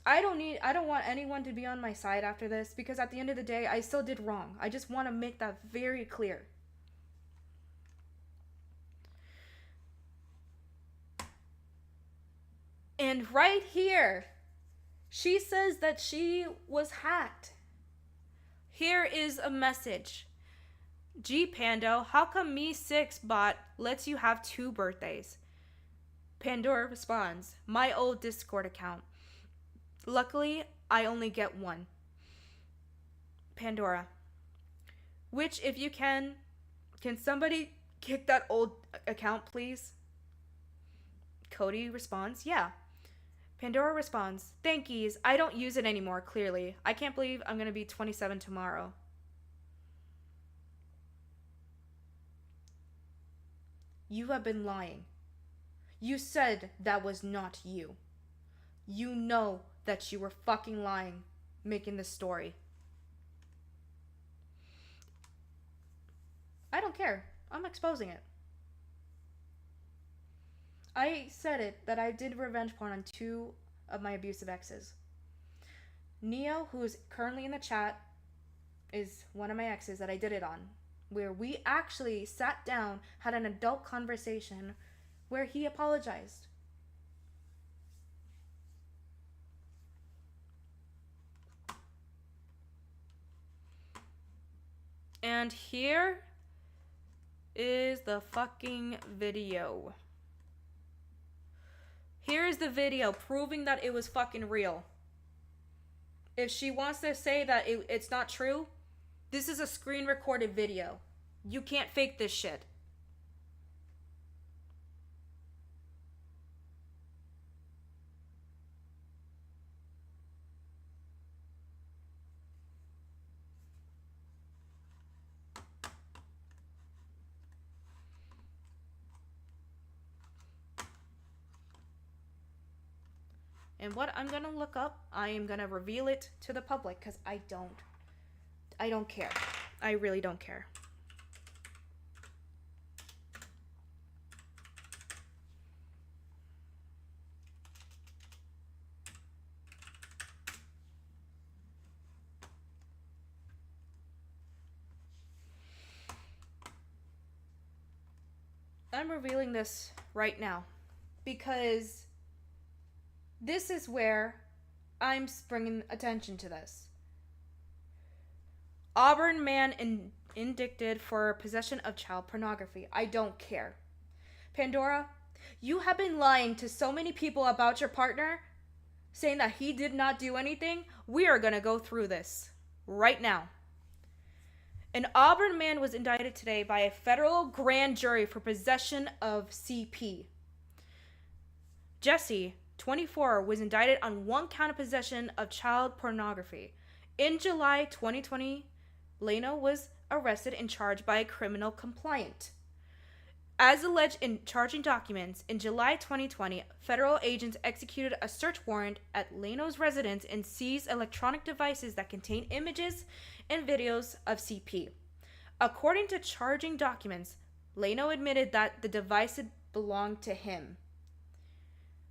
I don't want anyone to be on my side after this because at the end of the day, I still did wrong. I just want to make that very clear. And right here, she says that she was hacked. Here is a message. Gee, Pando, how come Me6 bot lets you have 2 birthdays? Pandora responds, my old Discord account. Luckily, I only get 1. Pandora, which if you can somebody kick that old account, please? Cody responds, yeah. Pandora responds, thank yous, I don't use it anymore, clearly. I can't believe I'm gonna be 27 tomorrow. You have been lying. You said that was not you. You know that you were fucking lying, making this story. I don't care. I'm exposing it. I said it that I did revenge porn on 2 of my abusive exes. Neo, who is currently in the chat, is one of my exes that I did it on where we actually sat down, had an adult conversation where he apologized. And here is the fucking video. Here is the video proving that it was fucking real. If she wants to say that it's not true, this is a screen recorded video. You can't fake this shit. And what I'm gonna look up, I am gonna reveal it to the public because I don't care. I really don't care. I'm revealing this right now because this is where I'm bringing attention to this. Auburn man indicted for possession of child pornography. I don't care. Pandora, you have been lying to so many people about your partner, saying that he did not do anything. We are going to go through this right now. An Auburn man was indicted today by a federal grand jury for possession of CP. Jesse, 24, was indicted on one count of possession of child pornography. In July 2020, Leno was arrested and charged by a criminal complaint. As alleged in charging documents, in July 2020, federal agents executed a search warrant at Leno's residence and seized electronic devices that contain images and videos of CP. According to charging documents, Leno admitted that the device belonged to him.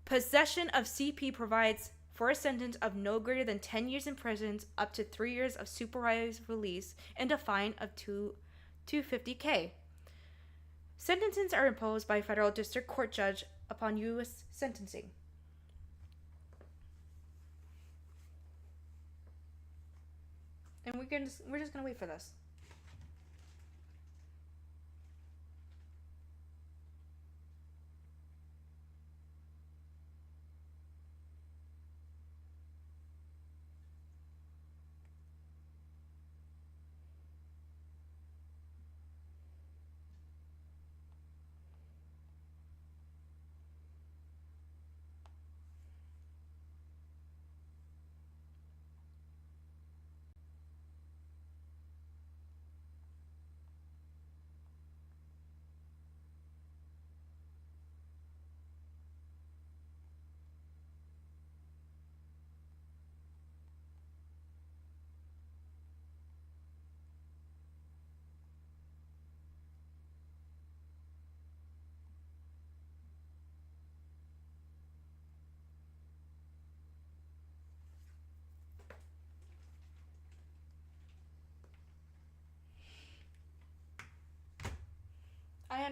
Possession of CP provides for a sentence of no greater than 10 years in prison, up to 3 years of supervised release, and a fine of $250K. Sentences are imposed by a federal district court judge upon U.S. sentencing. And we're just gonna wait for this. I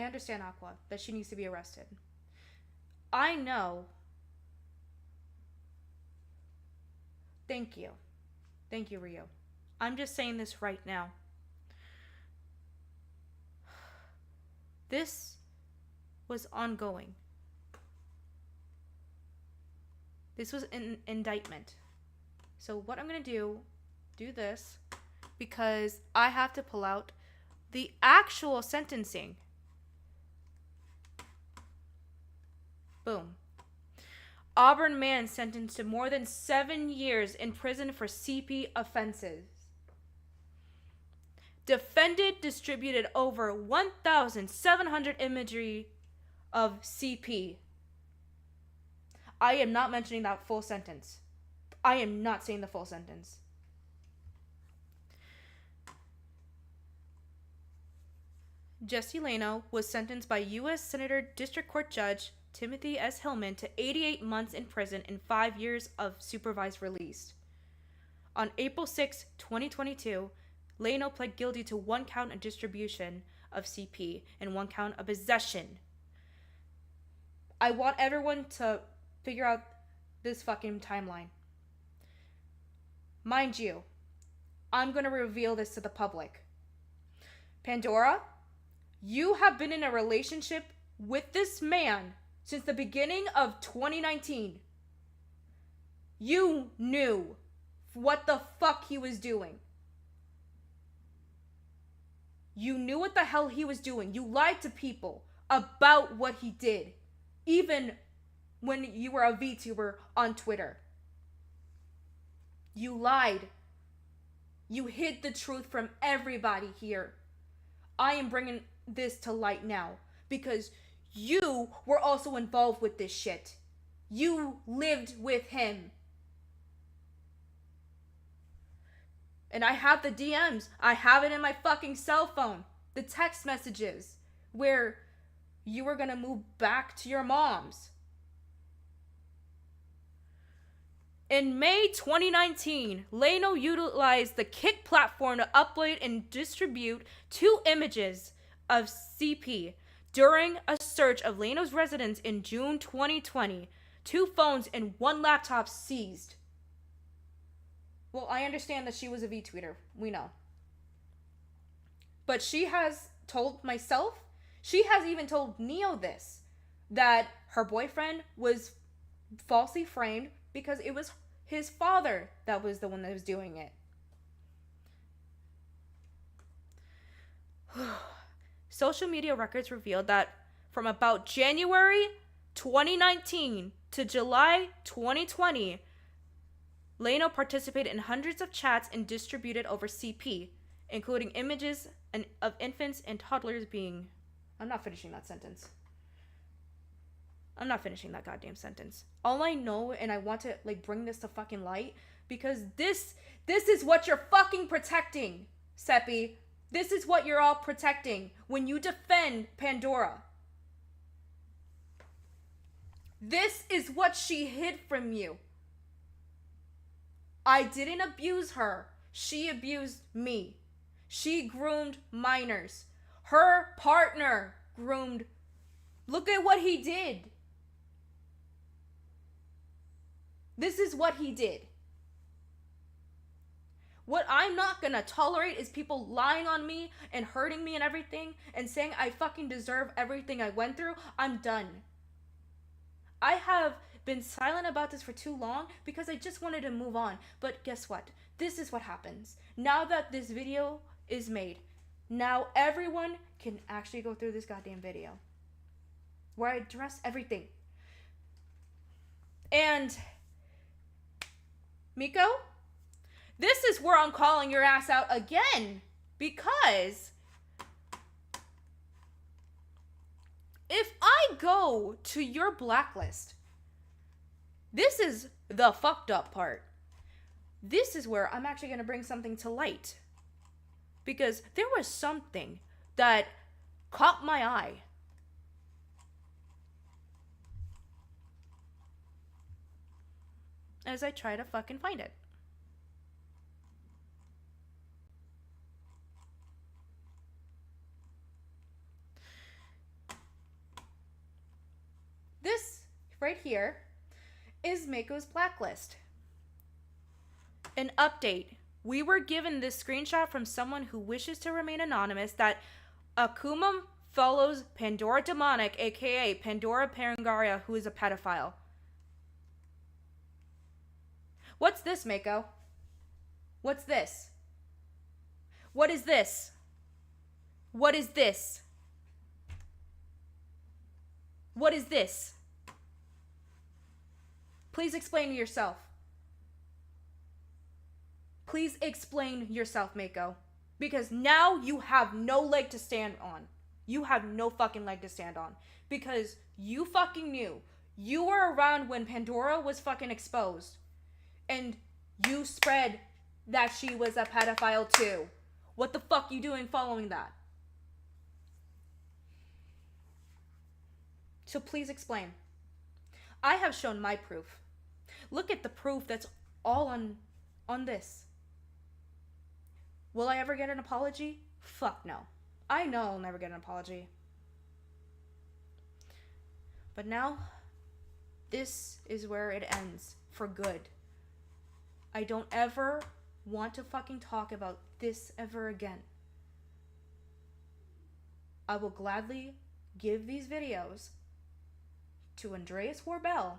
understand, Aqua, that she needs to be arrested. I know. Thank you. Thank you, Rio. I'm just saying this right now. This was ongoing. This was an indictment. So what I'm going to do this, because I have to pull out the actual sentencing. Boom. Auburn man sentenced to more than 7 years in prison for CP offenses. Defendant distributed over 1,700 imagery of CP. I am not mentioning that full sentence. I am not saying the full sentence. Jesse Leno was sentenced by U.S. Senator District Court Judge Timothy S. Hillman to 88 months in prison and 5 years of supervised release. On April 6, 2022, Leno pled guilty to 1 count of distribution of CP and 1 count of possession. I want everyone to figure out this fucking timeline. Mind you, I'm going to reveal this to the public. Pandora, you have been in a relationship with this man since the beginning of 2019. You knew what the fuck he was doing. You knew what the hell he was doing. You lied to people about what he did, even when you were a VTuber on Twitter. You lied. You hid the truth from everybody here. I am bringing this to light now because you were also involved with this shit. You lived with him. And I have the DMs. I have it in my fucking cell phone. The text messages where you were gonna move back to your mom's. In May 2019, Leno utilized the Kick platform to upload and distribute 2 images of CP during a search of Leno's residence in June 2020. 2 phones and 1 laptop seized. Well, I understand that she was a VTweeter. We know. But she has told myself, she has even told Neo this, that her boyfriend was falsely framed because it was his father that was the one that was doing it. Social media records revealed that from about January 2019 to July 2020, Leno participated in hundreds of chats and distributed over CP, including images of infants and toddlers being... I'm not finishing that sentence. I'm not finishing that goddamn sentence. All I know, and I want to bring this to fucking light, because this is what you're fucking protecting, Seppi. This is what you're all protecting when you defend Pandora. This is what she hid from you. I didn't abuse her. She abused me. She groomed minors. Her partner groomed. Look at what he did. This is what he did. What I'm not gonna tolerate is people lying on me and hurting me and everything and saying I fucking deserve everything I went through. I'm done. I have been silent about this for too long because I just wanted to move on. But guess what? This is what happens. Now that this video is made, now everyone can actually go through this goddamn video where I address everything. And Miko, this is where I'm calling your ass out again, because if I go to your blacklist, this is the fucked up part. This is where I'm actually going to bring something to light, because there was something that caught my eye. As I try to fucking find it. This right here is Mako's blacklist. An update. We were given this screenshot from someone who wishes to remain anonymous that Akuma follows Pandora Demonic, aka Pandora Parangaria, who is a pedophile. What's this, Mako? What's this? What is this? What is this? What is this? Please explain yourself. Please explain yourself, Mako. Because now you have no leg to stand on. You have no fucking leg to stand on. Because you fucking knew. You were around when Pandora was fucking exposed. And you spread that she was a pedophile too. What the fuck you doing following that? So please explain. I have shown my proof. Look at the proof that's all on this. Will I ever get an apology? Fuck no. I know I'll never get an apology. But now, this is where it ends for good. I don't ever want to fucking talk about this ever again. I will gladly give these videos to Andreas Warbel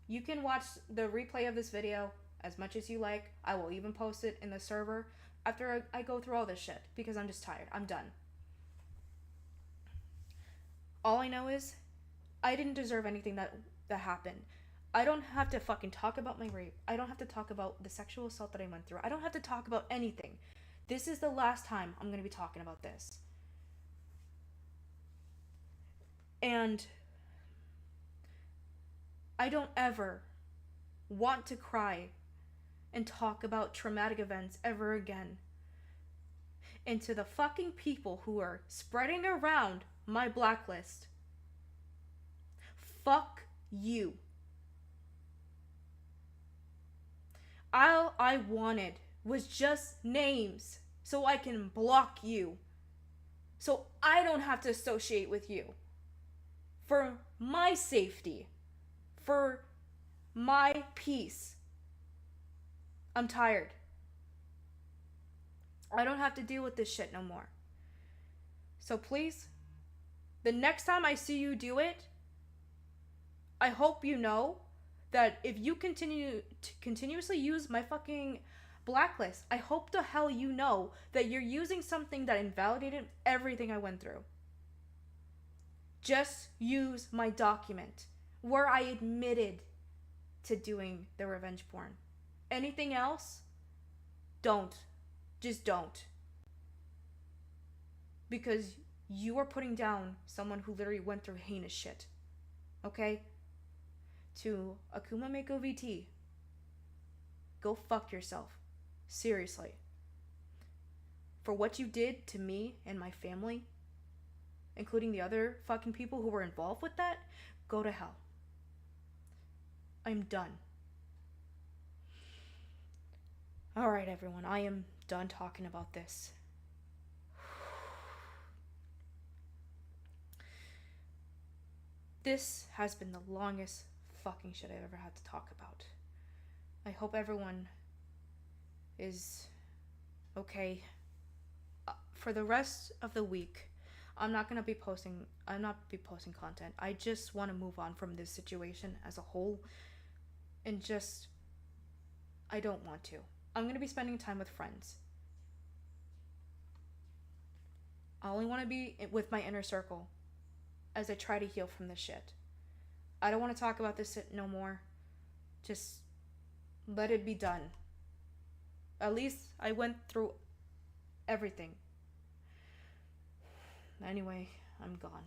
You can watch the replay of this video as much as you like. I will even post it in the server after I go through all this shit because I'm just tired. I'm done. All I know is I didn't deserve anything that happened. I don't have to fucking talk about my rape. I don't have to talk about the sexual assault that I went through. I don't have to talk about anything. This is the last time I'm going to be talking about this. And I don't ever want to cry and talk about traumatic events ever again. And to the fucking people who are spreading around my blacklist, fuck you. All I wanted was just names so I can block you. So I don't have to associate with you. For my safety. For my peace. I'm tired. I don't have to deal with this shit no more. So please, the next time I see you do it, I hope you know that if you continue to continuously use my fucking blacklist, I hope the hell you know that you're using something that invalidated everything I went through. Just use my document where I admitted to doing the revenge porn. Anything else? Don't. Just don't. Because you are putting down someone who literally went through heinous shit. Okay? To Akuma Mako VT, go fuck yourself. Seriously. For what you did to me and my family, including the other fucking people who were involved with that, go to hell. I'm done. Alright, everyone, I am done talking about this. This has been the longest fucking shit I've ever had to talk about. I hope everyone is okay. For the rest of the week, I'm not be posting content. I just want to move on from this situation as a whole, and I don't want to. I'm going to be spending time with friends. I only want to be with my inner circle as I try to heal from this shit. I don't want to talk about this shit no more. Just let it be done. At least I went through everything. Anyway, I'm gone.